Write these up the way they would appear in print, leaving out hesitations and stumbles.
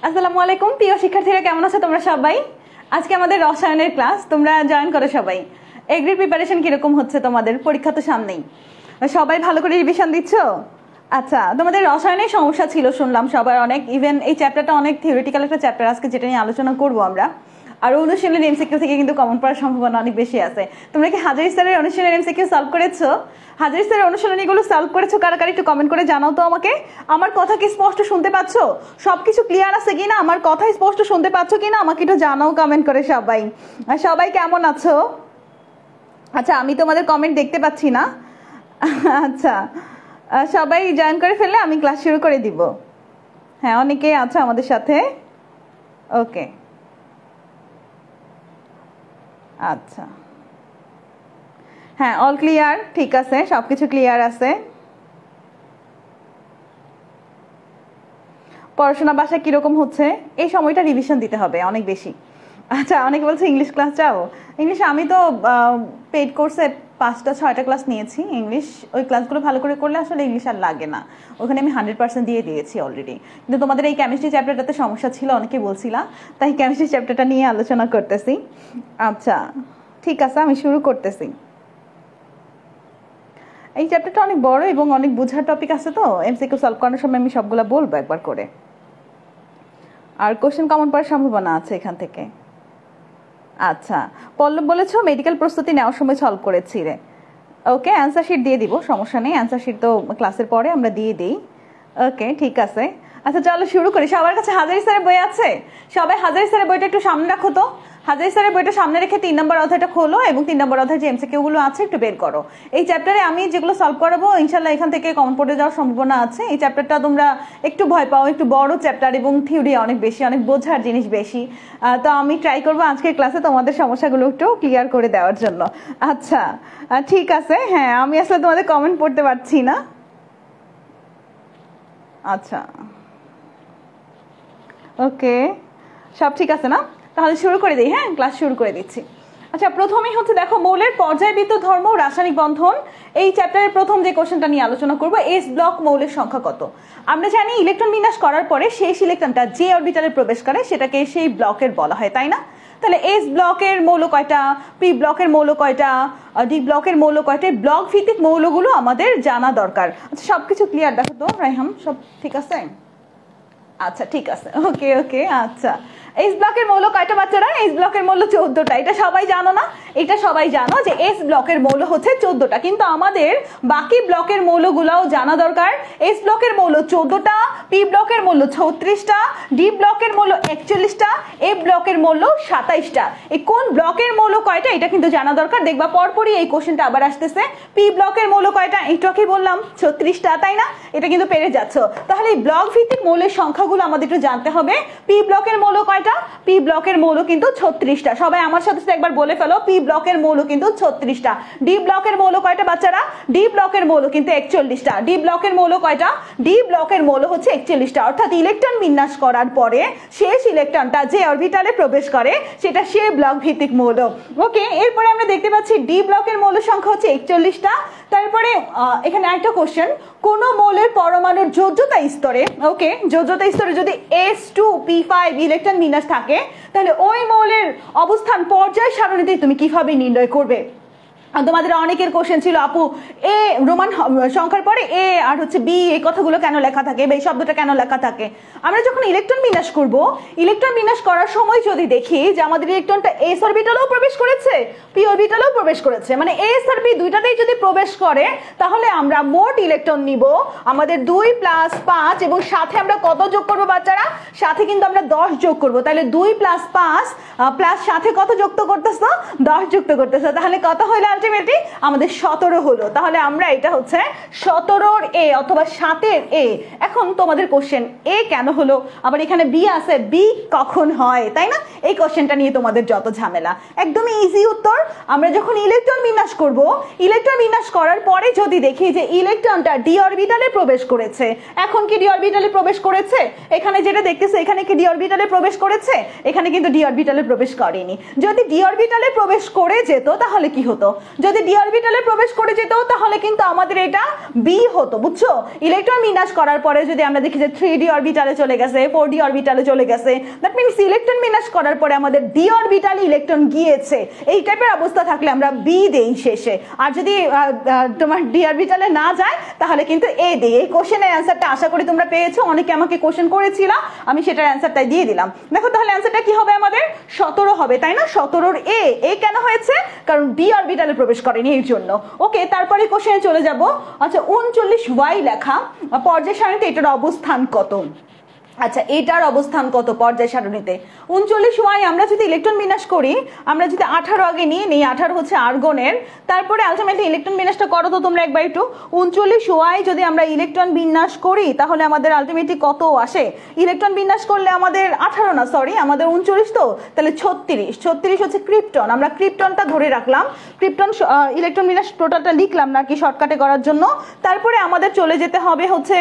আসসালামু আলাইকুম প্রিয় শিক্ষার্থীরা, কেমন আছো তোমরা সবাই? আজকে আমাদের রসায়নের ক্লাস, তোমরা জয়েন করো সবাই। এগ্রির প্রিপারেশন কিরকম হচ্ছে তোমাদের? পরীক্ষা তো সামনেই, সবাই ভালো করে রিভিশন দিচ্ছ? আচ্ছা, তোমাদের রসায়নের সমস্যা ছিল শুনলাম সবার অনেক, ইভেন এই চ্যাপ্টারটা অনেক থিওরিটিক্যাল একটা চ্যাপ্টার, আজকে যেটা নিয়ে আলোচনা করবো আমরা। আর অনুশীলনের এমসিকিউ থেকে কিন্তু কমন পড়ার সম্ভাবনা অনেক বেশি আছে। তোমরা কি হাজারি স্যারের অনুশীলনের এমসিকিউ সলভ করেছো? হাজারি স্যারের অনুশীলনীগুলো সলভ করেছো কারা কারা? একটু কমেন্ট করে জানাও তো আমাকে। আমার কথা কি স্পষ্ট শুনতে পাচ্ছ? সবকিছু ক্লিয়ার আছে কিনা? আমার কথা স্পষ্ট শুনতে পাচ্ছ কিনা আমাকে একটু জানাও কমেন্ট করে সবাই। আর সবাই কেমন আছো? আচ্ছা, আমি তোমাদের কমেন্ট দেখতে পাচ্ছি না। আচ্ছা, সবাই জয়েন করে ফেললে আমি ক্লাস শুরু করে দিব। হ্যাঁ, অনেকেই আছো আমাদের সাথে। ওকে, আচ্ছা, হ্যাঁ, অল ক্লিয়ার, ঠিক আছে, সবকিছু ক্লিয়ার আছে। পড়াশোনা বাসায় কিরকম হচ্ছে? এই সময়টা রিভিশন দিতে হবে অনেক বেশি। আচ্ছা, অনেকে বলছে ইংলিশ ক্লাস যাও। ইংলিশ আমি তো পেইড কোর্সে 5-6টা ক্লাস নিয়েছি ইংলিশ। ওই ক্লাসগুলো ভালো করে করলে আসলে ইংলিশ আর লাগে না, ওখানে আমি 100% দিয়ে দিয়েছি অলরেডি। কিন্তু তোমাদের এই কেমিস্ট্রি চ্যাপ্টারটাতে সমস্যা ছিল, অনেকে বলছিলা, তাই কেমিস্ট্রি চ্যাপ্টারটা নিয়ে আলোচনা করতেছি। আচ্ছা, ঠিক আছে, আমি শুরু করতেছি। এই চ্যাপ্টারটা অনেক বড় এবং অনেক বোঝার টপিক আছে, তো এমসিকিউ সলভ করার সময় আমি সবগুলা বলবো একবার করে। আর কোশ্চেন কমন পড়ার সম্ভাবনা আছে এখান থেকে। আচ্ছা, পল্লব বলেছো মেডিকেল প্রস্তুতি নেওয়ার সময় সলভ করেছি রে। ওকে, অ্যান্সার শিট দিয়ে দিব, সমস্যা নেই, অ্যান্সার শিট তো ক্লাসের পরে আমরা দিয়ে দিই। ওকে, ঠিক আছে। আচ্ছা, চলো শুরু করি। সবার কাছে হাজারি স্যারের বই আছে? সবাই হাজারি স্যারের বইটা একটু সামনে রাখো তো। হাজারি স্যারের বইটা সামনে রেখে 3 নম্বর অধ্যায়টা খোলো এবং 3 নম্বর অধ্যায় যে এমসিকিউ গুলো আছে একটু বের করো। এই চ্যাপ্টারে আমি যেগুলো সলভ করাবো ইনশাল্লাহ এখান থেকে কমন পড়ে যাওয়ার সম্ভাবনা আছে। এই চ্যাপ্টারটা তোমরা একটু ভয় পাও, একটু বড় চ্যাপ্টার এবং থিওরি অনেক বেশি, অনেক বোঝার জিনিস বেশি। তো আমি ট্রাই করবো আজকের ক্লাসে তোমাদের সমস্যাগুলো একটু ক্লিয়ার করে দেওয়ার জন্য। আচ্ছা, ঠিক আছে। হ্যাঁ, আমি আসলে তোমাদের কমেন্ট পড়তে পারছি না। আচ্ছা, ওকে, সব ঠিক আছে না? তাহলে শুরু করে দিই। হ্যাঁ, ক্লাস শুরু করে দিচ্ছি। আচ্ছা, প্রথমেই হচ্ছে দেখো, মৌলের পর্যায়বৃত্ত ধর্ম ও রাসায়নিক বন্ধন। এই চ্যাপ্টারের প্রথম যে কোশ্চেনটা নিয়ে আলোচনা করবো, এস ব্লক মৌলের সংখ্যা কত? আমরা জানি ইলেকট্রন বিন্যাস করার পরে শেষ ইলেকট্রনটা যে অরবিটালে প্রবেশ করে সেটাকে সেই ব্লকের বলা হয়, তাই না? তাহলে এস ব্লকের মৌল কয়টা, পি ব্লকের মৌল কয়টা, ডি ব্লকের মৌল কয়টা? ব্লক ভিত্তিক মৌলগুলো আমাদের জানা দরকার। আচ্ছা, সবকিছু ক্লিয়ার দেখো তো রাইহাম, সব ঠিক আছে? আচ্ছা, ঠিক আছে, ওকে ওকে। আচ্ছা, এস ব্লকের মৌল কয়টা বাচ্চারা? এস ব্লকের মৌল 14টা। এটা সবাই জানো না? এটা সবাই জানো যে এস ব্লকের মৌল হচ্ছে 14টা, কিন্তু আমাদের বাকি ব্লকের মৌলগুলোও জানা দরকার। এস ব্লকের মৌল 14টা, পি ব্লকের মৌল 36টা, ডি ব্লকের মৌল 41টা, এ ব্লকের মৌল 27টা। এই কোন ব্লকের মৌল কয়টা এটা কিন্তু জানা দরকার। দেখবা পরপরই এই কোশ্চেনটা আবার আসতেছে। পি ব্লকের মৌল কয়টা? একটু কি বললাম, 36টা, তাই না? এটা কিন্তু পেরে যাচ্ছ। তাহলে এই ব্লক ভিত্তিক মৌলের সংখ্যাগুলো আমাদের একটু জানতে হবে। পি ব্লকের মৌল কয়টা? পি ব্লকের মৌল কিন্তু 36টা। সবাই আমার সাথে একবার বলে ফেলো, পি ব্লকের মৌল কিন্তু 36টা। ডি ব্লকের মৌল কয়টা বাচ্চারা? ডি ব্লকের মৌল কিন্তু 41টা। ডি ব্লকের মৌল কয়টা? ডি ব্লকের মৌল হচ্ছে 41টা। অর্থাৎ ইলেকট্রন বিন্যাস করার পরে শেষ ইলেকট্রনটা যে অরবিটালে প্রবেশ করে সেটা সে ব্লক ভিত্তিক মৌল। ওকে, এরপরে আমরা দেখতে পাচ্ছি ডি ব্লকের মৌল সংখ্যা হচ্ছে 41টা। তারপরে এখানে একটা কোশ্চেন, কোন মৌলের পরমাণুর যোজ্যতা স্তরে, ওকে, যোজ্যতা স্তরে যদি S2P5 ইলেকট্রন বিন্যাস থাকে তাহলে ওই মৌলের অবস্থান পর্যায় সারণীতে তুমি কিভাবে নির্ণয় করবে? তোমাদের অনেকের কোশ্চেন ছিল, আপু এ রোমান সংখ্যার পরে এ আর হচ্ছে বি, এই কথাগুলো কেন লেখা থাকে, এই শব্দটা কেন লেখা থাকে? আমরা যখন ইলেকট্রন বিন্যাস করব, ইলেকট্রন বিন্যাস করার সময় যদি দেখি যে আমাদের ইলেকট্রনটা এস অরবিটালেও প্রবেশ করেছে, পি অরবিটালেও প্রবেশ করেছে, মানে এস আর পি দুইটাতেই যদি প্রবেশ করে তাহলে আমরা মোট ইলেকট্রন নিব আমাদের 2 + 5 এবং সাথে আমরা কত যোগ করবো বাচ্চারা? সাথে কিন্তু আমরা 10 যোগ করবো। তাহলে 2 + 5 প্লাস সাথে কত যুক্ত করতেছো? 10 যুক্ত করতেছো। তাহলে কত হলো আলটিমেটলি? আমাদের 17 হলো। তাহলে আমরা এটা হচ্ছে 17 এ অথবা 7 এ। এখন তোমাদের কোশ্চেন এ কেন হলো, আবার এখানে বি আছে, বি কখন হয়, তাই না? এই কোশ্চেনটা নিয়ে তোমাদের যত ঝামেলা। একদমই ইজি উত্তর। আমরা যখন ইলেকট্রন বিন্যাস করব, ইলেকট্রন বিন্যাস করার পরে যদি দেখি যে ইলেকট্রনটা ডি অরবিটালে প্রবেশ করেছে, এখন কি ডি অরবিটালে প্রবেশ করেছে? এখানে যেটা দেখতেছো এখানে কি ডি অরবিটালে প্রবেশ করেছে? এখানে কিন্তু ডি অরবিটালে প্রবেশ করেনি। যদি ডি অরবিটালে প্রবেশ করে যেত তাহলে কি হতো? যদি ডি অরবিটালে প্রবেশ করে যেত তাহলে কিন্তু আমাদের এটা বি হতো, বুঝছো? ইলেকট্রন বিন্যাস করার পরে যদি আমরা দেখি যে 3d অরবিটালে চলে গেছে, 4d অরবিটালে চলে গেছে, দ্যাট মিন্স ইলেকট্রন বিন্যাস করার পরে আমাদের ডি অরবিটালে ইলেকট্রন গিয়েছে, এই টাইপের অবস্থা থাকলে আমরা বি দেই শেষে। আর যদি তোমার ডি অরবিটালে না যায় তাহলে কিন্তু এ দেই। এই কোশ্চেনের অ্যান্সারটা আশা করি তোমরা পেয়েছো, অনেকে আমাকে কোশ্চেন করেছিল, আমি সেটার অ্যান্সারটাই দিয়ে দিলাম। দেখো তাহলে অ্যান্সারটা কি হবে আমাদের? 17 হবে, তাই না? 17 এ কেন হয়েছে? কারণ ডি অরবিটালে প্রবেশ করেনি এর জন্য। ওকে, তারপরে কোশ্চেনে চলে যাব। আচ্ছা, 39y লেখা পর্যায় সারণীতে এটার অবস্থান কত? আচ্ছা, এটার অবস্থান কত পর্যায় সারণীতে? 39y আমরা যদি ইলেকট্রন বিন্যাস করি, আমরা যদি 18 আগে নিয়ে নিই, 18 হচ্ছে আর্গনের, তারপরে আলটিমেটলি ইলেকট্রন বিন্যাসটা করো তো তোমরা একবার একটু। 39y যদি আমরা ইলেকট্রন বিন্যাস করি তাহলে আমাদের আলটিমেটলি কত আসে? ইলেকট্রন বিন্যাস করলে আমাদের 18 না, সরি আমাদের 39, তো তাহলে 36 হচ্ছে ক্রিপ্টন। আমরা ক্রিপ্টনটা ধরে রাখলাম, ক্রিপ্টন ইলেকট্রন বিন্যাস টোটালটা লিখলাম না কি শর্টকাটে করার জন্য। তারপরে আমাদের চলে যেতে হবে হচ্ছে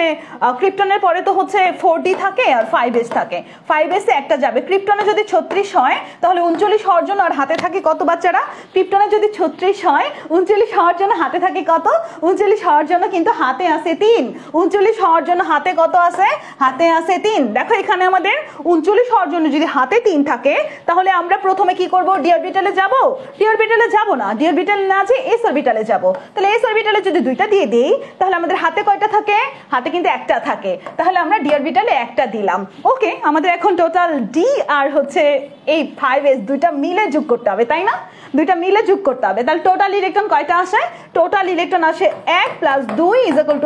ক্রিপ্টনের পরে তো হচ্ছে 4d থাকে আর 5s থাকে, 5s এ একটা যাবে। ক্রিপ্টনে যদি 36 হয় তাহলে 39 হওয়ার জন্য আর হাতে থাকে কত বাচ্চারা? ক্রিপ্টনে যদি 36 হয়, 39 হওয়ার জন্য হাতে থাকে কত? 39 হওয়ার জন্য কিন্তু হাতে আছে 3। 39 হওয়ার জন্য হাতে কত আছে? হাতে আছে 3। দেখো এখানে আমাদের 39 হওয়ার জন্য যদি হাতে 3 থাকে তাহলে আমরা প্রথমে কি করব? ডি অরবিটালে যাব? ডি অরবিটালে যাব না, ডি অরবিটালে না যে এস অরবিটালে যাব। তাহলে এস অরবিটালে যদি 2টা দিয়ে দেই তাহলে আমাদের হাতে কয়টা থাকে? হাতে কিন্তু একটা থাকে, তাহলে আমরা ডি অরবিটালে একটা দিলাম। ওকে, আমাদের এখন টোটাল ডি আর হচ্ছে এই 5s দুইটা মিলে যোগ করতে হবে, তাই না? দুইটা মিলে যোগ করতে হবে। তাহলে টোটাল ইলেকট্রন কয়টা আসে? টোটাল ইলেকট্রন আসে 1 + 2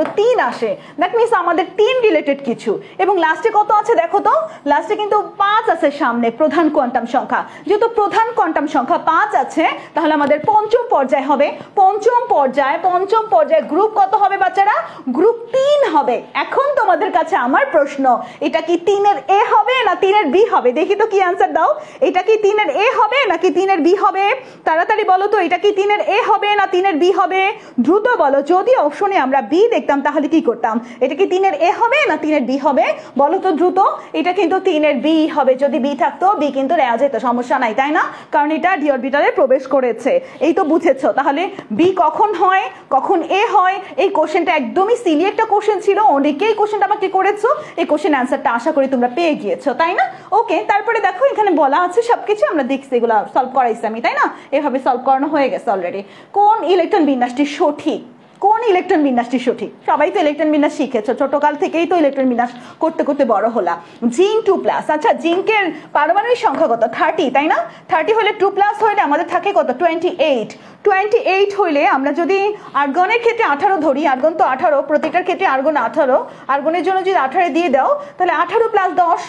= 3 আসে। দ্যাট মিন্স আমাদের 3 রিলেটেড কিছু। এবং লাস্টে কত আছে দেখো তো? লাস্টে কিন্তু 5 আছে সামনে, প্রধান কোয়ান্টাম সংখ্যা। যেহেতু প্রধান কোয়ান্টাম সংখ্যা 5 আছে তাহলে আমাদের পঞ্চম পর্যায় হবে। পঞ্চম পর্যায়ে গ্রুপ কত হবে বাচ্চারা? গ্রুপ 3 হবে। এখন তোমাদের কাছে আমার প্রশ্ন, এটা কি 3 এর এ হবে না 3 এর বি হবে? দেখি তো কি অ্যান্সার দাও। এটা কি 3 এর এ হবে নাকি 3 এর বি হবে? তাড়াতাড়ি বলো তো, এটা কি 3 এর এ হবে না 3 এর বি হবে? দ্রুত বলো। যদি অপশনে আমরা বি দেখতাম তাহলে কি করতাম? এটা কি 3 এর এ হবে না 3 এর বি হবে? বলো তো দ্রুত। এটা কিন্তু 3 এর বি হবে। যদি বি থাকতো বি কিন্তু নেওয়া যেত, সমস্যা নাই, তাই না? কারণ এটা ডি অরবিটালে প্রবেশ করেছে, এই তো বুঝেছো। তাহলে বি কখন হয়, কখন এ হয়? এই কোশ্চেনটা একদমই সিলি একটা কোশ্চেন ছিল, অনেকেই কোশ্চেনটা আমাকে করেছো। এই কোশ্চেন অ্যান্সারটা আশা করি তোমরা পেয়ে গিয়েছো, তাই না? ওকে, তারপরে দেখো এখানে বলা আছে সবকিছু আমরা দেখছি, এগুলো সলভ করাইছি আমি, তাই না? এভাবে সলভ করানো হয়ে গেছে অলরেডি। কোন ইলেকট্রন বিন্যাসটি সঠিক? কোন ইলেকট্রন বিন্যাসটি সঠিক? সবাই তো ইলেকট্রন বিন্যাস শিখেছো, ছোটকাল থেকেই তো ইলেকট্রন বিন্যাস করতে করতে বড় হলা। জিঙ্ক 2+। আচ্ছা, জিঙ্কের পারমাণবিক সংখ্যা কত? 30, তাই না? 30 হলে 2+ হইলে আমাদের থাকে কত? 28। 28 হইলে আমরা যদি আর্গনের ক্ষেত্রে 18 ধরি, আর্গন তো 18, প্রতিটার ক্ষেত্রে আর্গন 18, আর্গনের জন্য যদি 18 দিয়ে দাও তাহলে 18 + 10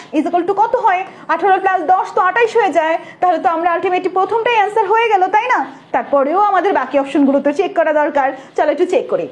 = কত হয়? 18 + 10 তো 28 হয়ে যায়। তাহলে তো আমরা আলটিমেটলি প্রথমটাই অ্যান্সার হয়ে গেল, তাই না? তারপরেও আমাদের বাকি অপশনগুলো তো চেক করা দরকার। চলো একটু চেক করি।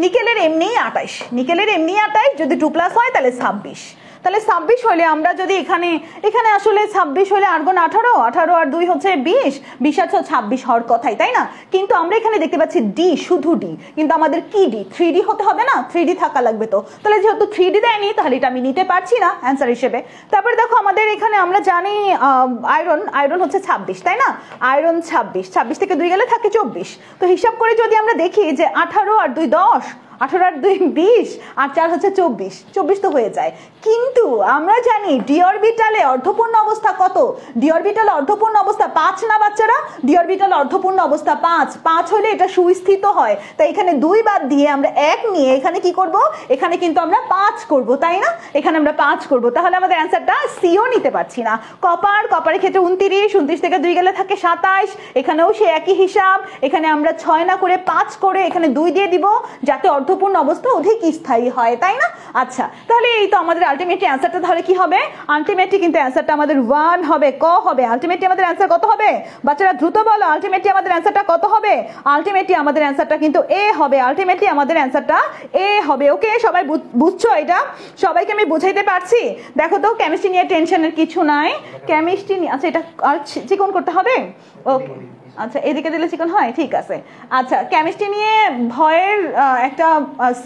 নিকেলের এমনি 28, নিকেলের এমনি 28, যদি 2+ হয় তাহলে 26। তাহলে 26 হলে আমরা যদি এখানে আসলে 26 হলে আর্গন 18 আর 2 হচ্ছে 20, 20 আছে 26 হওয়ার কথাই, তাই না? কিন্তু আমরা এখানে দেখতে পাচ্ছি ডি, শুধু ডি, কিন্তু আমাদের কি ডি? 3D হতে হবে না? 3D থাকা লাগবে তো। তাহলে যেহেতু 3D দেয়নি তাহলে এটা আমি নিতে পারছি না অ্যান্সার হিসেবে। তারপরে দেখো আমাদের এখানে আমরা জানি আয়রন হচ্ছে 26, তাই না? আয়রন 26 থেকে 2 গেলে থাকে 24। তো হিসাব করে যদি আমরা দেখি যে 18 আর 2 10, 18 আর 2 20, আর 4 হচ্ছে 24 তো হয়ে যায়। কিন্তু আমরা জানি ডি অরবিটালে অর্ধপূর্ণ অবস্থা কত? ডি অরবিটালে অর্ধপূর্ণ অবস্থা 5 না বাচ্চারা? ডি অরবিটালে অর্ধপূর্ণ অবস্থা 5 হলে এটা সুস্থিত হয়। তাই এখানে 2 বাদ দিয়ে আমরা 1 নিয়ে এখানে কি করব? এখানে কিন্তু আমরা 5 করব, তাই না? এখানে আমরা 5 করব। তাহলে আমাদের অ্যান্সারটা সিও নিতে পারছি না। কপারের ক্ষেত্রে 29 থেকে 2 গেলে থাকে 27, এখানেও সে একই হিসাব। এখানে আমরা 6 না করে 5 করে এখানে 2 দিয়ে দিব যাতে অর্ধপূর্ণ অবস্থা অধিক স্থায়ী হয়, তাই না? আচ্ছা, তাহলে এই তো আমাদের আলটিমেটলি অ্যান্সারটা তাহলে কি হবে? আলটিমেটলি কিন্তু অ্যান্সারটা আমাদের 1 হবে, ক হবে। আলটিমেটলি আমাদের অ্যান্সার কত হবে? বাচ্চারা দ্রুত বলো, আলটিমেটলি আমাদের অ্যান্সারটা কত হবে? আলটিমেটলি আমাদের অ্যান্সারটা কিন্তু এ হবে। আলটিমেটলি আমাদের অ্যান্সারটা এ হবে। ওকে, সবাই বুঝছো এটা? সবাইকে আমি বুঝাইতে পারছি? দেখো তো, কেমিস্ট্রি নিয়ে টেনশনের কিছু নাই। কেমিস্ট্রি, আচ্ছা এটা আর চিকন করতে হবে। ওকে, আচ্ছা এদিকে দিলে চিকন হয়, ঠিক আছে। আচ্ছা কেমিস্ট্রি নিয়ে ভয়ের একটা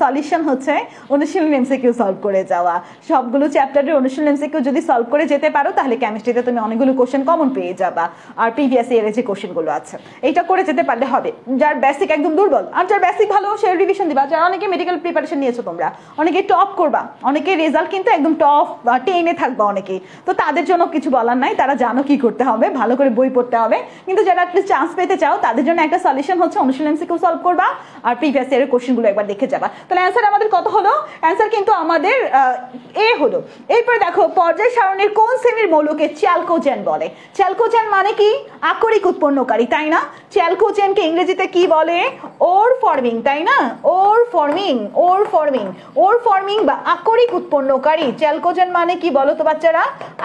সলিউশন হচ্ছে অনুশীলন এমসিকিউ সলভ করে যাওয়া। সবগুলো চ্যাপ্টারের অনুশীলন এমসিকিউ যদি সলভ করে যেতে পারো তাহলে কেমিস্ট্রিতে তুমি অনেকগুলো কোশ্চেন কমন পেয়ে যাবা। আর প্রিভিয়াস ইয়ারে যে কোশ্চেনগুলো আছে এইটা করে যেতে পারলে হবে। যার বেসিক একদম দুর্বল আর যার বেসিক ভালো সে রিভিশন দিবা। যারা অনেকে মেডিকেল প্রিপারেশন নিয়েছো তোমরা অনেকে টপ করবা, অনেকে রেজাল্ট কিন্তু একদম টপ 10-এ থাকবা অনেকেই, তো তাদের জন্য কিছু বলার নাই, তারা জানো কি করতে হবে, ভালো করে বই পড়তে হবে। কিন্তু যারা একটা চান্স পেতে চাও তাদের জন্য একটা সলিউশন হচ্ছে অনুশীলন এমসিকিউ সলভ করবা আর প্রিভিয়াস ইয়ারের কোশ্চেনগুলো একবার দেখে যাবা। তাহলে অ্যান্সার আমাদের কত হলো? অ্যান্সার কিন্তু আমাদের এ হলো। এরপর দেখো পর্যায় সারণীর কোন শ্রেণীর মৌলকে চ্যালকোজেন বলে? চ্যালকোজেন মানে কি? আকরিক উৎপন্নকারী, তাই না? চ্যালকোজেনকে ইংরেজিতে কি বলে? ওর ফর্মিং, তাই না? ওর ফর্মিং, ওর ফর্মিং, ওর ফর্মিং বা আকরিক উৎপন্নকারী। চ্যালকোজেন মানে কি বলো তো বাচ্চারা?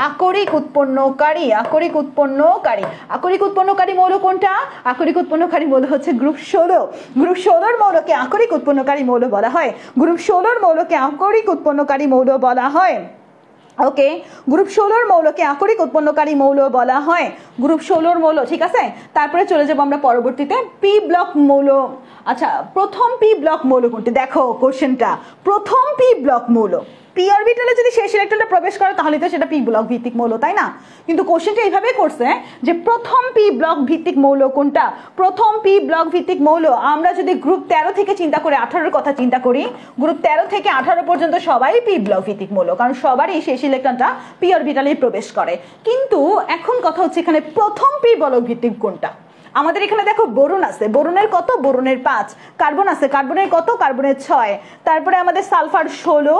আকরিক উৎপন্নকারী, আকরিক উৎপন্নকারী। আকরিক উৎপন্নকারী মৌল কোনটা? আকরিক উৎপন্নকারী মৌল হচ্ছে গ্রুপ 16। গ্রুপ 16 মৌলকে আকরিক উৎপন্নকারী মৌল বলা হয়। গ্রুপ 16 মৌলকে আকরিক উৎপন্নকারী মৌল বলা হয়। ওকে, গ্রুপ 16 মৌলকে আকরিক উৎপন্নকারী মৌল বলা হয়। গ্রুপ 16 মৌল, ঠিক আছে। তারপরে চলে যাবো আমরা পরবর্তীতে পি ব্লক মৌল। আচ্ছা প্রথম পি ব্লক মৌল কোনটি? দেখো কোশ্চেনটা, প্রথম পি ব্লক মৌল পি অরবিটালে যদি শেষ ইলেকট্রনটা প্রবেশ করে তাহলে তো সেটা পি ব্লক ভিত্তিক মৌল, তাই না? কিন্তু কোশ্চেনটা এইভাবে করছে যে প্রথম পি ব্লক ভিত্তিক মৌল কোনটা? প্রথম পি ব্লক ভিত্তিক মৌল আমরা যদি গ্রুপ 13 থেকে চিন্তা করে 18 কথা চিন্তা করি, গ্রুপ 13 থেকে 18 পর্যন্ত সবাই পি ব্লক ভিত্তিক মৌল, কারণ সবারই শেষ ইলেকট্রনটা পি অরবিটালে প্রবেশ করে। কিন্তু এখন কথা হচ্ছে এখানে প্রথম পি ব্লক ভিত্তিক কোনটা? আমাদের এখানে দেখো বোরন আছে, বোরনের কত? বোরনের 5। কার্বন আছে, কার্বনের কত? কার্বনের 6। তারপরে আমাদের সালফার 16,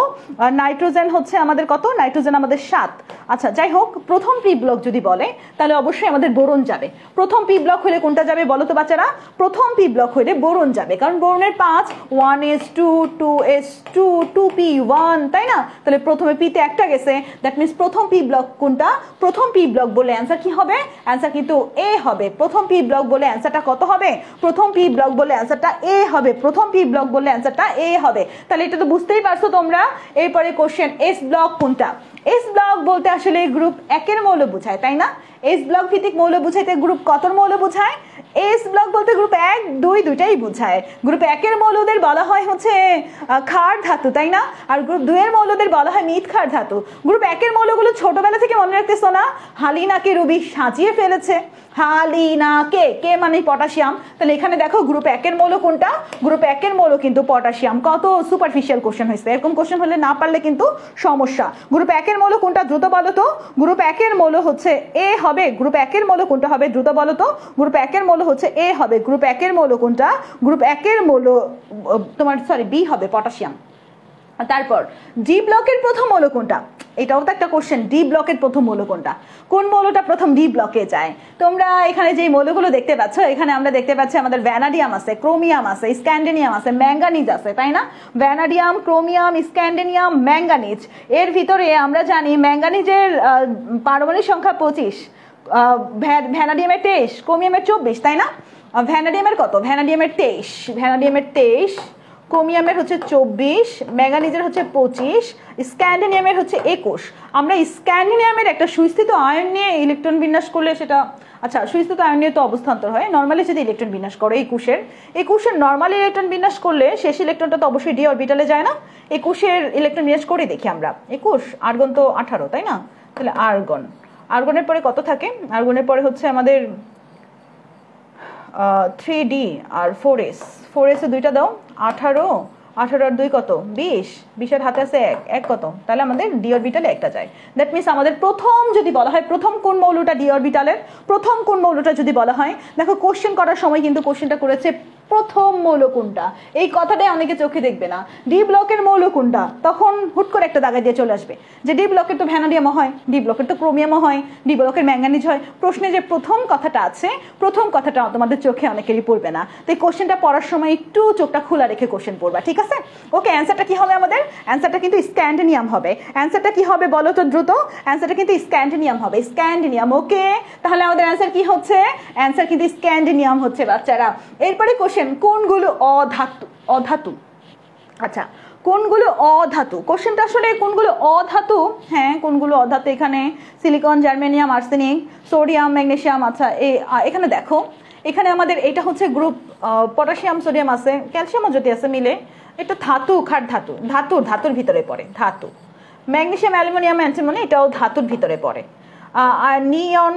নাইট্রোজেন হচ্ছে আমাদের কত? নাইট্রোজেন আমাদের 7। আচ্ছা যাই হোক, প্রথম পি ব্লক যদি বলে তাহলে অবশ্যই আমাদের বোরন যাবে। প্রথম পি ব্লক হলে কোনটা যাবে বলো তো বাচ্চারা? প্রথম পি ব্লক হলে বোরন যাবে, কারণ বোরনের 5 1s2 2s2 2p1, তাই না? তাহলে প্রথমে পিতে একটা গেছে, দ্যাট মিন্স প্রথম পি ব্লক কোনটা? প্রথম পি ব্লক বলে অ্যান্সার কি হবে? অ্যান্সার কিন্তু এ হবে। প্রথম পি ব্লক বলে অ্যান্সারটা কত হবে? প্রথম পি ব্লক বলে অ্যান্সারটা এ হবে। প্রথম পি ব্লক বলে অ্যান্সারটা এ হবে। তাহলে এটা তো বুঝতেই পারছো তোমরা। এরপরে কোশ্চেন, এস ব্লক কোনটা? এস ব্লক বলতে আসলে গ্রুপ 1-এর মৌল বোঝায়, তাই না? এস ব্লক ভিত্তিক মৌল বুঝাইতে গ্রুপ কতর মৌল বোঝায়? এস ব্লক বলতে গ্রুপ 1 2 দুইটাই বোঝায়। গ্রুপ 1-এর মৌলদের বলা হয় হচ্ছে ক্ষার ধাতু, তাই না? আর গ্রুপ 2-এর মৌলদের বলা হয় মিথ ক্ষার ধাতু। গ্রুপ 1-এর মৌলগুলো ছোটবেলা থেকে মনে রাখতেছো না? হালিনাকে রুবি সাজিয়ে ফেলেছে। হালিনাকে, কে মানে পটাশিয়াম। তাহলে এখানে দেখো গ্রুপ 1-এর মৌল কোনটা? গ্রুপ 1-এর মৌল কিন্তু পটাশিয়াম। কত সুপারফিশিয়াল কোশ্চেন হয়েছে, এরকম কোশ্চেন হলে না পারলে কিন্তু সমস্যা। গ্রুপ 1-এর মৌল কোনটা দ্রুত বলো তো? গ্রুপ 1-এর মৌল হচ্ছে এ হবে। গ্রুপ 1-এর মৌল কোনটা হবে দ্রুত বলো তো? গ্রুপ 1-এর মৌল হচ্ছে এ হবে। গ্রুপ 1-এর মৌল কোনটা? গ্রুপ 1-এর মৌল তোমার বি হবে, পটাশিয়াম। তারপর ডি ব্লকের প্রথম মৌল কোনটা? এটাও তো একটা কোশ্চেন, ডি ব্লকের প্রথম মৌল কোনটা? কোন মৌলটা প্রথম ডি ব্লকে যায়? তোমরা এখানে যে মৌলগুলো দেখতে পাচ্ছ, এখানে আমরা দেখতে পাচ্ছি আমাদের ভ্যানাডিয়াম আছে, ক্রোমিয়াম আছে, স্ক্যান্ডেনিয়াম আছে, ম্যাঙ্গানিজ আছে, তাই না? Vanadium, chromium, scandium, manganese. এর ভিতরে আমরা জানি ম্যাঙ্গানিজের পারমাণবিক সংখ্যা 25, ভ্যানাডিয়ামের 23, ক্রোমিয়ামের 24, তাই না? ভ্যানাডিয়ামের কত? ভ্যানাডিয়ামের 23, ভ্যানাডিয়ামের 23, ক্রোমিয়ামের হচ্ছে 24, ম্যাঙ্গানিজের হচ্ছে 25, স্ক্যান্ডেনিয়ামের হচ্ছে 21। আমরা স্ক্যান্ডেনিয়ামের একটা সুস্থিত আয়ন নিয়ে ইলেকট্রন বিন্যাস করলে সেটা, আচ্ছা সুস্থিত আয়ন নিয়ে তো অবস্থান্তর হয়, নর্মালি যদি ইলেকট্রন বিন্যাস করো 21-এর নর্মাল ইলেকট্রন বিন্যাস করলে শেষ ইলেকট্রনটা তো অবশ্যই ডি অরবিটালে যায় না? 21-এর ইলেকট্রন বিন্যাস করে দেখি আমরা। 21, আর্গন তো 18, তাই না? তাহলে আর্গনের পরে কত থাকে? আর্গনের পরে হচ্ছে আমাদের 3d আর 4s এ দুইটা দাও, 18 আর 2 কত? 20, 20-এর হাতে আছে 1 কত? তাহলে আমাদের ডি অরবিটালে একটা যায়। দ্যাট মিন্স আমাদের প্রথম যদি বলা হয় প্রথম কোন মৌলটা ডি অরবিটালের, প্রথম কোন মৌলটা যদি বলা হয়, দেখো কোশ্চেন করার সময় কিন্তু কোশ্চেনটা করেছে প্রথম মৌল কোনটা, এই কথাটাই অনেকে চোখে দেখবে না। ডি ব্লকের মৌল কোনটা, তখন হুট করে একটা দাগা দিয়ে চলে আসবে যে ডি ব্লকের তো ভ্যানাডিয়াম হয়, ডি ব্লকের তো ক্রোমিয়াম হয়, ডি ব্লকের ম্যাঙ্গানিজ হয়। প্রশ্নে যে প্রথম কথাটা আছে, প্রথম কথাটা তোমাদের চোখে অনেকেরই পড়বে না। তো এই কোশ্চেনটা পড়ার সময় একটু চোখটা খোলা রেখে কোশ্চেন পড়বা, ঠিক আছে? ওকে, অ্যান্সারটা কি হবে আমাদের? অ্যান্সারটা কিন্তু স্ক্যান্ডেনিয়াম হবে। অ্যান্সারটা কি হবে বলো তো দ্রুত? অ্যান্সারটা কিন্তু স্ক্যান্ডেনিয়াম হবে, স্ক্যান্ডেনিয়াম। ওকে, তাহলে আমাদের অ্যান্সার কি হচ্ছে? অ্যান্সার কিন্তু স্ক্যান্ডেনিয়াম হচ্ছে বাচ্চারা। এরপরে কোশ্চেন, কোনগুলো অধাতু? আচ্ছা, কোনগুলো অধাতু? কোশ্চেনটা আসলে কোনগুলো অধাতু, হ্যাঁ কোনগুলো অধাতু, এখানে silicon, germanium, arsenic, sodium, magnesium. আচ্ছা এখানে দেখো এখানে আমাদের এটা হচ্ছে গ্রুপ পটাশিয়াম সোডিয়াম আছে, ক্যালসিয়ামও যদি আছে মিলে, এটা ধাতু, খাট ধাতু, ধাতুর ভিতরে পড়ে ধাতু। ম্যাগনেসিয়াম অ্যালুমিনিয়াম অ্যান্টিমনি এটাও ধাতুর ভিতরে পড়ে। আর নিয়ন,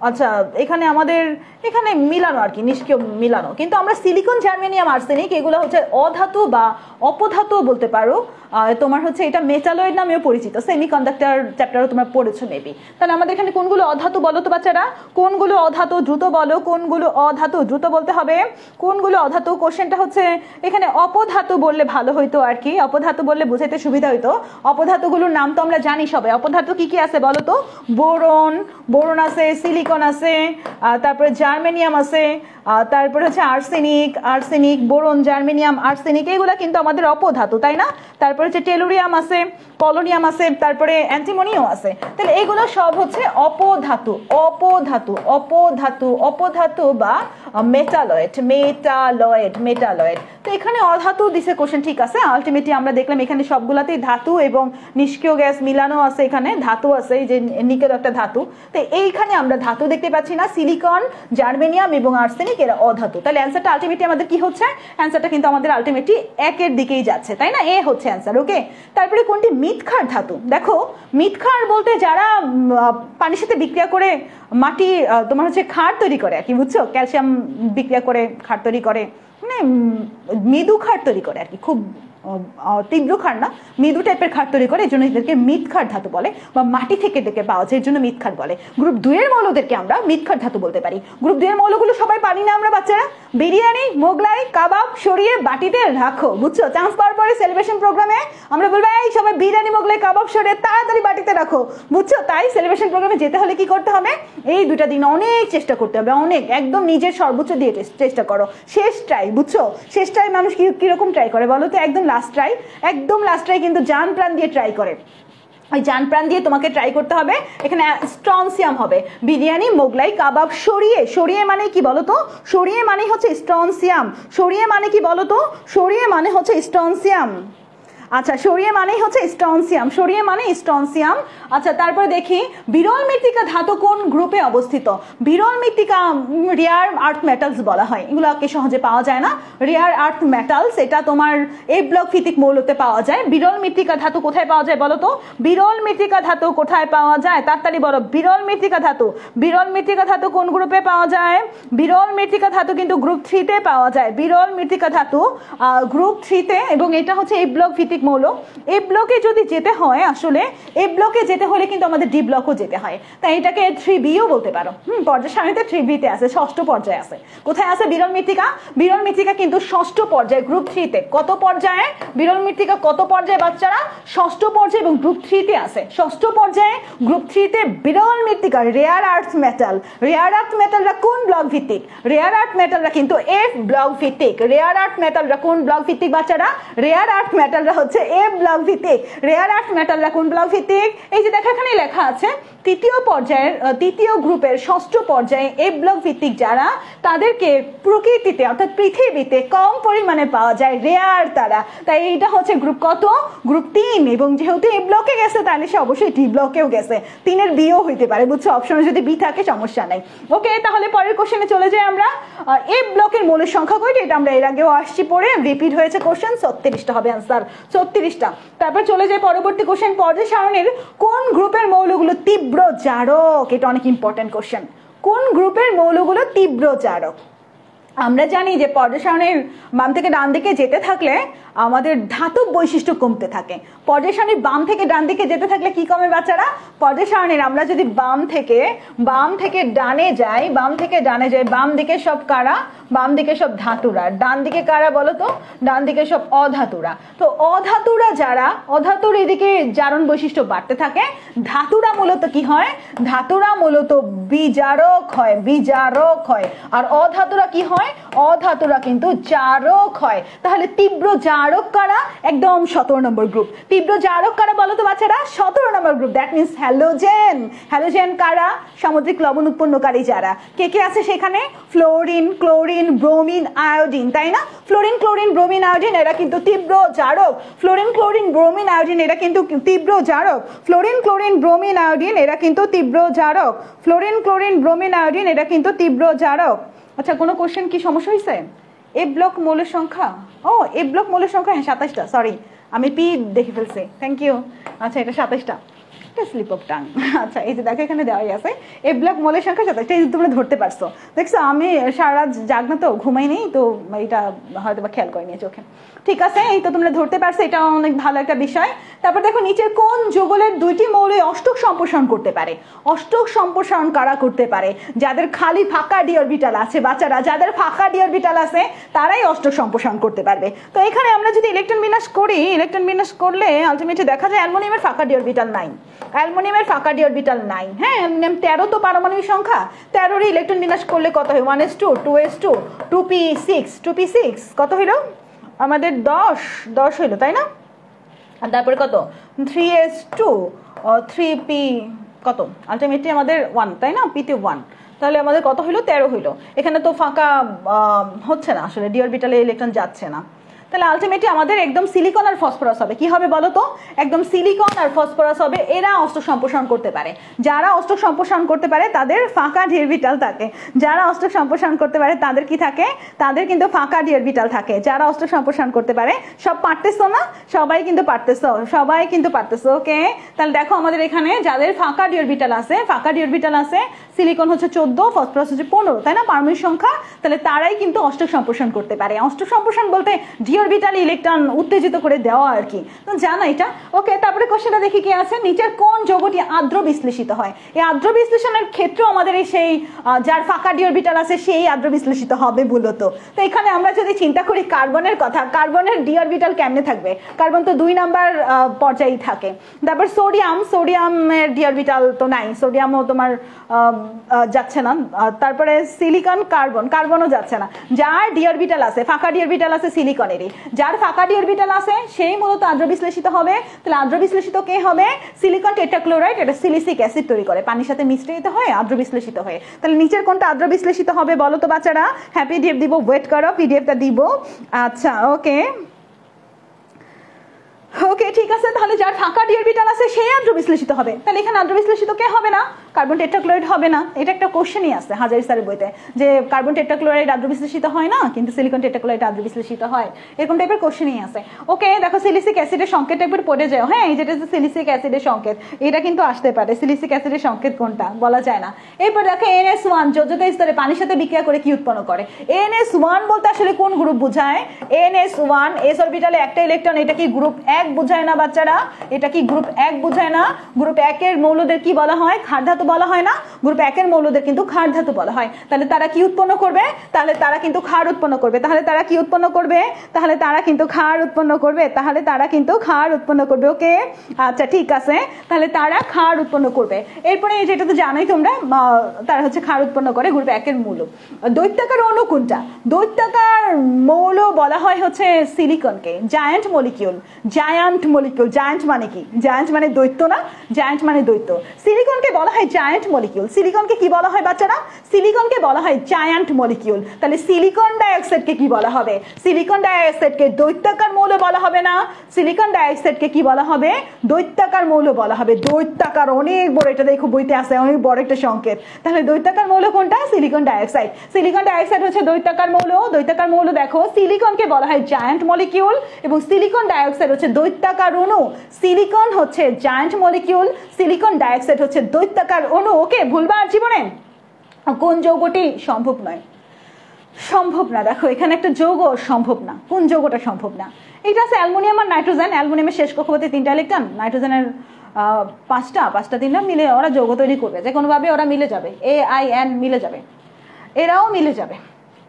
আচ্ছা এখানে আমাদের এখানে মিলানো আর কি, নিষ্ক্রিয় মিলানো। কিন্তু আমরা সিলিকন, জার্মেনিয়াম, আর্সেনিক এগুলো হচ্ছে অধাতু বা অপধাতু বলতে পারো। তোমার হচ্ছে এটা মেটালয়েড নামেও পরিচিত, সেমিকন্ডাক্টর চ্যাপ্টারও তোমরা পড়েছো মেবি। তাহলে আমাদের এখানে কোনগুলো অধাতু বলো তো বাচ্চারা, কোনগুলো অধাতু দ্রুত বলো, কোনগুলো অধাতু দ্রুত বলতে হবে, কোনগুলো অধাতু। কোশ্চেনটা হচ্ছে এখানে অপধাতু বললে ভালো হইতো আর কি, অপধাতু বললে বুঝাইতে সুবিধা হইতো। অপধাতুগুলোর নাম তো আমরা জানি সবাই। অপধাতু কি কি আছে বলো তো? বোরন আছে, সিলিকন আছে, তারপরে জার্মেনিয়াম আছে, তারপরে হচ্ছে আর্সেনিক, বোরন, জার্মেনিয়াম, আর্সেনিক এগুলা কিন্তু আমাদের অপধাতু, তাই না? তারপরে হচ্ছে টেলুরিয়াম আছে, পলোনিয়াম আছে, তারপরে অ্যান্টিমনিও আছে। তাহলে এগুলো সব হচ্ছে অপধাতু বা মেটালয়েড। তো এখানে অধাতু দিছে কোশ্চেন, ঠিক আছে। আলটিমেটলি আমরা দেখলাম এখানে সবগুলাতেই ধাতু এবং নিষ্ক্রিয় গ্যাস মিলানো আছে, এখানে ধাতু আছে, এই যে নিকেল একটা ধাতু। তো এইখানে আমরা ধাতু দেখতে পাচ্ছি না, সিলিকন, জার্মেনিয়াম এবং আর্সেনিক এরা অধাতু। তাহলে অ্যান্সারটা আলটিমেটলি আমাদের কি হচ্ছে? অ্যান্সারটা কিন্তু আমাদের আলটিমেটলি একের দিকেই যাচ্ছে, তাই না? এ হচ্ছে অ্যান্সার। ওকে, তারপরে কোনটি মিথক্ষার ধাতু? দেখো মিথক্ষার বলতে যারা পানির সাথে বিক্রিয়া করে মাটি তোমার হচ্ছে ক্ষার তৈরি করে আর কি, বুঝছো? ক্যালসিয়াম বিক্রিয়া করে ক্ষার তৈরি করে, মানে মৃদু ক্ষার তৈরি করে আর কি, খুব তীব্র ক্ষার না, মৃদু টাইপের ক্ষার তৈরি করে, এই জন্য এদেরকে মৃৎক্ষার ধাতু বলে, বা মাটি থেকে এদেরকে পাওয়া যায়, এর জন্য মৃৎক্ষার বলে। গ্রুপ 2 এর মৌলদেরকে আমরা মৃৎক্ষার ধাতু বলতে পারি। গ্রুপ 2 এর মৌলগুলো সবাই পারি না আমরা বাচ্চারা? বিরিয়ানি, মোগলাই, কাবাব সরিয়ে বাটিতে রাখো, বুঝছো? চান্স পাওয়ার পরে সেলিব্রেশন প্রোগ্রামে আমরা বলবো এই সবাই বিরিয়ানি, মোগলাই, কাবাব সরিয়ে তাড়াতাড়ি বাটিতে রাখো, বুঝছো? তাই সেলিব্রেশন প্রোগ্রামে যেতে হলে কি করতে হবে? এই 2টা দিন অনেক চেষ্টা করতে হবে, অনেক, একদম নিজের সর্বোচ্চ দিয়ে চেষ্টা করো। শেষ ট্রাই, বুঝছো? শেষ ট্রাই মানুষ কিরকম ট্রাই করে বলো তো? একদম লাস্ট ট্রাই কিন্তু জান প্রাণ দিয়ে ট্রাই করে। ওই জান প্রাণ দিয়ে তোমাকে ট্রাই করতে হবে। এখানে স্ট্রনসিয়াম হবে, বিরিয়ানি, মোগলাই, কাবাব সরিয়ে মানে কি বলতো? সরিয়ে মানে হচ্ছে স্ট্রনসিয়াম। সরিয়ে মানে কি বলতো? সরিয়ে মানে হচ্ছে স্ট্রনসিয়াম। আচ্ছা, সরিয়ে মানেই হচ্ছে স্ট্রনসিয়াম। আচ্ছা, তারপরে দেখি বিরল মৃত্তিকা ধাতু কোন গ্রুপে অবস্থিত? বিরল মৃত্তিকা রেয়ার আর্থ মেটালস বলা হয়, এগুলোকে সহজে পাওয়া যায় না। রেয়ার আর্থ মেটালস এটা তোমার এ ব্লক ভিত্তিক মৌলতে পাওয়া যায়। বিরল মৃত্তিকা ধাতু কোথায় পাওয়া যায় বলো তো? বিরল মৃত্তিকা ধাতু কোথায় পাওয়া যায়? তাড়াতাড়ি বলো। বিরল মৃত্তিকা ধাতু কোন গ্রুপে পাওয়া যায়? বিরল মৃত্তিকা ধাতু কিন্তু গ্রুপ 3 তে পাওয়া যায়। বিরল মৃত্তিকা ধাতু গ্রুপ 3 তে, এবং এটা হচ্ছে এ ব্লক ভিত্তিক মৌল। এ ব্লকে যদি যেতে হয়, আসলে এ ব্লকে যেতে হলে কিন্তু আমাদের ডি ব্লকও যেতে হয়, তাই এটাকে 3B-ও বলতে পারো। পর্যায় সারণীতে 3B-তে আছে, ষষ্ঠ পর্যায়ে আছে। কোথায় আছে বিরল মৃত্তিকা? বিরল মৃত্তিকা কিন্তু ষষ্ঠ পর্যায়ে, গ্রুপ 3 তে। কত পর্যায়ে বিরল মৃত্তিকা? কত পর্যায়ে বাচ্চারা? ষষ্ঠ পর্যায়ে, এবং গ্রুপ 3 তে আছে। ষষ্ঠ পর্যায়ে গ্রুপ 3 তে বিরল মৃত্তিকা rare earth metal. Rare earth মেটালরা কোন ব্লক ভিত্তিক? রেয়ার আর্থ মেটালরা কিন্তু এফ ব্লক ভিত্তিক। রেয়ার আর্থ মেটালরা কোন ব্লক ভিত্তিক বাচ্চারা? রেয়ার আর্থ মেটালরা হচ্ছে এফ ব্লক ভিত্তিক। রেয়ার আর্থ মেটালরা কোন ব্লক ভিত্তিক? এই যে দেখো এখানে লেখা আছে, তৃতীয় গ্রুপের ষষ্ঠ পর্যায়ে এফ ব্লক ভিত্তিক যারা, তাদেরকে প্রকৃতিতে অর্থাৎ পৃথিবীতে কম পরিমাণে পাওয়া যায়, রেয়ার তারা। তাই এইটা হচ্ছে গ্রুপ কত? গ্রুপ 3। এবং যেহেতু এ ব্লকে গেছে তাহলে সে অবশ্যই ডি ব্লকেও গেছে, 3-এর বিও হইতে পারে, বুঝছো? অপশনে যদি বি থাকে সমস্যা নাই। ওকে, তাহলে পরের কোশ্চেনে চলে যাই আমরা। এ ব্লকের মৌলের সংখ্যা কয়টি? এটা আমরা এর আগেও আসছি পড়ে, রিপিট হয়েছে কোশ্চেন। 36টা হবে অ্যান্সার, 36টা। তারপর চলে যায় পরবর্তী কোশ্চেন, পর্যায় সারণীর কোন গ্রুপের মৌলগুলো তীব্র জারক? এটা অনেক ইম্পর্টেন্ট কোশ্চেন। কোন গ্রুপের মৌলগুলো তীব্র জারক? আমরা জানি যে পর্যায় সারণীর বাম থেকে ডান দিকে যেতে থাকলে আমাদের ধাতব বৈশিষ্ট্য কমতে থাকে। পর্যায় সারণীর বাম থেকে ডান দিকে যেতে থাকলে কি কমে বাচ্চারা? পর্যায় সারণীর আমরা যদি বাম থেকে ডানে যাই, বাম দিকে সব কারা? বাম দিকে সব ধাতুরা। ডান দিকে কারা বলো তো? ডান দিকে সব অধাতুরা। তো অধাতুরা যারা, অধাতুর এদিকে জারণ বৈশিষ্ট্য বাড়তে থাকে। ধাতুরা মূলত কি হয়? ধাতুরা মূলত বিজারক হয়। আর অধাতুরা কি হয়? অধাতুরা কিন্তু জারক হয়। তাহলে তীব্র জারক কারা? একদম 17 নম্বর গ্রুপ। তীব্র জারক কারা বলো তো বাচ্চারা? 17 নম্বর গ্রুপ। দ্যাট মিনস হ্যালোজেন কারা? সামুদ্রিক লবণ উৎপন্নকারী যারা। কে আছে সেখানে? ফ্লোরিন, ক্লোরিন, ব্রোমিন, আয়োডিন, তাই না? ফ্লোরিন, ক্লোরিন, ব্রোমিন, আয়োডিন এরা কিন্তু তীব্র জারক। ফ্লোরিন, ক্লোরিন, ব্রোমিন, আয়োডিন এরা কিন্তু তীব্র জারক। ফ্লোরিন, ক্লোরিন, ব্রোমিন, আয়োডিন এরা কিন্তু তীব্র জারক। ফ্লোরিন, ক্লোরিন, ব্রোমিন, আয়োডিন এরা কিন্তু তীব্র জারক। আচ্ছা কোনো কোশ্চেন কি সমস্যা হয়েছে? এ ব্লক মৌলের সংখ্যা, ও এ ব্লক মৌলের সংখ্যা হ্যাঁ 27টা, সরি আমি পি দেখে ফেলছি, থ্যাংক ইউ। আচ্ছা এটা 27টা, এটা স্লিপ অফ টাং। আচ্ছা এই যে দেখো এখানে দেওয়াই আছে এ ব্লক মৌলের সংখ্যা 27টা, এই যে তোমরা ধরতে পারছো, দেখছো আমি সারা রাত জাগনা তো ঘুমাই নেই তো এটা হয়তো বা খেয়াল করিনি চোখে। ঠিক আছে এই তো তোমরা ধরতে পারছো, এটা অনেক ভালো একটা বিষয়। তারপর দেখো নিচের কোন যুগলের দুইটি মৌল অষ্টক সম্প্রসারণ করতে পারে? অষ্টক সম্প্রসারণ কারা করতে পারে? যাদের খালি ফাঁকা ডি অরবিটাল আছে বাচ্চারা, যাদের ফাঁকা ডি অরবিটাল আছে তারাই অষ্টক সম্প্রসারণ করতে পারবে। তো এখানে আমরা যদি ইলেকট্রন বিন্যাস করি, ইলেকট্রন বিন্যাস করলে আলটিমেটলি দেখা যায় অ্যালুমিনিয়ামের ফাঁকা ডি অরবিটাল নাই, অ্যালুমিনিয়ামের ফাঁকা ডি অরবিটাল নাই। হ্যাঁ অ্যালুমিনিয়াম 13 তো পারমাণবিক সংখ্যা, 13 ইলেকট্রন বিন্যাস করলে কত হয়? 1s2 2s2 2p6 2p6 কত হইল আমাদের? 10 হইলো তাই না? আর তারপরে কত 3s2 3p কত আলটিমেটলি আমাদের 1 তাই না? p তে 1, তাহলে আমাদের কত হইলো? 13 হইলো। এখানে তো ফাঁকা হচ্ছে না আসলে, ডি অরবিটালে ইলেকট্রন যাচ্ছে না, তাহলে আলটিমেটলি আমাদের একদম সিলিকন আর ফসফরাস হবে। কি হবে বলো তো? একদম সিলিকন আর ফসফরাস হবে, এরা অষ্টক সম্প্রসারণ করতে পারে। যারা অষ্টক সম্প্রসারণ করতে পারে তাদের ফাঁকা ডি অরবিটাল থাকে, যারা অষ্টক সম্প্রসারণ করতে পারে তাদের কি থাকে? তাদের কিন্তু ফাঁকা ডি অরবিটাল থাকে। যারা অষ্টক সম্প্রসারণ করতে পারে, সব পারতেছো না? সবাই কিন্তু পারতেছো, সবাই কিন্তু পারতেছো। ওকে তাহলে দেখো আমাদের এখানে যাদের ফাঁকা ডি অরবিটাল আছে, ফাঁকা ডি অরবিটাল আছে, সিলিকন হচ্ছে 14, ফসফরাস হচ্ছে 15 তাই না পারমাণবিক সংখ্যা, তাহলে তারাই কিন্তু অষ্টক সম্প্রসারণ করতে পারে। অষ্টক সম্প্রসারণ বলতে ডি অরবিটাল ইলেকট্রন উত্তেজিত করে দেওয়া আর কি, তো জানো এটা। ওকে তারপরে কোশ্চেনটা দেখি কি আছে, নিচের কোন যৌগটি আর্দ্র বিশ্লেষিত হয়? এই আর্দ্র বিশ্লেষণের ক্ষেত্রেও আমাদের এই সেই যার ফাঁকা ডি অরবিটাল আছে সেই আর্দ্র বিশ্লেষিত হবে মূলত। তো এখানে আমরা যদি চিন্তা করি কার্বনের কথা, কার্বনের ডি অরবিটাল কেমনে থাকবে? কার্বন তো 2 নাম্বার পর্যায়ে থাকে। তারপর সোডিয়াম, সোডিয়ামের ডি অরবিটাল তো নাই, সোডিয়ামও তোমার যাচ্ছে না। তারপরে সিলিকন, কার্বন, কার্বনও যাচ্ছে না। যার ডি অরবিটাল আছে, ফাঁকা ডি অরবিটাল আছে সিলিকনেরই, যার ফাঁকা ডি অরবিটাল আছে সেই মূলত আর্দ্র বিশ্লেষিত হবে। তাহলে আর্দ্র বিশ্লেষিত কে হবে? সিলিকন টেট্রাক্লোরাইড, এটা সিলিসিক অ্যাসিড তৈরি করে, পানির সাথে মিশ্রিত হয় আর্দ্র বিশ্লেষিত হয়ে। তাহলে নিচের কোনটা আর্দ্র বিশ্লেষিত হবে বলো তো বাচ্চারা? হ্যাঁ পিডিএফ দিব, ওয়েট করো পিডিএফটা দিব। আচ্ছা ওকে ওকে ঠিক আছে, তাহলে যার ফাঁকা ডি অরবিটাল আছে সেই আর্দ্র বিশ্লেষিত হবে। তাহলে এখানে আর্দ্র বিশ্লেষিত কে হবে না? কার্বন টেট্রাক্লোরাইড হবে না। এটা একটা কোশ্চেনই আছে হাজারি স্যারের বইতে যে কার্বন টেট্রাক্লোরাইড আর্দ্র বিশ্লেষিত হয় না কিন্তু সিলিকন টেট্রাক্লোরাইড আর্দ্র বিশ্লেষিত হয়, এরকম টাইপের কোশ্চেনই আছে। ওকে দেখো সিলিসিক অ্যাসিডের সংকেত একবার পড়ে যাও। হ্যাঁ এই যেটা সিলিসিক অ্যাসিডের সংকেত, এটা কিন্তু আসতে পারে। সিলিসিক অ্যাসিডের সংকেত কোনটা বলা যায় না। এরপর দেখো NS1 যোজ্যতা স্তরে পানির সাথে বিক্রিয়া করে কি উৎপন্ন করে? NS1 বলতে আসলে কোন গ্রুপ বোঝায়? NS1 এস অরবিটালে একটা ইলেকট্রন, এটা কি গ্রুপ 1 বোঝায় না বাচ্চারা? এটা কি গ্রুপ 1 বোঝায় না? গ্রুপ 1 এর মৌলদের কি বলা হয়? ক্ষার ধাতু বলা হয় না? গ্রুপ 1 এর মৌলদের কিন্তু ক্ষার ধাতু বলা হয়। তাহলে তারা কি উৎপন্ন করবে? তাহলে তারা কিন্তু ক্ষার উৎপন্ন করবে। তাহলে তারা কি উৎপন্ন করবে? তাহলে তারা কিন্তু ক্ষার উৎপন্ন করবে। তাহলে তারা কিন্তু ক্ষার উৎপন্ন করবে। ওকে আচ্ছা ঠিক আছে, তাহলে তারা ক্ষার উৎপন্ন করবে। এরপরে যেটা তো জানোই তোমরা, তারা হচ্ছে ক্ষার উৎপন্ন করে গ্রুপ 1 এর মৌল। দৈত্যাকার অণু কোনটা? দৈত্যাকার মৌল বলা হয় হচ্ছে সিলিকনকে। Giant molecule, giant molecule, giant মানে কি? জায়ান্ট মানে দৈত্য না? জায়ান্ট মানে দৈত্য। সিলিকনকে বলা হয় জায়ান্ট মলিকিউল। সিলিকনকে কি বলা হয় বাচ্চারা? সিলিকনকে বলা হয় জায়ান্ট মলিকিউল। তাহলে সিলিকন ডাইঅক্সাইডকে কি বলা হবে? সিলিকন ডাইঅক্সাইডকে দৈত্যাকার মৌল বলা হবে না? সিলিকন ডাইঅক্সাইডকে কি বলা হবে? দৈত্যাকার মৌল বলা হবে। দৈত্যাকার অনেক বড়, এটা দেখো বইতে আছে, অনেক বড় একটা সংকেত। তাহলে দৈত্যাকার মৌল কোনটা? Silicon dioxide. সিলিকন ডাইঅক্সাইড হচ্ছে দৈত্যাকার মৌল। দৈত্যাকার মৌল দেখো সিলিকনকে বলা হয় জায়ান্ট মলিকিউল এবং সিলিকন ডাইঅক্সাইড হচ্ছে দৈত্যাকার অণু। সিলিকন হচ্ছে জায়ান্ট মলিকিউল, সিলিকন ডাইঅক্সাইড হচ্ছে দৈত্যাকার অণু। ওকে ভুলবা আর জীবনে? কোন যৌগটি সম্ভব নয়? সম্ভব না। দেখো এখানে একটা যৌগ সম্ভব না, কোন যৌগটা সম্ভব না? এটা আছে অ্যালুমিনিয়াম আর নাইট্রোজেন। অ্যালুমিনিয়ামের শেষ কক্ষপথে 3টা ইলেকট্রন, নাইট্রোজেনের 5টা 3টা মিলে ওরা যৌগ তৈরি করবে, যে কোনোভাবে ওরা মিলে যাবে। AIN মিলে যাবে, এরাও মিলে যাবে,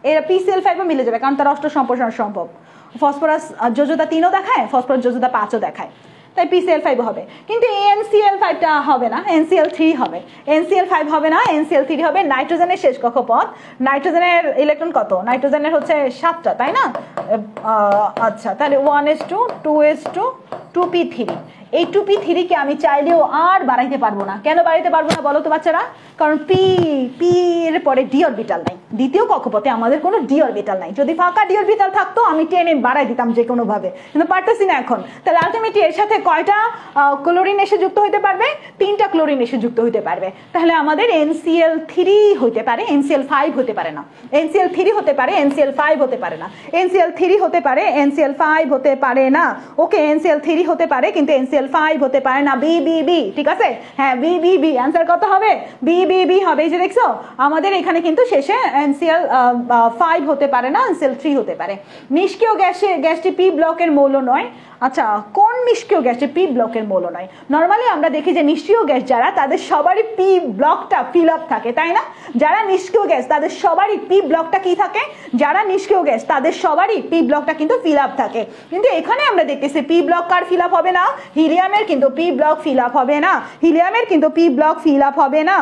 এরা PCl5ও মিলে যাবে, কারণ তার অষ্ট সম্প্রসারণ সম্ভব। ফসফরাস যোজ্যতা 3ও দেখায়, ফসফরাস যোজ্যতা 5ও দেখায়, তাই PCl5 হবে। কিন্তু NCl5টা হবে না, NCl3 হবে। NCl5 হবে না, NCl3 হবে। নাইট্রোজেনের শেষ কক্ষপথ, নাইট্রোজেনের ইলেকট্রন কত? নাইট্রোজেনের হচ্ছে 7টা তাই না? আচ্ছা তাহলে 1s2 2s2 2p3 এই 2p3 কে আমি চাইলেও আর বাড়াইতে পারবো না। কেন বাড়াইতে পারবো না বলো তো বাচ্চারা? কারণ p এর পরে d অরবিটাল নাই, দ্বিতীয় কক্ষপথে আমাদের কোনো d অরবিটাল নাই। যদি ফাঁকা d অরবিটাল থাকতো আমি টেনে বাড়াই দিতাম যে কোনো ভাবে, কিন্তু পারতেছি না এখন। তাহলে আলটিমেটলি এর সাথে কয়টা ক্লোরিন এসে যুক্ত হতে পারবে? 3টা ক্লোরিন এসে যুক্ত হতে পারবে। তাহলে আমাদের NCl3 হতে পারে, NCl5 হতে পারে না। NCl3 হতে পারে, NCl5 হতে পারে না। NCl3 হতে পারে, NCl5 হতে পারে না। ওকে, NCl3 হতে পারে কিন্তু NCl5 হতে পারে না। BBB, ঠিক আছে? হ্যাঁ BBB, অ্যান্সার কত হবে? BBB হবে। এই যে দেখছো আমাদের এখানে কিন্তু শেষে NCl5 হতে পারে না, NCl3 হতে পারে। নিষ্ক্রিয় গ্যাসটি পি ব্লকের মৌল নয়। আচ্ছা, কোন নিষ্ক্রিয় গ্যাসে পি ব্লকের মৌল নয়? নরমালি আমরা দেখি যে নিষ্ক্রিয় গ্যাস যারা, তাদের সবারই পি ব্লকটা ফিল আপ থাকে, তাই না? যারা নিষ্ক্রিয় গ্যাস তাদের সবারই পি ব্লকটা কি থাকে? যারা নিষ্ক্রিয় গ্যাস তাদের সবারই পি ব্লকটা কিন্তু ফিল আপ থাকে। কিন্তু এখানে আমরা দেখতেছি পি ব্লক কার ফিল আপ হবে না? হিলিয়ামের কিন্তু পি ব্লক ফিল আপ হবে না। হিলিয়ামের কিন্তু পি ব্লক ফিল আপ হবে না।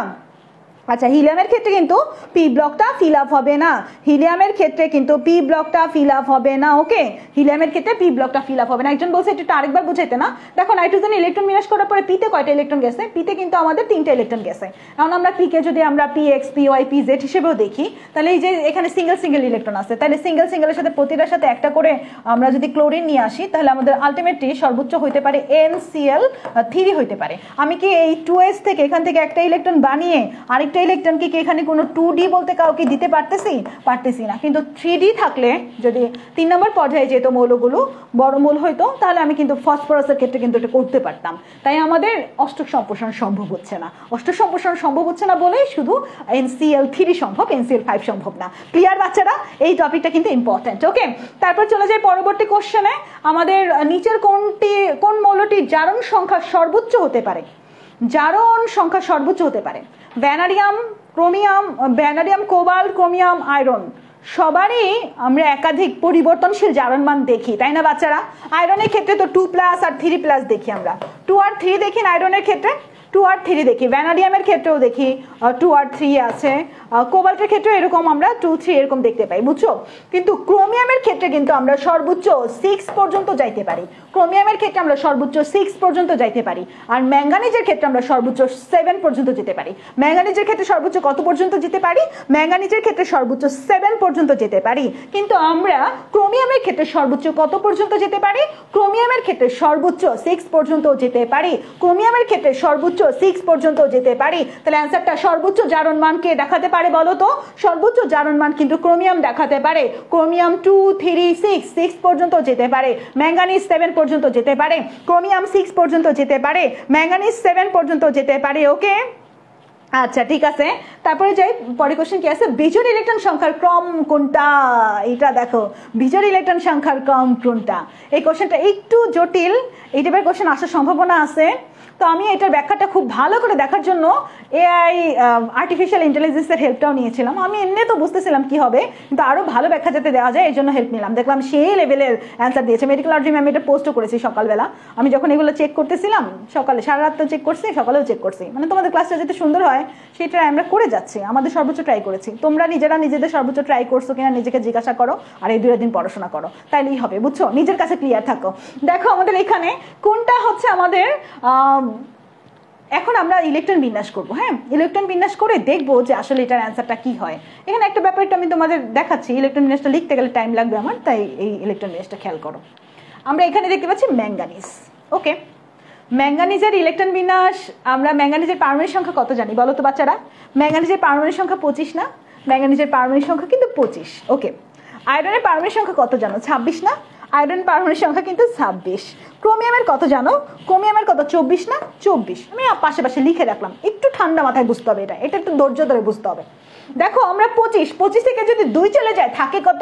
আচ্ছা, হিলিয়ামের ক্ষেত্রে কিন্তু পি ব্লকটা ফিল আপ হবে না। হিলিয়ামের ক্ষেত্রে কিন্তু পি ব্লকটা ফিল আপ হবে না। ওকে, হিলিয়ামের ক্ষেত্রে পি ব্লকটা ফিল আপ হবে না। একজন বলছে একটু আরেকবার বুঝাইতে না। দেখো নাইট্রোজেন ইলেকট্রন বিন্যাস করার পরে পিতে কয়টা ইলেকট্রন গেছে? পিতে কিন্তু আমাদের 3টা ইলেকট্রন গেছে। এখন আমরা পিকে যদি আমরা px py pz হিসেবেও দেখি, তাহলে এই যে এখানে সিঙ্গেল ইলেকট্রন আছে, তাহলে সিঙ্গেলের সাথে প্রতিটার সাথে একটা করে আমরা যদি ক্লোরিন নিয়ে আসি, তাহলে আমাদের আলটিমেটলি সর্বোচ্চ হইতে পারে NCl3 হইতে পারে। আমি কি এই 2s থেকে এখান থেকে একটা ইলেকট্রন বানিয়ে আরেকটা ইলেকট্রন কি এখানে কোনো 2d বলতে কাউকে দিতে পারতেছি না। কিন্তু 3d থাকলে, যদি 3 নম্বর পর্যায়ে যেত মৌলগুলো বড় মৌল হইতো, তাহলে আমি কিন্তু ফসফরাসের ক্ষেত্রে কিন্তু এটা করতে পারতাম। তাই আমাদের অষ্টক সম্প্রসারণ সম্ভব হচ্ছে না। অষ্টক সম্প্রসারণ সম্ভব হচ্ছে না বলেই শুধু NCl3 সম্ভব, NCl5 সম্ভব না। ক্লিয়ার বাচ্চারা? এই টপিকটা কিন্তু ইম্পর্টেন্ট। ওকে, তারপর চলে যাই পরবর্তী কোশ্চেনে। আমাদের নিচের কোন মৌলটি জারণ সংখ্যা সর্বোচ্চ হতে পারে? জারণ সংখ্যা সর্বোচ্চ হতে পারে। Vanadium, chromium, vanadium, cobalt, chromium, iron, সবারই আমরা একাধিক পরিবর্তনশীল জারণ মান দেখি, তাই না বাচ্চারা? আয়রনের ক্ষেত্রে তো 2+ আর 3+ দেখি আমরা। 2 আর 3 দেখি আয়রনের ক্ষেত্রে, 2 আর 3 দেখি। ভ্যানাডিয়ামের ক্ষেত্রেও দেখি 2 আর 3 আছে। কোবাল্টের ক্ষেত্রে এরকম আমরা 2, 3 এরকম দেখতে পাই, বুঝছো? কিন্তু ক্রোমিয়ামের ক্ষেত্রে কিন্তু আমরা সর্বোচ্চ 6 পর্যন্ত যাইতে পারি। ক্রোমিয়ামের ক্ষেত্রে আমরা সর্বোচ্চ 6 পর্যন্ত যাইতে পারি। আর ম্যাঙ্গানিজের ক্ষেত্রে আমরা সর্বোচ্চ 7 পর্যন্ত যেতে পারি। ম্যাঙ্গানিজের ক্ষেত্রে সর্বোচ্চ কত পর্যন্ত যেতে পারি? ম্যাঙ্গানিজের ক্ষেত্রে সর্বোচ্চ 7 পর্যন্ত যেতে পারি। কিন্তু আমরা ক্রোমিয়ামের ক্ষেত্রে সর্বোচ্চ কত পর্যন্ত যেতে পারি? ক্রোমিয়ামের ক্ষেত্রে সর্বোচ্চ 6 পর্যন্ত যেতে পারি। ক্রোমিয়ামের ক্ষেত্রে সর্বোচ্চ 6 পর্যন্ত যেতে পারি। তাহলে অ্যান্সারটা সর্বোচ্চ জারণ মান কে দেখাতে পারে বলো তো? সর্বোচ্চ জারণ মান কিন্তু ক্রোমিয়াম দেখাতে পারে। ক্রোমিয়াম 2, 3, 6 পর্যন্ত যেতে পারে। ম্যাঙ্গানিজ 7 পর্যন্ত যেতে পারে। ক্রোমিয়াম 6 পর্যন্ত যেতে পারে। ম্যাঙ্গানিজ 7 পর্যন্ত যেতে পারে। ওকে, আচ্ছা ঠিক আছে। তারপরে যাই, পরের কোশ্চেন কি আছে? বিজোড় ইলেকট্রন সংখ্যার ক্রম কোনটা? এটা দেখো, বিজোড় ইলেকট্রন সংখ্যার ক্রম কোনটা? এই কোশ্চেনটা একটু জটিল, এই টাইপের কোশ্চেন আসার সম্ভাবনা আছে। তো আমি এটার ব্যাখ্যাটা খুব ভালো করে দেখার জন্য AI আর্টিফিশিয়াল ইন্টেলিজেন্সের হেল্পটাও নিয়েছিলাম। আমি এমনি তো বুঝতেছিলাম কি হবে, কিন্তু আরো ভালো ব্যাখ্যা যাতে দেওয়া যায় এই জন্য হেল্প নিলাম। দেখলাম সেই লেভেলের অ্যান্সার দিয়েছে। মেডিকেল আর্ট আমি এটা পোস্টও করেছি সকালবেলা। আমি যখন এগুলো চেক করতেছিলাম সকালে, সারা রাত তো চেক করছি, সকালেও চেক করছি। মানে তোমাদের ক্লাসটা যাতে সুন্দর হয় সেই ট্রাই আমরা করে যাচ্ছি, আমাদের সর্বোচ্চ ট্রাই করেছি। তোমরা নিজেরা নিজেদের সর্বোচ্চ ট্রাই করছো কিনা নিজেকে জিজ্ঞাসা করো, আর এই 2 দিন পড়াশোনা করো, তাইলেই হবে, বুঝছো? নিজের কাছে ক্লিয়ার থাকো। দেখো আমাদের এখানে কোনটা হচ্ছে আমাদের এখন আমরা ইলেকট্রন বিন্যাস করব। হ্যাঁ, ইলেকট্রন বিন্যাস করে দেখবো যে আসলে এটার অ্যান্সারটা কি হয়। এখানে একটা ব্যাপারটা আমি তোমাদের দেখাচ্ছি। ইলেকট্রন বিন্যাসটা লিখতে গেলে টাইম লাগবে আমার, তাই এই ইলেকট্রন বিন্যাসটা খেয়াল করো। আমরা এখানে দেখতে পাচ্ছি ম্যাঙ্গানিজ। ওকে, ম্যাঙ্গানিজের ইলেকট্রন বিন্যাস, আমরা ম্যাঙ্গানিজের পারমাণবিক সংখ্যা কত জানি বলো তো বাচ্চারা? ম্যাঙ্গানিজের পারমাণবিক সংখ্যা 25 না? ম্যাঙ্গানিজের পারমাণবিক সংখ্যা কিন্তু 25। ওকে, আয়রনের পারমাণবিক সংখ্যা কত জানো? 26 না? আয়রন পারমাণবিক সংখ্যা কিন্তু 26। ক্রোমিয়ামের কত জানো? ক্রোমিয়ামের কত? 24 না? 24। আমি পাশে লিখে রাখলাম, একটু ঠান্ডা মাথায় বুঝতে হবে, এটা একটু ধৈর্য ধরে বুঝতে হবে। দেখো আমরা 25 থেকে যদি 2 চলে যায় থাকে কত?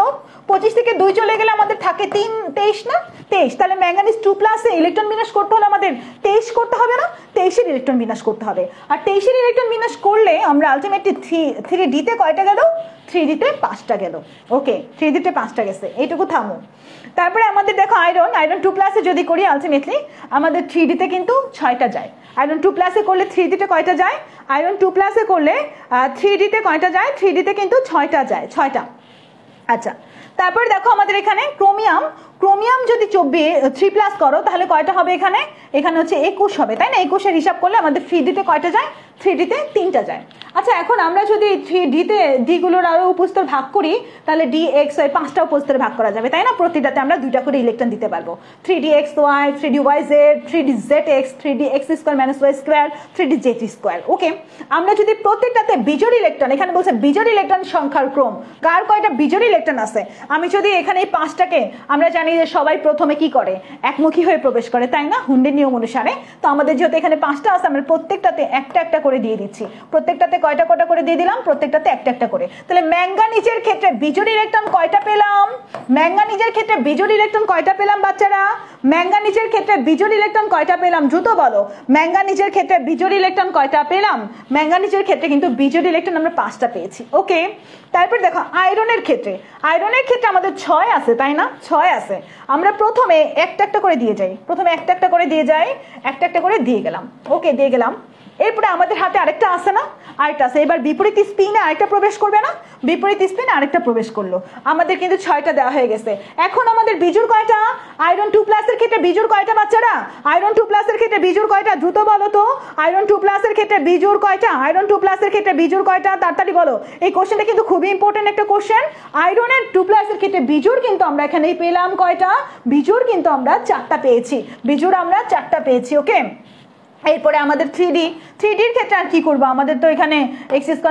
25 থেকে 2 চলে গেলে আমাদের থাকে 23 না? 23। তাহলে ম্যাঙ্গানিজ 2+ ইলেকট্রন বিন্যাস করতে হলে আমাদের 23 করতে হবে না? 23 এর ইলেকট্রন বিন্যাস করতে হবে। আর 23 এর ইলেকট্রন বিন্যাস করলে আমরা আলটিমেটলি 3D তে কয়টা গেল? 3D তে 5টা গেল। ওকে, 3D তে 5টা গেছে, এইটুকু থামো। তারপরে আমাদের দেখো আয়রন 2+ যদি করি আলটিমেটলি আমাদের 3D তে কিন্তু 6টা যায়। আয়রন 2+ করলে 3D তে কয়টা যায়? আয়রন 2+ করলে 3D তে কয়টা যায়? 3D তে কিন্তু 6টা যায়, 6টা। আচ্ছা, তারপরে দেখো আমাদের এখানে ক্রোমিয়াম যদি 3+ করো তাহলে কয়টা হবে এখানে? এখানে হচ্ছে 21 হবে, তাই না? 21-এর হিসাব করলে আমাদের 3D-তে কয়টা যায়? 3D-তে 3টা যায়। আচ্ছা, এখন আমরা যদি 3D-তে D-গুলোর আরো উপস্তর ভাগ করি তাহলে DXY 5টা উপস্তরে ভাগ করা যাবে, তাই না? প্রতিটাতে আমরা 2টা করে ইলেকট্রন দিতে পারবো। 3DXY, 3DYZ, 3DZX, 3DX² - Y², 3DZ²। ওকে, আমরা যদি প্রত্যেকটাতে বিজোড় ইলেকট্রন, এখানে বলছে বিজোড় ইলেকট্রন সংখ্যার ক্রম, কার কয়টা বিজোড় ইলেকট্রন আছে, আমি যদি এখানে এই 5টাকে, আমরা জানি যে সবাই প্রথমে কি করে, একমুখী হয়ে প্রবেশ করে, তাই না? হুন্ডের নিয়ম অনুসারে। তো আমাদের যেহেতু এখানে 5টা আছে, আমরা প্রত্যেকটাতে একটা একটা করে দিয়ে দিচ্ছি। প্রত্যেকটাতে কয়টা কয়টা করে দিয়ে দিলাম? প্রত্যেকটাতে একটা একটা করে। তাহলে ম্যাঙ্গানিজের ক্ষেত্রে বিজোড় ইলেকট্রন কয়টা পেলাম? ম্যাঙ্গানিজের ক্ষেত্রে বিজোড় ইলেকট্রন কয়টা পেলাম বাচ্চারা? ম্যাঙ্গানিজের ক্ষেত্রে বিজোড় ইলেকট্রন কয়টা পেলাম? দ্রুত বলো, ম্যাঙ্গানিজের ক্ষেত্রে বিজোড় ইলেকট্রন কয়টা পেলাম? ম্যাঙ্গানিজের ক্ষেত্রে কিন্তু বিজোড় ইলেকট্রন আমরা 5টা পেয়েছি। ওকে, তারপর দেখো আয়রনের ক্ষেত্রে, আয়রনের ক্ষেত্রে আমাদের 6 আছে, তাই না? 6 আছে। আমরা প্রথমে একটা একটা করে দিয়ে যাই, প্রথমে একটা একটা করে দিয়ে যাই, একটা একটা করে দিয়ে গেলাম। ওকে, দিয়ে গেলাম। এরপরে আমাদের হাতে আরেকটা আছে না? আরেকটা আছে। এবার বিপরীত স্পিনে আরেকটা প্রবেশ করবে না? বিপরীত স্পিনে আরেকটা প্রবেশ করলো। আমাদের কিন্তু 6টা দেওয়া হয়ে গেছে। এখন আমাদের বিজোড় কয়টা? আয়রন 2+ এর ক্ষেত্রে বিজোড় কয়টা বাচ্চারা? আয়রন 2+ এর ক্ষেত্রে বিজোড় কয়টা? দ্রুত বলো তো, আয়রন 2+ এর ক্ষেত্রে বিজোড় কয়টা? আয়রন 2+ এর ক্ষেত্রে বিজোড় কয়টা? তাড়াতাড়ি বলো। এই কোশ্চেনটা কিন্তু খুবই ইম্পর্টেন্ট একটা কোশ্চেন। আয়রনের 2+ এর ক্ষেত্রে বিজোড় কিন্তু আমরা এখানেই পেলাম কয়টা? বিজোড় কিন্তু আমরা 4টা পেয়েছি। বিজোড় আমরা 4টা পেয়েছি। ওকে, এরপরে আমাদের 3Dর ক্ষেত্রে আর কি করবো? আমাদের তো এখানে x² -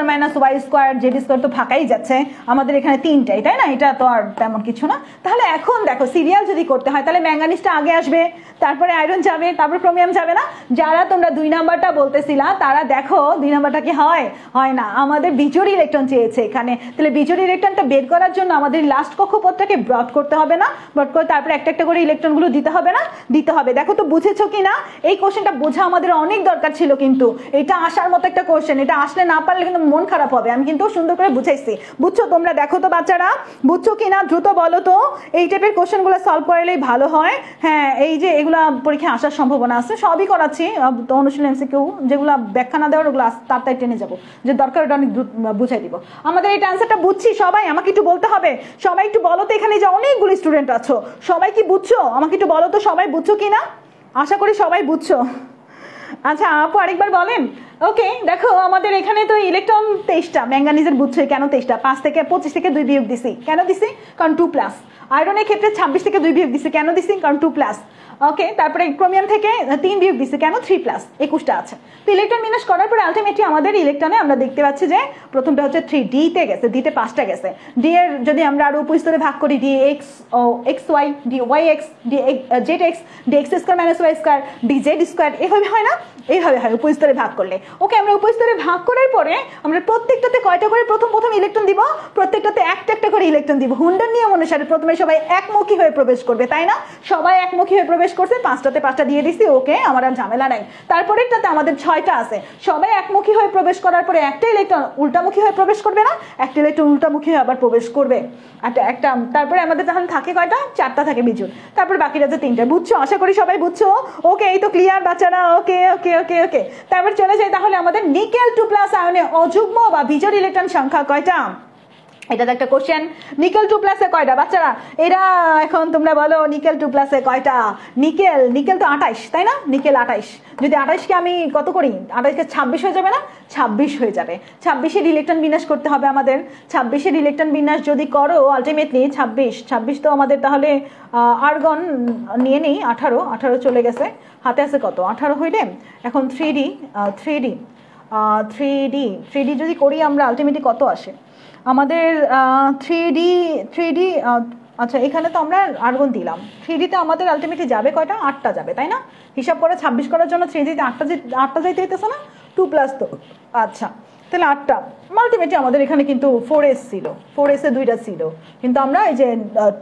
y² z² তো ফাঁকাই যাচ্ছে, আমাদের এখানে 3টাই, তাই না? এটা তো আর তেমন কিছু না। তাহলে এখন দেখো সিরিয়াল যদি করতে হয় তাহলে ম্যাঙ্গানিজটা আগে আসবে, তারপরে আয়রন যাবে, তারপর ক্রোমিয়াম যাবে না? যারা তোমরা 2 নাম্বারটা বলতেছিলা তারা দেখো 2 নাম্বারটা কি হয় না, আমাদের বিজোড় ইলেকট্রন চেয়েছে এখানে। তাহলে বিজোড় ইলেকট্রনটা বের করার জন্য আমাদের লাস্ট কক্ষপথটাকে ব্রড করতে হবে না? ব্রড করে তারপরে একটা একটা করে ইলেকট্রনগুলো দিতে হবে না? দিতে হবে। দেখো তো বুঝেছো কিনা? এই কোশ্চেনটা বোঝা আমাদের অনেক দরকার ছিল, কিন্তু এটা আসার মতো একটা কোশ্চেন, এটা আসলে না পারলে কিন্তু মন খারাপ হবে। আমি কিন্তু সুন্দর করে বুঝাইছি, বুঝছো তোমরা? দেখো তো বাচ্চারা, বুঝছো কিনা দ্রুত বলো তো। এই টাইপের কোশ্চেনগুলো সলভ করলেই ভালো হয়। হ্যাঁ, এই যে এগুলা পরীক্ষায় আসার সম্ভাবনা আছে, সবই করাচ্ছি। তো অনুশীলন MCQ যেগুলো ব্যাখ্যা না দেওয়ার ওগুলো তাড়াতাড়ি টেনে যাবো, যে দরকার ওটা অনেক বুঝাই দিব। আমাদের এই অ্যান্সারটা বুঝছি সবাই? আমাকে একটু বলতে হবে, সবাই একটু বলো তো, এখানে যে অনেকগুলো স্টুডেন্ট আছো সবাই কি বুঝছো? আমাকে একটু বলো তো সবাই বুঝছো কিনা। আশা করি সবাই বুঝছো। আচ্ছা আপু আরেকবার বলেন। ওকে, দেখো আমাদের এখানে তো ইলেকট্রন 23টা, ম্যাঙ্গানিজের বুঝছো কেন 23টা? 5 থেকে 25 থেকে 2 বিয়োগ দিছি, কেন দিছি? কারণ 2+। আয়রনের ক্ষেত্রে 26 থেকে 2 বিয়োগ দিছি, কেন দিছি? কারণ 2+। ওকে, তারপরে ক্রোমিয়াম থেকে 3 বিয়োগ দিছি, কেন? 3+। 21টা আছে। তো ইলেকট্রন বিন্যাস করার পরে আলটিমেটলি আমাদের ইলেকট্রনে আমরা দেখতে পাচ্ছি যে প্রথমটা হচ্ছে 3D-তে গেছে, D-তে 5টা গেছে। D এর যদি আমরা আরো উপস্তরে ভাগ করি, DX XY DYX DZX DX² - Y², DZ², এভাবে হয় না? এইভাবে হয় উপস্তরে ভাগ করলে। ওকে, আমরা উপস্তরে ভাগ করার পরে আমরা প্রত্যেকটাতে কয়টা করে প্রথম ইলেকট্রন দিব? প্রত্যেকটাতে একটা একটা করে ইলেকট্রন দিব। হুন্ডার নিয়ম অনুসারে প্রথমে সবাই একমুখী হয়ে প্রবেশ করবে, তাই না? সবাই একমুখী হয়ে প্রবেশ করছে, 5টাতে 5টা দিয়ে দিছি। ওকে, আমার আর ঝামেলা নাই। তারপরেরটাতে আমাদের 6টা আছে। সবাই একমুখী হয়ে প্রবেশ করার পরে একটা ইলেকট্রন উল্টামুখী হয়ে প্রবেশ করবে না? একটা ইলেকট্রন উল্টামুখী হয়ে আবার প্রবেশ করবে একটা। তারপরে আমাদের তাহলে থাকে কয়টা? 4টা থাকে বিজোড়। তারপর বাকিটা যে 3টা। বুঝছো? আশা করি সবাই বুঝছো। ওকে, এই তো ক্লিয়ার বাচ্চারা। ওকে ওকে ওকে ওকে, তারপর চলে যাই তাহলে আমাদের নিকেল 2+ আয়নে অযুগ্ম বা বিজোড় ইলেকট্রন সংখ্যা কয়টা? এটা তো একটা কোশ্চেন। নিকেল 2+ এ কয়টা বাচ্চারা? এরা এখন তোমরা বলো নিকেল 2+ এ কয়টা? নিকেল তো 28, তাই না? নিকেল 28। যদি 28কে আমি কত করি? 28কে 26 হয়ে যাবে না? 26 হয়ে যাবে। 26-এর ইলেকট্রন বিন্যাস করতে হবে আমাদের। 26-এর ইলেকট্রন বিন্যাস যদি করো আলটিমেটলি 26 তো আমাদের তাহলে আর্গন নিয়ে নেই 18 চলে গেছে, হাতে আছে কত? 18 হইলে এখন 3D যদি করি আমরা আলটিমেটলি কত আসে আমাদের? 3D আচ্ছা, এখানে তো আমরা আর্গন দিলাম। 3D-তে আমাদের আলটিমেটলি যাবে কয়টা? 8টা যাবে, তাই না? হিসাব করে 26 করার জন্য 3D-তে 8টা যাইতে হইতেছে না? 2+ তো। আচ্ছা, তাহলে 8টা আলটিমেটলি আমাদের এখানে কিন্তু 4S ছিল, 4S-এ 2টা ছিল, কিন্তু আমরা এই যে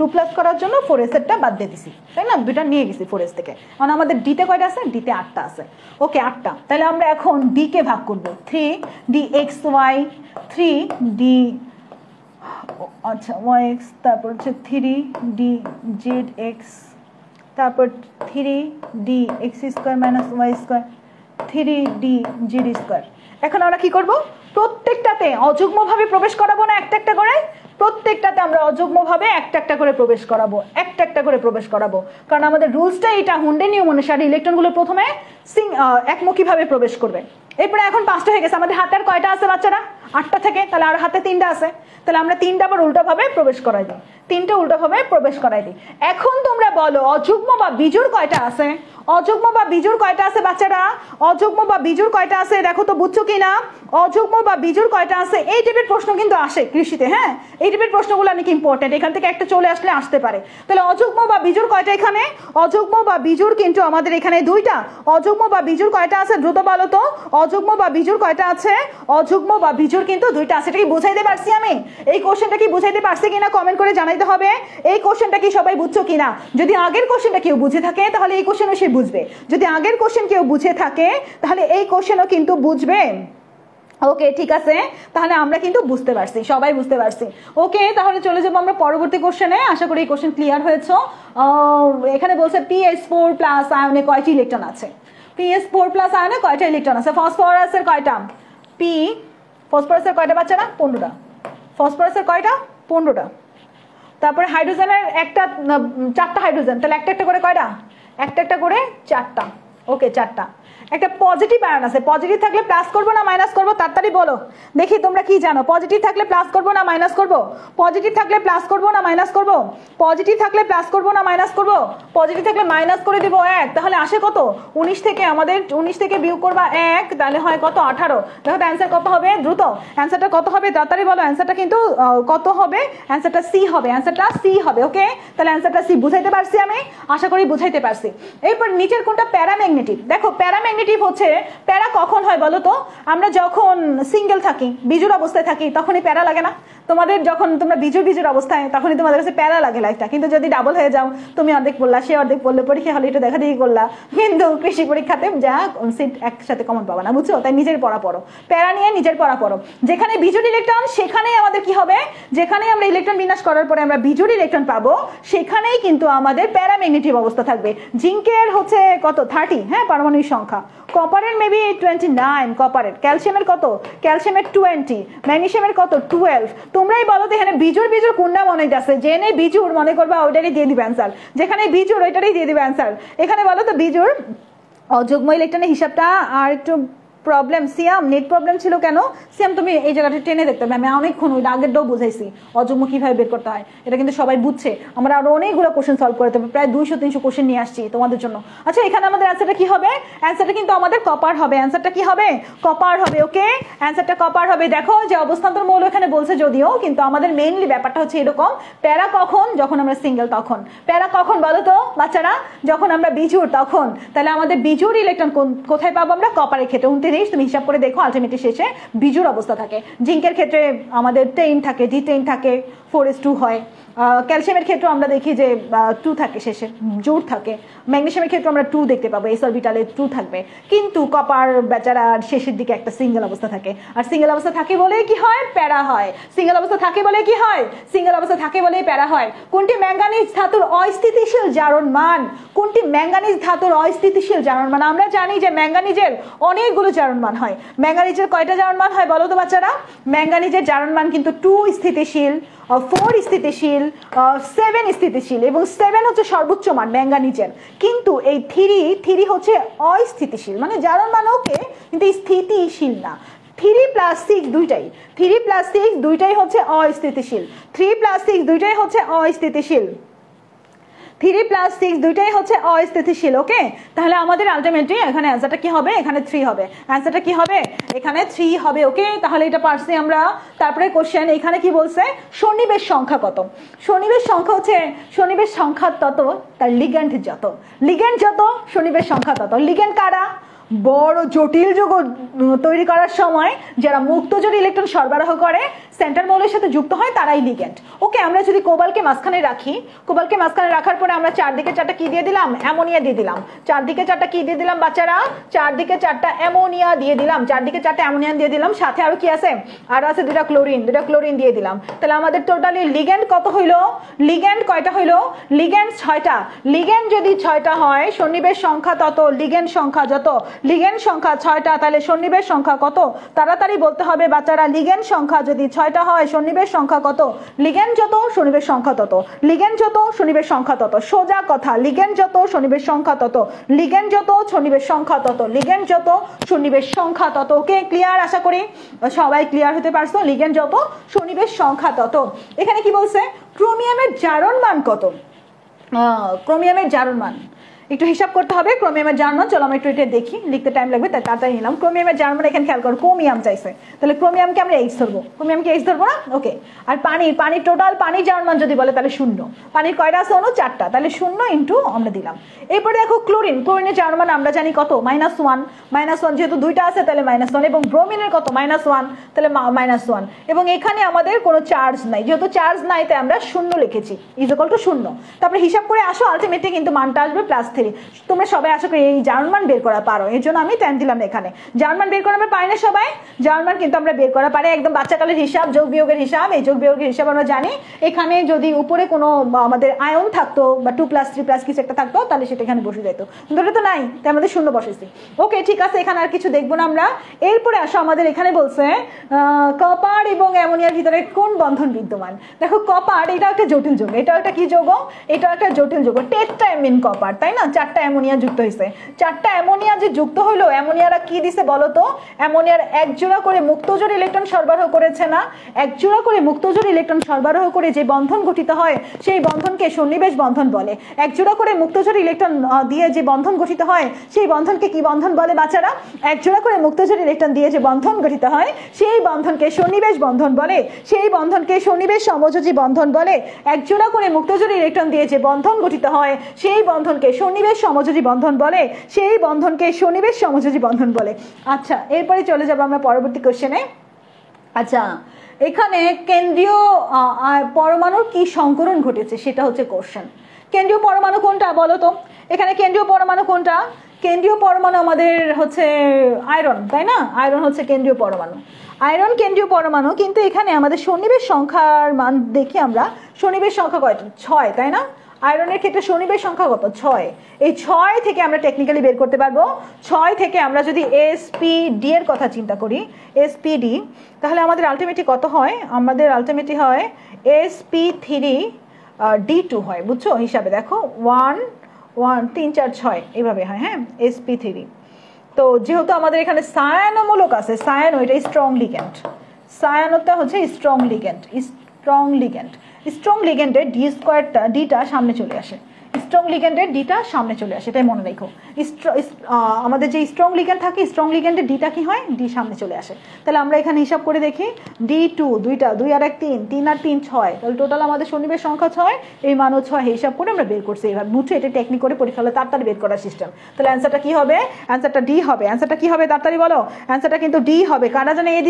2+ করার জন্য 4S-এরটা বাদ দিয়ে দিছি, তাই না? 2টা নিয়ে গেছি 4S থেকে। কারণ আমাদের D-তে কয়টা আছে? D-তে 8টা আছে। ওকে, 8টা। তাহলে আমরা এখন D-কে ভাগ করবো। 3DXY 3D আচ্ছা YX, তারপর হচ্ছে 3DZX, তারপর 3DX² - Y², 3DZ²। এখন আমরা কি করব? প্রত্যেকটাতে অযুগ্মভাবে প্রবেশ করাবো না একটা একটা করে? প্রত্যেকটাতে আমরা অযুগ্মভাবে একটা একটা করে প্রবেশ করাবো, একটা একটা করে প্রবেশ করাবো, কারণ আমাদের রুলসটা এটা হুন্ডে নিয়ম অনুসারে ইলেকট্রনগুলো প্রথমে একমুখীভাবে প্রবেশ করবে। এরপরে এখন 5টা হয়ে গেছে, আমাদের হাতে আর কয়টা আছে বাচ্চারা? 8টা থেকে, তাহলে আর হাতে 3টা আছে, তাহলে আমরা 3টা আবার উল্টোভাবে প্রবেশ করাই দিই, 3টা উল্টোভাবে প্রবেশ করাই দিই। এখন তোমরা বলো অযুগ্ম বা বিজোড় কয়টা আছে? অযুগ্ম বা বিজোড় কয়টা আছে বাচ্চারা? অযুগ্ম বা বিজোড় কয়টা আছে দেখো তো, বুঝছো কিনা? অযুগ্ম বা বিজোড় কয়টা আছে? এই টাইপের প্রশ্ন কিন্তু আসে কৃষিতে, হ্যাঁ, এই টাইপের প্রশ্নগুলো অনেক ইম্পর্টেন্ট, এখান থেকে একটা চলে আসলে আসতে পারে। তাহলে অযুগ্ম বা বিজোড় কয়টা এখানে? অযুগ্ম বা বিজোড় কিন্তু আমাদের এখানে 2টা। অযুগ্ম বা বিজোড় কয়টা আছে দ্রুত বলো তো? অযুগ্ম বা বিজোড় কয়টা আছে? অযুগ্ম বা বিজোড় কিন্তু 2টা আছে। এটা কি বুঝাইতে পারছি আমি? এই কোশ্চেনটা কি বুঝাইতে পারছি কিনা কমেন্ট করে জানাইতে হবে। এই কোশ্চেনটা কি সবাই বুঝছো কিনা? যদি আগের কোশ্চেনটা কেউ বুঝে থাকে তাহলে এই কোশ্চেনও সে বুঝবে, যদি আগের কোশ্চেন কেউ বুঝে থাকে তাহলে এই কোশ্চেনও কিন্তু বুঝবে। ওকে, ঠিক আছে, তাহলে আমরা কিন্তু বুঝতে পারছি, সবাই বুঝতে পারছি। ওকে, তাহলে চলে যাবো আমরা পরবর্তী কোশ্চেনে। আশা করি এই কোশ্চেন ক্লিয়ার হয়েছে। এখানে বলছে PS4+ আয়নে কয়টি ইলেকট্রন আছে? PS4+ আয়নে কয়টা ইলেকট্রন আছে? ফসফরাসের কয়টা? ফসফরাসের কয়টা বাচ্চারা? 15টা। ফসফরাসের কয়টা? 15টা। তারপরে হাইড্রোজেনের 4টা হাইড্রোজেন, তাহলে একটা একটা করে কয়টা? একটা একটা করে 4টা। ওকে, 4টা। একটা পজিটিভ আয়ন আছে, পজিটিভ থাকলে প্লাস করবো না মাইনাস করবো? তাড়াতাড়ি বলো দেখি তোমরা কি জানো। পজিটিভ থাকলে প্লাস করবো না মাইনাস করবো? পজিটিভ থাকলে প্লাস করবো না মাইনাস করবো? পজিটিভ থাকলে প্লাস করবো না মাইনাস করবো? পজিটিভ থাকলে মাইনাস করে দিব 1, তাহলে আসে কত? 19 থেকে আমাদের 19 থেকে বিয়োগ করবা 1, তাহলে হয় কত? 18। দেখো অ্যান্সার কত হবে? দ্রুত অ্যান্সারটা কত হবে? তাড়াতাড়ি বলো অ্যান্সারটা কিন্তু কত হবে? অ্যান্সারটা সি হবে, অ্যান্সারটা সি হবে। ওকে, তাহলে অ্যান্সারটা সি। বুঝাইতে পারছি আমি? আশা করি বুঝাইতে পারছি। এরপর নিচের কোনটা প্যারাম্যাগনেটিক? দেখো প্যারাম্যাগনেটিক হচ্ছে, প্যারা কখন হয় বলো তো? আমরা যখন সিঙ্গেল থাকি, বিজোড় অবস্থায় থাকি, তখনই প্যারা লাগে না তোমাদের? যখন তোমরা বিজোড় অবস্থায়, তখনই তোমাদের কাছে প্যারা লাগে লাইফটা। কিন্তু যদি ডাবল হয়ে যাও, তুমি অর্ধেক পড়লা, সে অর্ধেক পড়লে, পরীক্ষা হলে একটু দেখা দেখি করলা, কিন্তু কৃষি পরীক্ষাতে যা সিট একসাথে কমন পাবা না, বুঝছো? তাই নিজের পড়া পড়ো, প্যারা নিয়ে নিজের পড়া পড়ো। যেখানে বিজোড় ইলেকট্রন সেখানেই আমাদের কি হবে? যেখানেই আমরা ইলেকট্রন বিন্যাস করার পরে আমরা বিজোড় ইলেকট্রন পাবো, সেখানেই কিন্তু আমাদের প্যারাম্যাগনেটিক অবস্থা থাকবে। জিঙ্কের হচ্ছে কত? 30, হ্যাঁ, পারমাণবিক সংখ্যা। কপারের মেবি 29, কপারের। ক্যালসিয়ামের কত? ক্যালসিয়ামের 20। ম্যাগনেসিয়ামের কত? 12। তোমরাই বলো তো এখানে বিজোড় কোনটা মনে আছে? জেনে বিজোড় মনে করবা, ওইটারই দিয়ে দিবে অ্যান্সার। যেখানে বিজোড় ওইটারই দিয়ে দিবে অ্যান্সার। এখানে বলো তো বিজোড় অযুগ্ম ইলেকট্রনের হিসাবটা আর একটু প্রবলেম। সিয়াম নেট প্রবলেম ছিল কেন? সিয়াম তুমি এই জায়গাটা টেনে দেখতে হবে, আমি অনেকক্ষণ ওই আগেরটাও বুঝাইছি অযুগ্ম কিভাবে বের করতে হয়, এটা কিন্তু সবাই বুঝছে। আমরা আরো অনেকগুলো কোশ্চেন সলভ করতে হবে, প্রায় 200-300 কোশ্চেন নিয়ে আসছি তোমাদের জন্য। আচ্ছা, এখানে আমাদের অ্যান্সারটা কি হবে? অ্যান্সারটা কিন্তু আমাদের কপার হবে। অ্যান্সারটা কি হবে? কপার হবে। ওকে, অ্যান্সারটা কপার হবে। দেখো যে অবস্থান্তর মৌল এখানে বলছে যদিও, কিন্তু আমাদের মেইনলি ব্যাপারটা হচ্ছে এরকম, প্যারা কখন? যখন আমরা সিঙ্গেল, তখন। প্যারা কখন বলো তো বাচ্চারা? যখন আমরা বিজোড়, তখন। তাহলে আমাদের বিজোড় ইলেকট্রন কোথায় পাবো আমরা? কপারের ক্ষেত্রে 29। তুমি হিসাব করে দেখো, আলটিমেটলি শেষে বিজোড় অবস্থা থাকে। জিঙ্কের ক্ষেত্রে আমাদের 10 থাকে, D10 থাকে, 4:2 হয়। ক্যালসিয়ামের ক্ষেত্রে আমরা দেখি যে 2 থাকে, শেষে জোড় থাকে। ম্যাগনেসিয়ামের ক্ষেত্রে আমরা 2 দেখতে পাবো, এস অরবিটালে 2 থাকবে। কিন্তু কপার বেচারা শেষের দিকে একটা সিঙ্গেল অবস্থা থাকে, আর সিঙ্গেল অবস্থা থাকে বলে কি হয়? প্যারা হয়। সিঙ্গেল অবস্থা থাকে বলে কি হয়? সিঙ্গেল অবস্থা থাকে বলেই প্যারা হয়। কোনটি ম্যাঙ্গানিজ ধাতুর অস্থিতিশীল জারণ মান? কোনটি ম্যাঙ্গানিজ ধাতুর অস্থিতিশীল জারণ মান? আমরা জানি যে ম্যাঙ্গানিজের অনেকগুলো জারণ মান হয়। ম্যাঙ্গানিজের কয়টা জারণ মান হয় বলো তো বাচ্চারা? ম্যাঙ্গানিজের জারণ মান কিন্তু 2 স্থিতিশীল, 4 স্থিতিশীল, 7 স্থিতিশীল, এবং 7 হচ্ছে সর্বোচ্চ মান ম্যাঙ্গানিজের। কিন্তু এই 3 হচ্ছে অস্থিতিশীল, মানে জারণ মান ওকে, কিন্তু স্থিতিশীল না। 3+6 দুইটাই, 3+6 দুইটাই হচ্ছে অস্থিতিশীল। 3+6 দুইটাই হচ্ছে অস্থিতিশীল। 3+6 দুইটাই হচ্ছে অস্থিতিশীল। ওকে, তাহলে আমাদের আলটিমেটলি এখানে অ্যান্সারটা কি হবে? এখানে 3 হবে। অ্যান্সারটা কি হবে? এখানে 3 হবে। ওকে, তাহলে এটা পারছি আমরা। তারপরে কোশ্চেন এখানে কি বলছে? সন্নিবেশ সংখ্যা কত? সন্নিবেশ সংখ্যা হচ্ছে, সন্নিবেশ সংখ্যা তত তার লিগ্যান্ড যত, লিগ্যান্ড যত সন্নিবেশ সংখ্যা তত। লিগ্যান্ড কারা? বড় জটিল যৌগ তৈরি করার সময় যারা মুক্তজোড় ইলেকট্রন সরবরাহ করে, সেন্টার মৌলের সাথে যুক্ত হয়, তারাই লিগ্যান্ড। ওকে, আমরা যদি কোবালকে মাঝখানে রাখি, কোবালকে মাঝখানে রাখার পরে আমরা চারদিকে 4টা কি দিয়ে দিলাম? অ্যামোনিয়া দিয়ে দিলাম। চারদিকে 4টা কি দিয়ে দিলাম বাচ্চারা? চারদিকে 4টা অ্যামোনিয়া দিয়ে দিলাম। চারদিকে 4টা অ্যামোনিয়া দিয়ে দিলাম, সাথে আরো কি আছে? আরো আছে 2টা ক্লোরিন দিয়ে দিলাম। তাহলে আমাদের টোটালি লিগ্যান্ড কত হইলো? লিগ্যান্ড কয়টা হইলো? লিগ্যান্ড 6টা। লিগ্যান্ড যদি 6টা হয়, সন্নিবেশ সংখ্যা তত, লিগ্যান্ড সংখ্যা যত। লিগেন্ড সংখ্যা 6টা, তাহলে সন্নিবেশ সংখ্যা কত? তাড়াতাড়ি বলতে হবে বাচ্চারা। লিগেন্ড সংখ্যা যদি 6টা হয়, সন্নিবেশ সংখ্যা কত? লিগেন্ড যত সন্নিবেশ সংখ্যা তত, লিগেন্ড যত সন্নিবেশ সংখ্যা তত। সোজা কথা, লিগেন্ড যত সন্নিবেশ সংখ্যা তত, লিগেন্ড যত সন্নিবেশ সংখ্যা তত, লিগেন্ড যত সন্নিবেশ সংখ্যা তত। ওকে, ক্লিয়ার? আশা করি সবাই ক্লিয়ার হতে পারছো। লিগেন্ড যত সন্নিবেশ সংখ্যা তত। এখানে কি বলছে? ক্রোমিয়ামের জারণ মান কত? ক্রোমিয়ামের জারণ মান একটু হিসাব করতে হবে। ক্রোমিয়ামের জারণ মান, চলো আমরা একটু এটা দেখি, লিখতে টাইম লাগবে তাই তাড়াতাড়ি নিলাম। ক্রোমিয়ামের জারণ মান এখানে খেয়াল করো, ক্রোমিয়াম চাইছে, তাহলে ক্রোমিয়ামকে আমরা এইচ ধরবো। ক্রোমিয়ামকে এইচ ধরবো না? ওকে। আর পানির টোটাল পানির জারণ মান যদি বলে তাহলে 0। পানির কয়টা আছে অনু? 4টা, তাহলে 0 ইন্টু আমরা দিলাম। এরপরে দেখো ক্লোরিনের জারণ মান আমরা জানি কত? -1, যেহেতু 2টা আছে তাহলে -1, এবং ব্রোমিনের কত? -1, তাহলে -1। এবং এখানে আমাদের কোনো চার্জ নাই, যেহেতু চার্জ নাই তাই আমরা 0 লিখেছি, ইজ ইকুয়াল টু 0। তারপরে হিসাব করে আসো, আলটিমেটলি কিন্তু মানটা আসবে +3। তোমরা সবাই আশা করি এই জারণ মান বের করা পারো, এর জন্য আমি 10 দিলাম এখানে। জারণ মান বের করা আমরা পারি না সবাই? জারণ মান কিন্তু আমরা বের করা পারি, একদম বাচ্চাকালের হিসাব, যোগ বিয়োগের হিসাব। এই যোগ বিয়োগের হিসাব আমরা জানি। এখানে যদি উপরে কোনো আমাদের আয়ন থাকতো বা 2+3+ কিছু একটা থাকতো তাহলে সেটা এখানে বসে যেত, কিন্তু ওটা তো নাই, তাই আমাদের 0 বসেছি। ওকে, ঠিক আছে, এখানে আর কিছু দেখবো না আমরা। এরপরে আসো, আমাদের এখানে বলছে কপার এবং অ্যামোনিয়ার ভিতরে কোন বন্ধন বিদ্যমান। দেখো কপার, এটা একটা জটিল যৌগ, এটা একটা কি যৌগ? এটা একটা জটিল যৌগ, টেট্রাঅ্যামিন কপার, তাই না? 4টা অ্যামোনিয়া যুক্ত হয়েছে। 4টা অ্যামোনিয়া যে যুক্ত হলো, অ্যামোনিয়ারা কি দিছে বলো তো? অ্যামোনিয়ার এক জোড়া করে মুক্তজোড় ইলেকট্রন সরবরাহ করেছে না? এক জোড়া করে মুক্তজোড় ইলেকট্রন সরবরাহ করে যে বন্ধন গঠিত হয় সেই বন্ধনকে সন্নিবেশ বন্ধন বলে। এক জোড়া করে মুক্তজোড় ইলেকট্রন দিয়ে যে বন্ধন গঠিত হয় সেই বন্ধনকে কি বন্ধন বলে বাচ্চারা? এক জোড়া করে মুক্তজোড় ইলেকট্রন দিয়ে যে বন্ধন গঠিত হয় সেই বন্ধনকে সন্নিবেশ বন্ধন বলে, সেই বন্ধনকে সন্নিবেশ সমযোজী বন্ধন বলে। এক জোড়া করে মুক্তজোড় ইলেকট্রন দিয়ে যে বন্ধন গঠিত হয় সেই বন্ধনকে সন্নিবেশ সমযোজী বন্ধন বলে, সেই বন্ধনকে সন্নিবেশ সমযোজী বন্ধন বলে। আচ্ছা, এরপরে চলে যাব আমরা পরবর্তী কোশ্চেনে। আচ্ছা, এখানে কেন্দ্রীয় পরমাণুর কি সংকরণ ঘটেছে সেটা হচ্ছে কোশ্চেন। কেন্দ্রীয় পরমাণু কোনটা বলো তো? এখানে কেন্দ্রীয় পরমাণু কোনটা? কেন্দ্রীয় পরমাণু আমাদের হচ্ছে আয়রন, তাই না? আয়রন হচ্ছে কেন্দ্রীয় পরমাণু, আয়রন কেন্দ্রীয় পরমাণু। কিন্তু এখানে আমাদের সন্নিবেশ সংখ্যার মান দেখি আমরা, সন্নিবেশ সংখ্যা কয়টা? 6, তাই না? আয়রনের ক্ষেত্রে সন্নিবেশ সংখ্যা কত? 6। এই 6 থেকে আমরা টেকনিক্যালি বের করতে পারবো। 6 থেকে আমরা যদি sp_d এর কথা চিন্তা করি, sp_d, তাহলে আমাদের আলটিমেটলি কত হয়? আমাদের আলটিমেটলি হয় sp3d2 হয়, বুঝছো? হিসাবে দেখো 1 1 3 4 6 এইভাবে হয়, হ্যাঁ, sp3। তো যেহেতু আমাদের এখানে সায়ানোমূলক আছে, সায়ানো এটা স্ট্রং লিগ্যান্ড, সায়ানোটা হচ্ছে স্ট্রং লিগ্যান্ড, স্ট্রং লিগ্যান্ডের ডিটা সামনে চলে আসে, স্ট্রং লিগ্যান্ডের ডিটা সামনে চলে আসে, এটাই মনে রাখো। আমাদের যে স্ট্রং লিগ্যান্ড থাকে, স্ট্রং লিগ্যান্ডের ডিটা কি হয়? ডি সামনে চলে আসে। তাহলে আমরা এখানে হিসাব করে দেখি, D2 2টা, 2 আর 1 3, 3 আর 3 6, তাহলে টোটাল আমাদের সন্নিবেশ সংখ্যা 6, এই মানও 6, হিসাব করে আমরা বের করছি। এবার বুঝছো, এটা টেকনিক করে পরীক্ষা হলে তাড়াতাড়ি বের করার সিস্টেম। তাহলে অ্যান্সারটা কি হবে? অ্যান্সারটা ডি হবে। অ্যান্সারটা কি হবে তাড়াতাড়ি বলো? অ্যান্সারটা কিন্তু ডি হবে। কারা জানে এ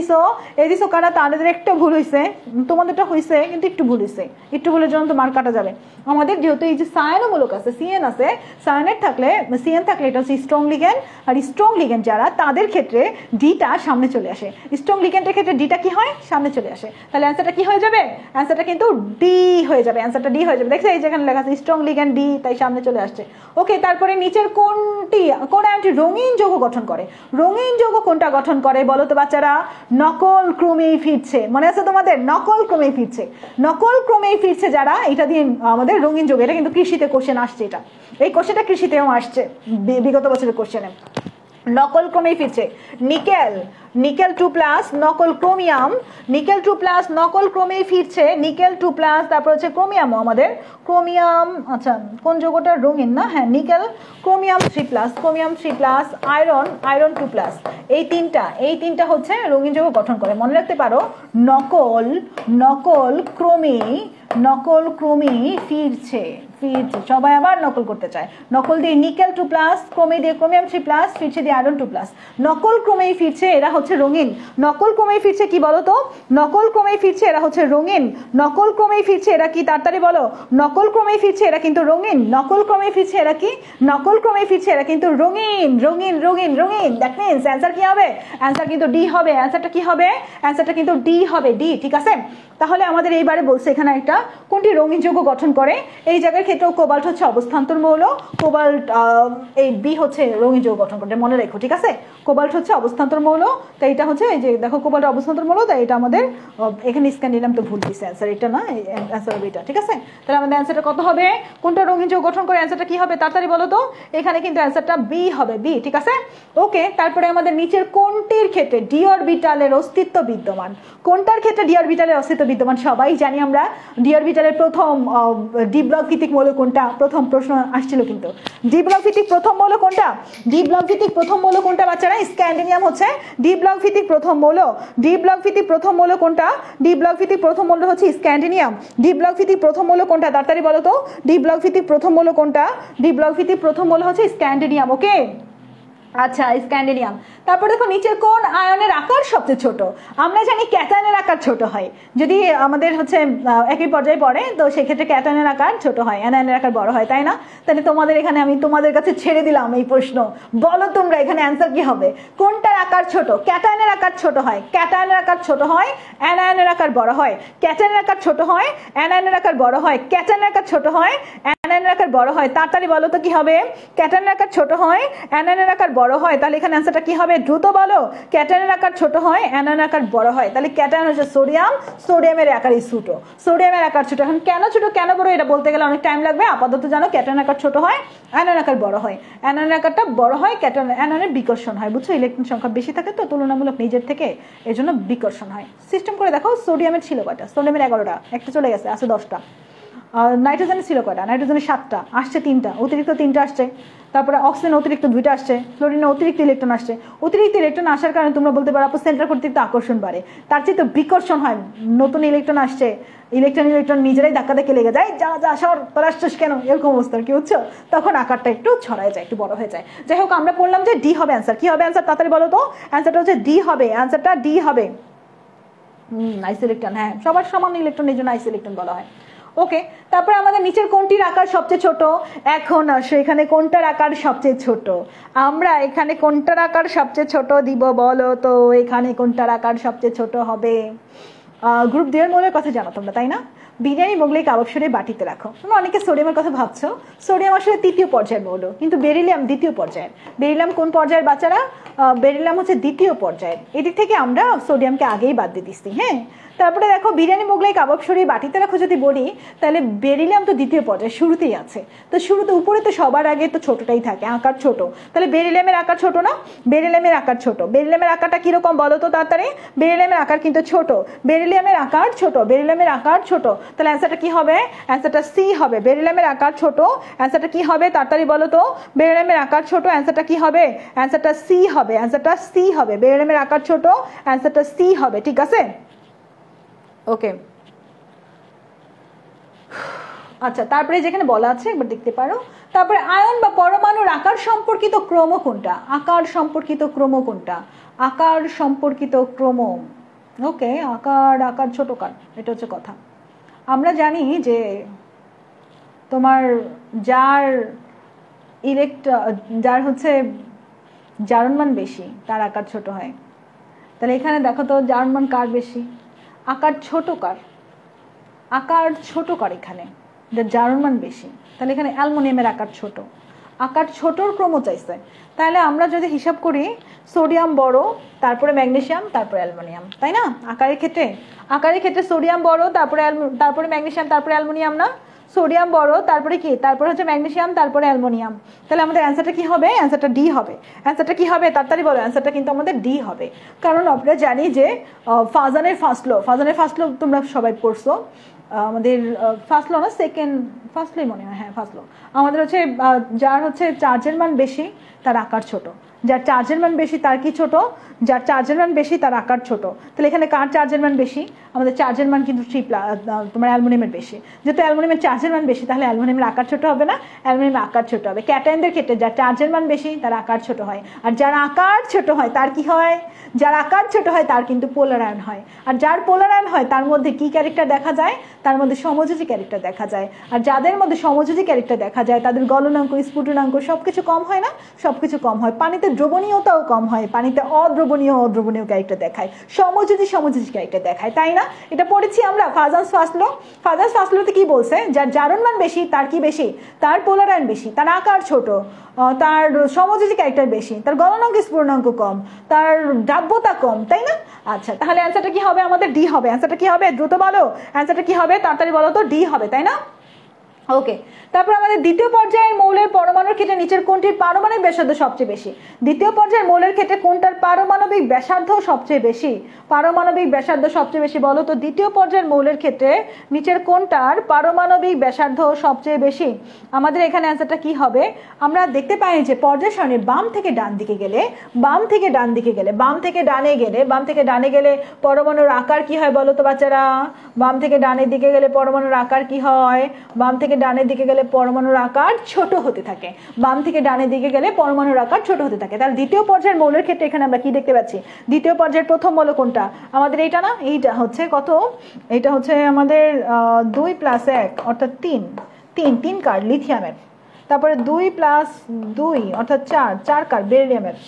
দিছো কারা? তাদের একটা ভুল হয়েছে, তোমাদেরটা হয়েছে কিন্তু একটু ভুল হয়েছে, একটু ভুলের জন্য তো মার্ক কাটা যাবে। আমাদের যেহেতু এই যে সায়ানোমূলক আছে, সিএন আছে, সায়ানেট থাকলে সিএন থাকলে এটা হচ্ছে স্ট্রং লিগ্যান্ড, আর স্ট্রং লিগ্যান্ড যারা তাদের ক্ষেত্রে ডিটা সামনে চলে আসে। স্ট্রং লিগ্যান্ডের ক্ষেত্রে ডিটা কি হয়? সামনে চলে আসে। তাহলে অ্যান্সারটা কি হয়ে যাবে? অ্যান্সারটা কিন্তু ডি হয়ে যাবে। অ্যান্সারটা ডি হয়ে যাবে। দেখছো এই যেখানে লেখা আছে স্ট্রং লিগ্যান্ড ডি, তাই সামনে চলে আসছে। ওকে, তারপরে নিচের কোন আয়নটি রঙিন যৌগ গঠন করে? রঙিন যৌগ কোনটা গঠন করে বলো তো বাচ্চারা? নকল ক্রমেই ফিরছে, মনে আছে তোমাদের? নকল ক্রমেই ফিরছে, নকল ক্রমেই ফিরছে যারা, এটা দিয়ে আমাদের রঙিন যৌগ। এটা কিন্তু কৃষিতে কোশ্চেন আসছে, এটা এই কোশ্চেনটা কৃষিতেও আসছে বিগত বছরের কোশ্চেনে। নকল ক্রমেই ফিরছে নিকেল 2+, নকল ক্রোমিয়াম, নিকেল 2+, নকল ক্রমেই ফিরছে নিকেল 2+, তারপর হচ্ছে ক্রোমিয়ামও আমাদের ক্রোমিয়াম। আচ্ছা, কোন যৌগটা রঙিন না? হ্যাঁ, নিকেল, ক্রোমিয়াম 3+, আয়রন 2+, এই তিনটা হচ্ছে রঙিন যৌগ গঠন করে। মনে রাখতে পারো, নকল ক্রমেই ফিরছে। সবাই আবার নকল করতে চায়। নকল দিয়ে নিকেল 2+, ক্রমে দিয়ে ক্রোমিয়াম 3+, ফিরছে দিয়ে আয়রন 2+। নকল ক্রমেই ফিরছে, এরা হচ্ছে হচ্ছে রঙিন, নকল ক্রমেই ফিরছে কি বলো তো, নকল ক্রমেই ফিরছে এরা হচ্ছে রঙিন, নকল ক্রমেই ফিরছে এরা কি, তাড়াতাড়ি বলো, নকল ক্রমেই ফিরছে এরা কিন্তু রঙিন, নকল ক্রমেই ফিরছে এরা কি, নকল ক্রমেই ফিরছে এরা কিন্তু রঙিন রঙিন রঙিন রঙিন। দ্যাট মিন্স অ্যান্সার কি হবে, অ্যান্সার কিন্তু ডি হবে, অ্যান্সারটা কি হবে, অ্যান্সারটা কিন্তু ডি হবে, ডি, ঠিক আছে। তাহলে আমাদের এইবারে বলছে এখানে একটা কোনটি রঙিন যৌগ গঠন করে, এই জায়গার ক্ষেত্রেও কোবাল্ট হচ্ছে অবস্থান্তর মৌল, কোবাল্ট এই বি হচ্ছে রঙিন যৌগ গঠন করে, মনে রেখো, ঠিক আছে। কোবাল্ট হচ্ছে অবস্থান্তর মৌল, তাই এটা হচ্ছে এই যে দেখো কোবাল্ট অবস্থান্তর মৌল, তাই এটা আমাদের এখানে স্ক্যান নিলাম তো ভুল দিচ্ছে, অ্যান্সার এটা না, অ্যান্সার হবে এটা, ঠিক আছে। তাহলে আমাদের অ্যান্সারটা কত হবে, কোনটা রঙিন যৌগ গঠন করে, অ্যান্সারটা কি হবে তাড়াতাড়ি বলো তো, এখানে কিন্তু অ্যান্সারটা বি হবে, বি, ঠিক আছে। ওকে, তারপরে আমাদের নিচের কোনটির ক্ষেত্রে ডি অরবিটালের অস্তিত্ব বিদ্যমান, কোনটার ক্ষেত্রে ডি অরবিটালের অস্তিত্ব বিদ্যমান, সবাই জানি আমরা ডি অরবিটালের প্রথম ডি ব্লক ভিত্তিক মৌল কোনটা, প্রথম প্রশ্ন আসছিল কিন্তু, ডি ব্লক ভিত্তিক প্রথম মৌল কোনটা, ডি ব্লক ভিত্তিক প্রথম মৌল কোনটা বাচ্চারা, স্ক্যান্ডিনিয়াম হচ্ছে ডি ব্লক ভিত্তিক প্রথম মৌল, ডি ব্লক ভিত্তিক প্রথম মৌল কোনটা, ডি ব্লক ভিত্তিক প্রথম মৌল হচ্ছে স্ক্যান্ডিনিয়াম, ডি ব্লক ভিত্তিক প্রথম মৌল কোনটা তাড়াতাড়ি বলো তো, ডি ব্লক ভিত্তিক প্রথম মৌল কোনটা, ডি ব্লক ভিত্তিক প্রথম মৌল হচ্ছে স্ক্যান্ডিনিয়াম, ওকে, আচ্ছা স্ক্যান্ডিনিয়াম। তারপর দেখো নিচের কোন আয়নের আকার সবচেয়ে ছোট, আমরা জানি ক্যাটায়নের আকার ছোট হয়, যদি আমাদের হচ্ছে একই পর্যায়ে পড়ে তো সেক্ষেত্রে ক্যাটায়নের আকার ছোট হয়, অ্যানায়নের আকার বড় হয়, তাই না। তাহলে তোমাদের এখানে আমি তোমাদের কাছে ছেড়ে দিলাম এই প্রশ্ন, বলো তোমরা এখানে অ্যান্সার কি হবে, কোনটার আকার ছোট, ক্যাটায়নের আকার ছোট হয়, ক্যাটায়নের আকার ছোট হয়, অ্যানায়নের আকার বড় হয়, ক্যাটায়নের আকার ছোট হয়, অ্যানায়নের আকার বড় হয়, ক্যাটায়নের আকার ছোট হয়, অ্যানায়নের আকার বড় হয়, তাড়াতাড়ি বলো তো কি হবে, ক্যাটায়নের আকার ছোট হয়, অ্যানায়নের আকার বড় হয়, তাহলে এখানে অ্যান্সারটা কি হবে দ্রুত বলো, ক্যাটায়নের আকার ছোট হয়, অ্যানায়নের আকার বড় হয়, তাহলে ক্যাটায়ন হচ্ছে সোডিয়াম, সোডিয়ামের আকারই ছোট, সোডিয়ামের আকার ছোট। এখন কেন ছোট কেন বড় এটা বলতে গেলে অনেক টাইম লাগবে, আপাতত জানো ক্যাটায়নের আকার ছোট হয়, অ্যানায়নের আকার বড় হয়, অ্যানায়নের আকারটা বড় হয়, ক্যাটায়ন অ্যানায়নের বিকর্ষণ হয়, বুঝছো, ইলেকট্রন সংখ্যা বেশি থাকে তো তুলনামূলক নিজের থেকে, এজন্য বিকর্ষণ হয়। সিস্টেম করে দেখো সোডিয়ামের ছিল কয়টা, সোডিয়ামের 11টা, একটা চলে গেছে, আছে 10টা, নাইট্রোজেনের ছিল কয়টা, নাইট্রোজেনের 7টা, আসছে 3টা, অতিরিক্ত 3টা আসছে, তারপরে অক্সিজেন অতিরিক্ত 2টা আসছে, ফ্লোরিনের অতিরিক্ত ইলেকট্রন আসছে, অতিরিক্ত ইলেকট্রন আসার কারণে তোমরা বলতে পারো আপু সেন্টার কর্তৃক আকর্ষণ বাড়ে, তার চেয়ে তো বিকর্ষণ হয়, নতুন ইলেকট্রন আসছে, ইলেকট্রন নিজেরাই ধাক্কা দেখে লেগে যায়, যা যা সর তোরা আসছিস কেন, এরকম অবস্থা কি বুঝছো, তখন আকারটা একটু ছড়ায় যায়, একটু বড় হয়ে যায়। যাই হোক আমরা বললাম যে ডি হবে অ্যান্সার, কি হবে অ্যান্সার তাড়াতাড়ি বলো তো, অ্যান্সারটা হচ্ছে ডি হবে, অ্যান্সারটা ডি হবে। আইস ইলেকট্রন, হ্যাঁ সবার সমান ইলেকট্রন এই জন্য আইস ইলেকট্রন বলা হয়। ওকে, তারপরে আমাদের নিচের কোনটির আকার সবচেয়ে ছোট, এখন আসো এখানে কোনটার আকার সবচেয়ে ছোট, আমরা এখানে কোনটার আকার সবচেয়ে ছোট দিব বলো তো, এখানে কোনটার আকার সবচেয়ে ছোট হবে, গ্রুপ ডি এর মৌলের কথা জানো তোমরা তাই না, বিরিয়ানি মোগলাই কাবাব সরে বাটিতে রাখো, তোমরা অনেকে সোডিয়ামের কথা ভাবছো, সোডিয়াম আসলে তৃতীয় পর্যায়ের মৌল, কিন্তু বেরিলিয়াম দ্বিতীয় পর্যায়ের, বেরিলিয়াম কোন পর্যায়ের বাচ্চারা, বেরিলিয়াম হচ্ছে দ্বিতীয় পর্যায়ের, এদিক থেকে আমরা সোডিয়ামকে আগেই বাদ দিয়ে দিচ্ছি, হ্যাঁ। তারপরে দেখো বিরিয়ানি মোগলাই কাবাব সরিয়ে বাটিতে রাখো যদি বলি, তাহলে বেরিলিয়াম তো দ্বিতীয় পর্যায়ে শুরুতেই আছে, তো শুরুতে উপরে তো সবার আগে তো ছোটটাই থাকে, আকার ছোট, তাহলে বেরিলিয়ামের আকার ছোট না, বেরিলিয়ামের আকার ছোট, বেরিলিয়ামের আকারটা কিরকম বলো তো তাড়াতাড়ি, বেরিলিয়ামের আকার কিন্তু ছোট, বেরিলিয়ামের আকার ছোট, বেরিলিয়ামের আকার ছোট, তাহলে অ্যান্সারটা কি হবে, অ্যান্সারটা সি হবে, বেরিলিয়ামের আকার ছোট, অ্যান্সারটা কি হবে তাড়াতাড়ি বলো তো, বেরিলিয়ামের আকার ছোট, অ্যান্সারটা কি হবে, অ্যান্সারটা সি হবে, অ্যান্সারটা সি হবে, বেরিলিয়ামের আকার ছোট, অ্যান্সারটা সি হবে, ঠিক আছে। ওকে, আচ্ছা তারপরে যেখানে বলা আছে একবার দেখতে পারো, তারপরে আয়ন বা পরমাণুর আকার সম্পর্কিত ক্রম কোনটা, আকার সম্পর্কিত ক্রম কোনটা, আকার সম্পর্কিত ক্রম, ওকে, আকার ছোট কার, এটা হচ্ছে কথা। আমরা জানি যে তোমার যার হচ্ছে জারণমান বেশি তার আকার ছোট হয়, তাহলে এখানে দেখো তো জারণমান কার বেশি, আকার ছোট কার, আকার ছোট কার এখানে জারণমান বেশি, তাহলে এখানে অ্যালুমিনিয়ামের আকার ছোট, আকার ছোটর ক্রম চাইছে, তাহলে আমরা যদি হিসাব করি সোডিয়াম বড়, তারপরে ম্যাগনেসিয়াম, তারপরে অ্যালুমিনিয়াম, তাই না, আকারের ক্ষেত্রে সোডিয়াম বড়, তারপরে ম্যাগনেসিয়াম, তারপরে অ্যালুমিনিয়াম না, সোডিয়াম বড়, তারপরে কি, তারপরে হচ্ছে ম্যাগনেসিয়াম, তারপরে অ্যালুমিনিয়াম, তাহলে আমাদের অ্যান্সারটা কি হবে, অ্যান্সারটা ডি হবে, অ্যান্সারটা কি হবে তাড়াতাড়ি বলো, অ্যান্সারটা কিন্তু আমাদের ডি হবে, কারণ আমরা জানি যে ফাজানের ফার্স্ট ল তোমরা সবাই পড়ছো, আমাদের ফার্স্ট ল না ফার্স্ট ল মনে হয়, হ্যাঁ ফার্স্ট ল, আমাদের হচ্ছে যার হচ্ছে চার্জের মান বেশি তার আকার ছোট, যার চার্জের মান বেশি তার কি ছোট, যার চার্জের মান বেশি তার আকার ছোট। তাহলে এখানে কার চার্জের মান বেশি? আমাদের চার্জের মান কিন্তু তোমার অ্যালুমিনিয়ামের বেশি। যেহেতু অ্যালুমিনিয়ামের চার্জের মান বেশি তাহলে অ্যালুমিনিয়ামের আকার ছোট হবে না, অ্যালুমিনিয়ামের আকার ছোট হবে। ক্যাটায়নদের ক্ষেত্রে যার চার্জের মান বেশি তার আকার ছোট হয়, আর যার আকার ছোট হয় তার কি হয়? যার আকার ছোট হয় তার কিন্তু পোলার আয়ন হয়। আর যার পোলার আয়ন হয় তার মধ্যে কি ক্যারেক্টার দেখা যায়? তার মধ্যে সমযোজী ক্যারেক্টার দেখা যায়। আর যাদের মধ্যে সমযোজী ক্যারেক্টার দেখা যায় তাদের গলনাঙ্ক, স্ফুটনাঙ্ক সবকিছু কম হয় না? সবকিছু কম হয়। পানিতে দ্রবণীয়তাও কম হয়, পানিতে অদ্রবণীয় ক্যারেক্টার দেখায়, সমযোজী ক্যারেক্টার দেখায়, তাই না? এটা পড়েছি আমরা ফাজান্স ফার্স্ট ল। ফাজান্স ফার্স্ট লতে কি বলছে? যার জারণ মান বেশি তার কি বেশি? তার পোলার আয়ন বেশি, তার আকার ছোট, তার সমযোজী ক্যারেক্টার বেশি, তার গলনাঙ্ক স্ফুটনাঙ্ক কম, তার দ্রাব্যতা কম, তাই না? আচ্ছা, তাহলে অ্যান্সারটা কি হবে? আমাদের ডি হবে। অ্যান্সারটা কি হবে? দ্রুত বলো, অ্যান্সারটা কি হবে? তাড়াতাড়ি বলো তো। ডি হবে, তাই না? ওকে, তারপর আমাদের দ্বিতীয় পর্যায়ের মৌলের পরমাণুর ক্ষেত্রে নিচের কোনটির পারমাণবিক ব্যাসার্ধ সবচেয়ে বেশি? দ্বিতীয় পর্যায়ের মৌলের ক্ষেত্রে কোনটার পারমাণবিক ব্যাসার্ধ সবচেয়ে বেশি? পারমাণবিক ব্যাসার্ধ সবচেয়ে বেশি বলো তো। দ্বিতীয় পর্যায়ের মৌলের ক্ষেত্রে নিচের কোনটার পারমাণবিক ব্যাসার্ধ সবচেয়ে বেশি? আমাদের এখানে অ্যান্সারটা কি হবে? আমরা দেখতে পাই যে পর্যায় সারণীর বাম থেকে ডান দিকে গেলে, বাম থেকে ডানে গেলে পরমাণুর আকার কি হয় বলো তো বাচ্চারা? বাম থেকে ডানের দিকে গেলে পরমাণুর আকার কি হয়? বাম থেকে ডানের দিকে গেলে পরমাণুর আকার ছোট হতে থাকে। বাম থেকে ডানের দিকে গেলে পরমাণুর আকার ছোট হতে থাকে। তাহলে দ্বিতীয় পর্যায়ের মৌলের ক্ষেত্রে এখানে আমরা কি দেখতে পাচ্ছি? দ্বিতীয় পর্যায়ের প্রথম মৌল কোনটা? আমাদের এইটা না? এইটা হচ্ছে কত? এটা হচ্ছে আমাদের 2 + 1 অর্থাৎ 3 কার লিথিয়ামের। তারপরে 2 + 2 অর্থাৎ 4 কার বেরিলিয়ামের,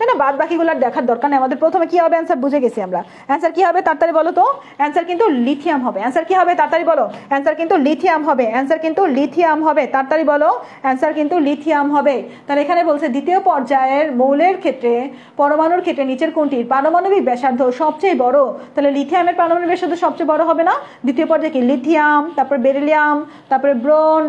তাই না? বাদ বাকিগুলোর দেখার দরকার নেই আমাদের। প্রথমে কি হবে? অ্যান্সার বুঝে গেছি আমরা। অ্যান্সার কি হবে তাড়াতাড়ি বলো তো? অ্যান্সার কিন্তু লিথিয়াম হবে। অ্যান্সার কি হবে তাড়াতাড়ি বলো? অ্যান্সার কিন্তু লিথিয়াম হবে। অ্যান্সার কিন্তু লিথিয়াম হবে, তাড়াতাড়ি বলো। অ্যান্সার কিন্তু লিথিয়াম হবে। তাহলে এখানে বলছে দ্বিতীয় পর্যায়ের মৌলের ক্ষেত্রে, পরমাণুর ক্ষেত্রে নিচের কোনটির পারমাণবিক ব্যাসার্ধ সবচেয়ে বড়? তাহলে লিথিয়ামের পারমাণবিক ব্যাসার্ধ সবচেয়ে বড় হবে না? দ্বিতীয় পর্যায়ে কি? লিথিয়াম, তারপরে বেরিলিয়াম, তারপরে ব্রোন,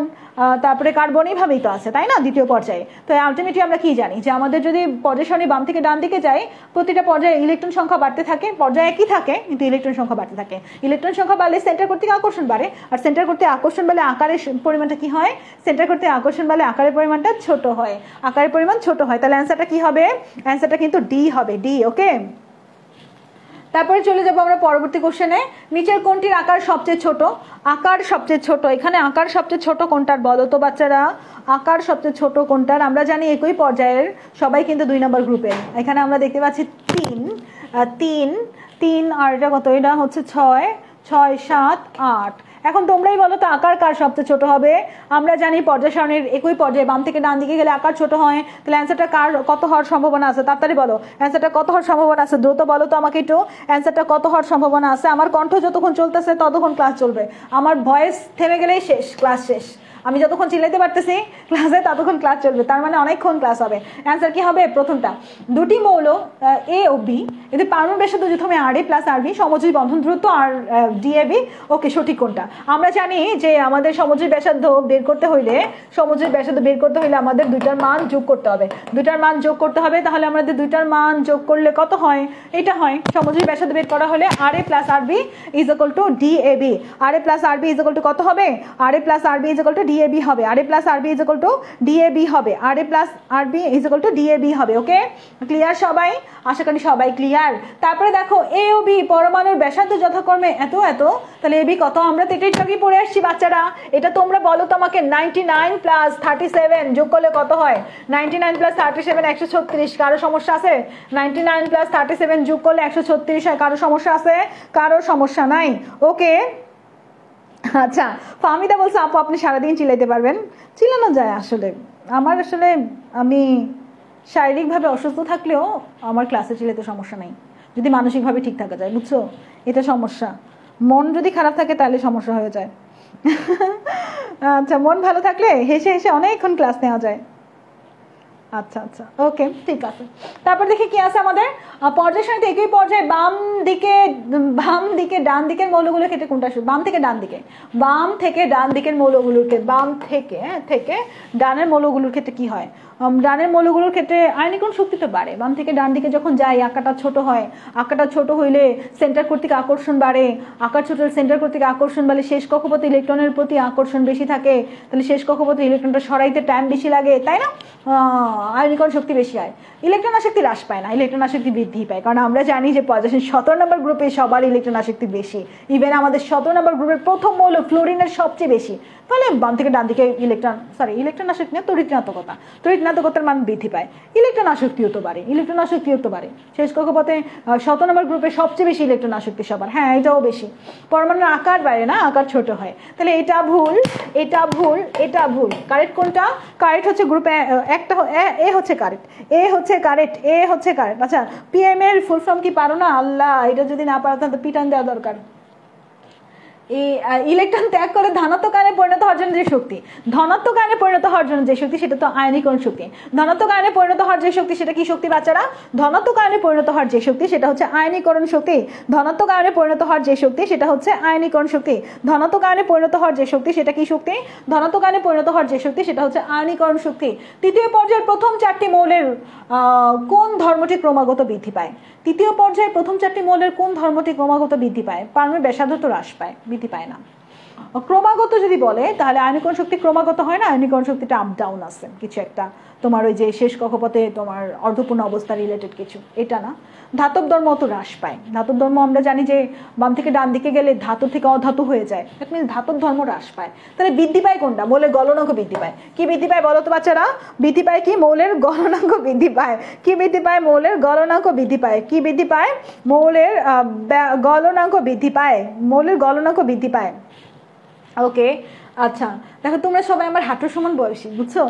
তারপরে কার্বন, এইভাবেই তো আছে, তাই না? দ্বিতীয় পর্যায়ে। তো আলটিমেটলি আমরা কি জানি? যে আমাদের যদি পর্যায় সারণী বাম থেকে ডান দিকে যায়, প্রতিটা পর্যায়ে ইলেকট্রন সংখ্যা বাড়তে থাকে। পর্যায়ে একই থাকে কিন্তু ইলেকট্রন সংখ্যা বাড়তে থাকে। ইলেকট্রন সংখ্যা বাড়লে সেন্টার কর্তৃক আকর্ষণ বাড়ে, আর সেন্টার কর্তৃক আকর্ষণ বাড়লে আকারের পরিমাণটা কি হয়? সেন্টার কর্তৃক আকর্ষণ বাড়লে আকারের পরিমাণটা ছোট হয়, আকারের পরিমাণ ছোট হয়। তাহলে অ্যান্সারটা কি হবে? অ্যান্সারটা কিন্তু ডি হবে, ডি। ওকে, তারপরে চলে যাবো আমরা পরবর্তী কোশ্চেনে। নিচের কোনটির আকার সবচেয়ে ছোট? আকার সবচেয়ে ছোট, এখানে আকার সবচেয়ে ছোট কোনটার বলো তো বাচ্চারা? আকার সবচেয়ে ছোট কোনটার? আমরা জানি একই পর্যায়ের সবাই কিন্তু 2 নম্বর গ্রুপের। এখানে আমরা দেখতে পাচ্ছি 3 আর এটা কত? এটা হচ্ছে 6, 7, 8। এখন তোমরাই বলো তো আকার কার সবচেয়ে ছোট হবে? আমরা জানি পর্যায় সারণীর একই পর্যায়ে বাম থেকে ডান দিকে গেলে আকার ছোট হয়। তাহলে অ্যান্সারটা কার কত হওয়ার সম্ভাবনা আছে? তাড়াতাড়ি বলো, অ্যান্সারটা কত হওয়ার সম্ভাবনা আছে? দ্রুত বলো তো আমাকে একটু, অ্যান্সারটা কত হওয়ার সম্ভাবনা আছে? আমার কণ্ঠ যতক্ষণ চলতেছে ততক্ষণ ক্লাস চলবে, আমার ভয়েস থেমে গেলেই শেষ, ক্লাস শেষ। আমি যতক্ষণ চিল্লাইতে পারতেছি ক্লাসে ততক্ষণ ক্লাস চলবে, তার মানে অনেকক্ষণ ক্লাস হবে। অ্যান্সার কি হবে? প্রথমটা, দুটি মৌল এ ও বি, এদের পারমাণবিক ব্যাসার্ধ যথাক্রমে RA + RB, সমযোজী বন্ধন দূরত্ব আর DAB। ওকে, সঠিক কোনটা? আমরা জানি যে আমাদের সমযোজী ব্যাসার্ধ বের করতে হইলে, আমাদের দুইটার মান যোগ করতে হবে। তাহলে আমাদের দুইটার মান যোগ করলে কত হয়? এটা হয়। সমযোজী ব্যাসার্ধ বের করা হলে RA + RB = DAB। RA + RB = কত হবে? RA + RB = DAB হবে। RA + RB = DAB হবে। RA + RB = DAB হবে। ওকে, ক্লিয়ার সবাই? আশা করি সবাই ক্লিয়ার। তারপরে দেখো A ও B পরমাণুর ব্যাসার্ধ যথাক্রমে এত এত, তাহলে AB কত? আমরা তো এটাই আগে পড়ে আসছি বাচ্চারা। এটা তোমরা বলো তো আমাকে, 99 + 37 যোগ করলে কত হয়? 99 + 37 136। কারো সমস্যা আছে? 99 + 37 যোগ করলে 136 হয়। কারো সমস্যা আছে? কারো সমস্যা নাই। ওকে, আচ্ছা, ফাহমিদা বলছে আপু আপনি সারাদিন চিল্লাইতে পারবেন। চিল্লানো যায় আসলে, আমি শারীরিকভাবে অসুস্থ থাকলেও আমার ক্লাসে চিল্লাতে সমস্যা নাই, যদি মানসিকভাবে ঠিক থাকা যায়, বুঝছো? এটা সমস্যা। মন যদি খারাপ থাকে তাহলে সমস্যা হয়ে যায়। আচ্ছা, মন ভালো থাকলে হেসে হেসে অনেকক্ষণ ক্লাস নেওয়া যায়। আচ্ছা, ওকে, ঠিক আছে। তারপর দেখি কি আছে আমাদের পর্যায় সারণীতে একই পর্যায়ে বাম দিকে ডান দিকের মৌলগুলোর ক্ষেত্রে কোনটা? বাম থেকে ডান দিকের মৌলগুলোর ক্ষেত্রে, বাম থেকে ডানের মৌলগুলোর ক্ষেত্রে কি হয়? ডানের মৌলগুলোর ক্ষেত্রে আয়নীকরণ শক্তি তো বাড়ে। বাম থেকে ডান দিকে যখন যাই আকারটা ছোট হয়, আকারটা ছোট হইলে সেন্টার কর্তৃক আকর্ষণ বাড়ে, আকার ছোট হলে সেন্টার কর্তৃক আকর্ষণ বাড়লে শেষ কক্ষপথে ইলেকট্রনের প্রতি আকর্ষণ বেশি থাকে, তাহলে শেষ কক্ষপথে ইলেকট্রনটা সরাইতে টাইম বেশি লাগে, তাই না? আয়নীকরণ শক্তি বেশি হয়। ইলেকট্রন আসক্তি হ্রাস পায় না, ইলেকট্রন আসক্তি বৃদ্ধি পায়। কারণ আমরা জানি যে পজিশন 17 নম্বর গ্রুপে সবার ইলেকট্রন আসক্তি বেশি। ইভেন আমাদের 17 নম্বর গ্রুপের প্রথম মৌল ফ্লোরিনের সবচেয়ে বেশি। তাহলে বাম থেকে ডান দিকে ইলেকট্রন আসক্তি না, তড়িৎ-ঋণাত্মকতার মান বৃদ্ধি পায়। ইলেকট্রন আসক্তি হতে পারে। শেষ কক্ষপথে 17 নম্বর গ্রুপে সবচেয়ে বেশি ইলেকট্রন আসক্তি সবার। হ্যাঁ, এটাও বেশি। পরমাণুর আকার বাড়ে না, আকার ছোট হয়। তাহলে এটা ভুল। কারেক্ট কোনটা? কারেক্ট হচ্ছে গ্রুপে একটা এ হচ্ছে কারেক্ট। আচ্ছা, পিএম এর ফুল ফর্ম কি পারো না? আল্লাহ, এটা যদি না পারো তাহলে পিটান দেওয়া দরকার। ইলেকট্রন ত্যাগ করে ধনাত্মক আয়নে পরিণত হওয়ার জন্য যে শক্তি, সেটা তো আয়নীকরণ শক্তি। ধনাত্মক আয়নে পরিণত হওয়ার যে শক্তি সেটা কি শক্তি বাচ্চারা? ধনাত্মক আয়নে পরিণত হওয়ার যে শক্তি সেটা হচ্ছে আয়নীকরণ শক্তি। ধনাত্মক আয়নে পরিণত হওয়ার যে শক্তি সেটা হচ্ছে আয়নীকরণ শক্তি। ধনাত্মক আয়নে পরিণত হওয়ার যে শক্তি সেটা কি শক্তি? ধনাত্মক আয়নে পরিণত হওয়ার যে শক্তি সেটা হচ্ছে আয়নীকরণ শক্তি। তৃতীয় পর্যায়ের প্রথম 4টি মৌলের কোন ধর্মটি ক্রমাগত বৃদ্ধি পায়? তৃতীয় পর্যায়ে প্রথম 4টি মৌলের কোন ধর্মটি ক্রমাগত বৃদ্ধি পায়? পারমাণবিক ব্যাসার্ধ তো হ্রাস পায়, বৃদ্ধি পায় না। ক্রমাগত যদি বলে তাহলে আয়নীকরণ শক্তি ক্রমাগত হয় না, আয়নীকরণ শক্তিটা আপ ডাউন আছে কিছু একটা, তোমার ওই যে শেষ কক্ষপথে তোমার অর্ধপূর্ণ অবস্থা রিলেটেড কিছু, এটা না। ধাতব ধর্ম তো হ্রাস পায়। ধাতব ধর্ম আমরা জানি যে বাম থেকে ডান দিকে গেলে ধাতু থেকে অধাতু হয়ে যায়, দ্যাট মিনস ধাতব ধর্ম হ্রাস পায়। তাহলে বৃদ্ধি পায় কোনটা? মৌলের গলনাঙ্ক বৃদ্ধি পায়। কি বৃদ্ধি পায় বলো তো বাচ্চারা? বৃদ্ধি পায় কি? মৌলের গলনাঙ্ক বৃদ্ধি পায়। কি বৃদ্ধি পায়? মৌলের গলনাঙ্ক বৃদ্ধি পায়। কি বৃদ্ধি পায়? মৌলের গলনাঙ্ক বৃদ্ধি পায়। মৌলের গলনাঙ্ক বৃদ্ধি পায়। ওকে, আচ্ছা দেখো, তোমরা সবাই আমার হাঁটুর সমান বয়সী, বুঝছো?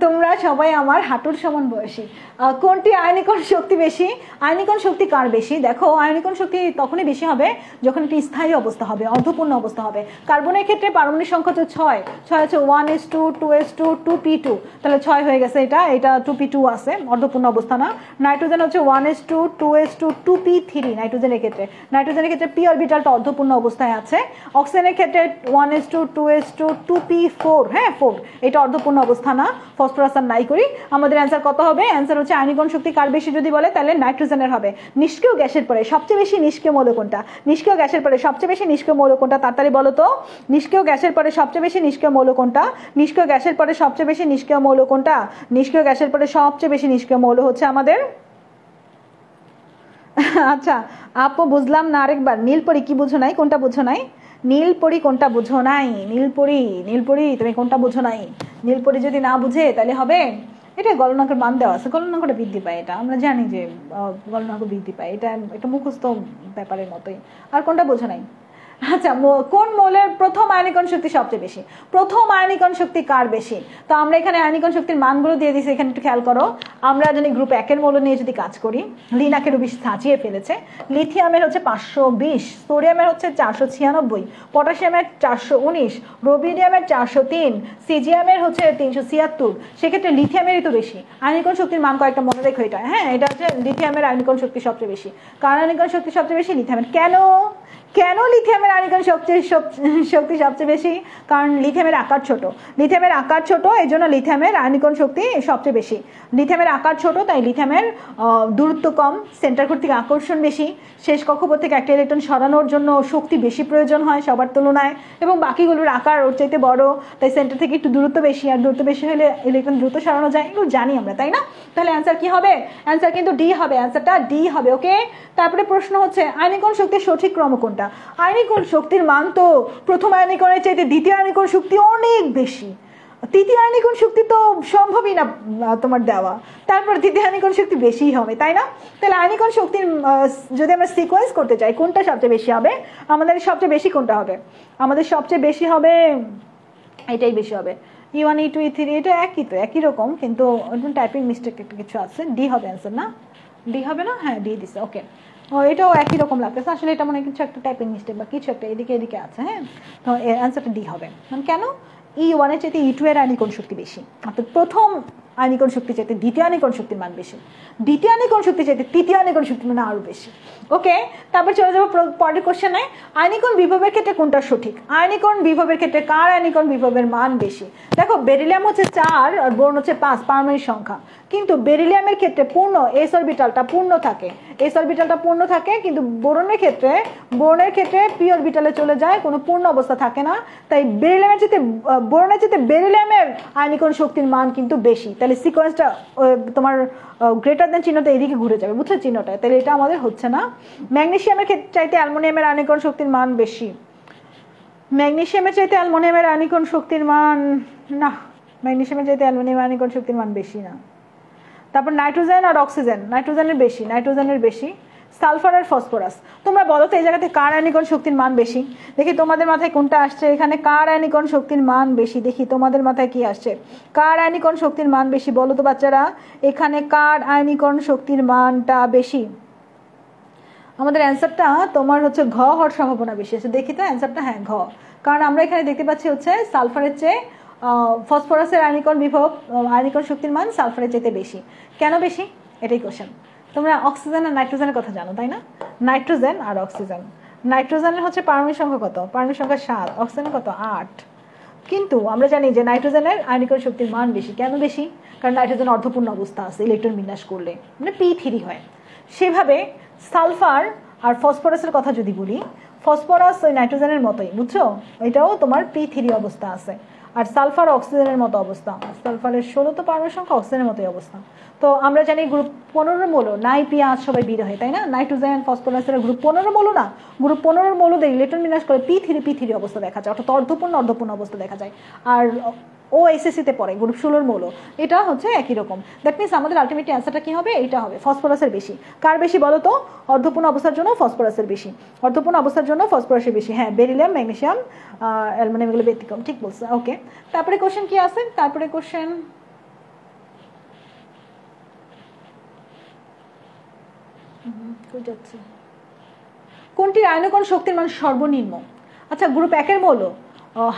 তোমরা সবাই আমার হাঁটুর সমান বয়সী। কোনটি আয়নীকরণ শক্তি বেশি? আয়নীকরণ শক্তি কার বেশি? দেখো, আয়নীকরণ শক্তি তখনই বেশি হবে যখন একটি স্থায়ী অবস্থা হবে, অর্ধপূর্ণ অবস্থা হবে। কার্বনের ক্ষেত্রে পারমাণবিক সংখ্যা হচ্ছে 6 হচ্ছে 1s2 2s2 2p2, তাহলে 6 হয়ে গেছে। এটা 2p2 আছে, অর্ধপূর্ণ অবস্থা না। নাইট্রোজেন হচ্ছে 1s2 2s2 2p3 নাইট্রোজেনের ক্ষেত্রে p অরবিটালটা অর্ধপূর্ণ অবস্থায় আছে। অক্সিজেনের ক্ষেত্রে 1s2 2s2 2p4, হ্যাঁ 4, এটা অর্ধপূর্ণ অবস্থা না। ফসফরাস আর নাই করি। আমাদের অ্যান্সার কত হবে? অ্যান্সার হচ্ছে আয়নীকরণ শক্তি কার বেশি যদি বলে তাহলে নাইট্রোজেনের হবে। নিষ্ক্রিয় গ্যাসের পরে সবচেয়ে বেশি নিষ্ক্রিয় মৌল কোনটা? নিষ্ক্রিয় গ্যাসের পরে সবচেয়ে বেশি নিষ্ক্রিয় মৌল কোনটা? তাড়াতাড়ি বলো তো। নিষ্ক্রিয় গ্যাসের পরে সবচেয়ে বেশি নিষ্ক্রিয় মৌল কোনটা? নিষ্ক্রিয় গ্যাসের পরে সবচেয়ে বেশি নিষ্ক্রিয় মৌল কোনটা? নিষ্ক্রিয় গ্যাসের পরে সবচেয়ে বেশি নিষ্ক্রিয় মৌল হচ্ছে আমাদের আচ্ছা আপু বুঝলাম না, আরেকবার। নীলপরি কি বুঝো নাই? কোনটা বুঝো নাই? নীলপরি কোনটা বুঝো নাই? নীলপরি তুমি কোনটা বুঝো নাই? নীলপরি যদি না বুঝে তাহলে হবে এটা গলনাঙ্কের মান দেওয়া আছে, গলনাঙ্কটা বৃদ্ধি পায়। এটা আমরা জানি যে গলনাঙ্ক বৃদ্ধি পায়, এটা মুখস্থ ব্যাপারের মতোই। আর কোনটা বুঝো নাই? আচ্ছা, কোন মৌলের প্রথম আয়নীকরণ শক্তি সবচেয়ে বেশি? প্রথম আয়নীকরণ শক্তি কার বেশি? তো আমরা এখানে আয়নীকরণ শক্তির মানগুলো দিয়ে দিয়েছি, এখানে একটু খেয়াল করো। আমরা জানি গ্রুপ 1 এর মৌল নিয়ে যদি কাজ করি, লিনাকে রবি সাজিয়ে ফেলেছে। লিথিয়ামের হচ্ছে 520, সোডিয়ামের হচ্ছে 496, পটাশিয়ামের 419, রোবিডিয়ামের 403, সিজিয়ামের হচ্ছে 376। সেক্ষেত্রে লিথিয়ামেরই তো বেশি। আয়নীকরণ শক্তির মান কয়েকটা মনে রেখো এটা, হ্যাঁ এটা হচ্ছে লিথিয়ামের আয়নীকরণ শক্তি সবচেয়ে বেশি। কার আয়নীকরণ শক্তি সবচেয়ে বেশি? লিথিয়ামের। কেন লিথিয়ামের আয়নীকরণ শক্তি সবচেয়ে বেশি? কারণ লিথিয়ামের আকার ছোট, এই জন্য লিথিয়ামের আয়নীকরণ শক্তি সবচেয়ে বেশি। লিথিয়ামের আকার ছোট, তাই লিথিয়ামের দূরত্ব কম, সেন্টার কর্তৃক আকর্ষণ বেশি, শেষ কক্ষপথ থেকে একটা ইলেকট্রন সরানোর জন্য শক্তি বেশি প্রয়োজন হয় সবার তুলনায়, এবং বাকিগুলোর আকার ওর চাইতে বড়, তাই সেন্টার থেকে একটু দূরত্ব বেশি, আর দূরত্ব বেশি হলে ইলেকট্রন দ্রুত সরানো যায়, এগুলো জানি আমরা, তাই না? তাহলে অ্যান্সার কি হবে? অ্যান্সার কিন্তু ডি হবে, অ্যান্সারটা ডি হবে। ওকে, তারপরে প্রশ্ন হচ্ছে আয়নীকরণ শক্তির সঠিক ক্রম কোনটা? আয়নীকরণ শক্তির মান তো প্রথম আয়নীকরণের চাইতে দ্বিতীয় আয়নীকরণ শক্তি অনেক বেশি। তৃতীয় আয়নীকরণ শক্তি তো সম্ভবই না তোমার দেওয়া, তারপর তৃতীয় আয়নীকরণ শক্তি বেশিই হবে, তাই না? তাহলে আয়নীকরণ শক্তির যদি আমরা সিকোয়েন্স করতে চাই, কোনটা সবচেয়ে বেশি হবে? আমাদের সবচেয়ে বেশি কোনটা হবে? আমাদের সবচেয়ে বেশি হবে এটাই বেশি হবে। E1 E2 E3 এটা একই তো, একই রকম, কিন্তু টাইপিং মিস্টেক একটা কিছু আছে। ডি হবে অ্যান্সার না? ডি হবে না? হ্যাঁ ডি দিছে। ওকে, এটাও একই রকম লাগতেছে, আসলে এটা মনে হয় কিছু একটা টাইপিং মিস্টেক বা কিছু একটা এদিকে আছে। হ্যাঁ, তো অ্যান্সারটা ডি হবে। কেন? E1 এর চাইতে E2 এর আয়নীকরণ শক্তি বেশি, অর্থাৎ প্রথম আয়নীকরণ শক্তি চাইতে দ্বিতীয় আয়নীকরণ শক্তির মান বেশি, দ্বিতীয় আয়নীকরণ শক্তি চাইতে তৃতীয় আয়নীকরণ শক্তির মান আরো বেশি। ওকে, তারপর চলে যাবো পরের কোশ্চেনে। আয়নীকরণ বিভবের ক্ষেত্রে কোনটা সঠিক? আয়নীকরণ বিভবের ক্ষেত্রে কার আয়নীকরণ বিভবের মান বেশি? দেখো, বেরিলিয়াম হচ্ছে 4 আর বোরন হচ্ছে 5 পারমাণবিক সংখ্যা, কিন্তু বেরিলিয়ামের ক্ষেত্রে পূর্ণ এস অরবিটালটা পূর্ণ থাকে, কিন্তু বোরনের ক্ষেত্রে পি অরবিটালে চলে যায়, কোনো পূর্ণ অবস্থা থাকে না। তাই বোরনের চাইতে বেরিলিয়ামের আয়নীকরণ শক্তির মান কিন্তু বেশি। তাহলে সিকোয়েন্সটা তোমার গ্রেটার দেন চিহ্নটা এদিকে ঘুরে যাবে, বুঝছো চিহ্নটা, তাহলে এটা আমাদের হচ্ছে না। ম্যাগনেসিয়ামের ক্ষেত্রে চাইতে অ্যালুমিনিয়ামের আয়নীকরণ শক্তির মান বেশি, ম্যাগনেসিয়ামের চাইতে অ্যালুমিনিয়ামের আয়নীকরণ শক্তির মান না, ম্যাগনেসিয়ামের চাইতে অ্যালুমিনিয়ামের আয়নীকরণ শক্তির মান বেশি না। তারপর নাইট্রোজেন আর অক্সিজেন, নাইট্রোজেনের বেশি, নাইট্রোজেনের বেশি। সালফার আর ফসফরাস, তোমরা বলো তো এই জায়গাতে কার আয়নীকরণ শক্তির মান বেশি? দেখি তোমাদের মাথায় কোনটা আসছে, এখানে কার আয়নীকরণ শক্তির মান বেশি, দেখি তোমাদের মাথায় কি আসছে, কার আয়নীকরণ শক্তির মান বেশি বলো তো বাচ্চারা, এখানে কার আয়নীকরণ শক্তির মানটা বেশি? আমাদের অ্যান্সারটা তোমার হচ্ছে ঘ হওয়ার সম্ভাবনা বেশি আছে, দেখি তো অ্যান্সারটা, হ্যাঁ ঘ, কারণ আমরা এখানে দেখতে পাচ্ছি হচ্ছে সালফারের চেয়ে ফসফরাসের আয়নীকরণ বিভব, আয়নীকরণ শক্তির মান সালফারের চাইতে বেশি। কেন বেশি এটাই কোশ্চেন। তোমরা অক্সিজেন আর নাইট্রোজেনের কথা জানো তাই না? নাইট্রোজেন আর অক্সিজেন, নাইট্রোজেনের হচ্ছে পারমাণবিক সংখ্যা কত? পারমাণবিক সংখ্যা 7, অক্সিজেনের কত? 8। কিন্তু আমরা জানি যে নাইট্রোজেনের আয়নীকরণ শক্তির মান বেশি। কেন বেশি? কারণ নাইট্রোজেন অর্ধপূর্ণ অবস্থা আছে, ইলেকট্রন বিন্যাস করলে মানে P3 হয়। সেভাবে সালফার আর ফসফরাসের কথা যদি বলি, ফসফরাস ওই নাইট্রোজেনের মতোই, বুঝছো, এটাও তোমার P3 অবস্থা আছে। আর সালফার অক্সিজেনের মতো অবস্থা, সালফারের 16 তো পারমাণবিক সংখ্যা, অক্সিজেনের মতোই অবস্থা। তো আমরা জানি গ্রুপ 15 মৌল নাই পিঁয়াজ সবাই বের হয় তাই না? নাইট্রোজেন ফসফরাসের গ্রুপ 15 মৌল না, গ্রুপ 15 মৌলদের ইলেকট্রন বিন্যাস করে P3 অবস্থা দেখা যায়, অর্থাৎ অর্ধপূর্ণ অবস্থা দেখা যায়। আর ও এসএসসিতে পড়ে গ্রুপ 16 মৌল, এটা হচ্ছে একই রকম। দ্যাট মিনস আমাদের আলটিমেটলি অ্যান্সারটা কি হবে? এইটা হবে ফসফরাসের বেশি। কার বেশি বলো তো? অর্ধপূর্ণ অবস্থার জন্য ফসফরাসের বেশি, অর্ধপূর্ণ অবস্থার জন্য ফসফরাসের বেশি। হ্যাঁ, বেরিলিয়াম, ম্যাগনেসিয়াম, অ্যালুমিনিয়াম এগুলো ব্যতিক্রম, ঠিক বলছে। ওকে, তারপরে কোশ্চেন কি আছে? তারপরে কোশ্চেন কোনটির আয়নীকরণ শক্তির মান সর্বনিম্ন? আচ্ছা, গ্রুপ 1 মৌল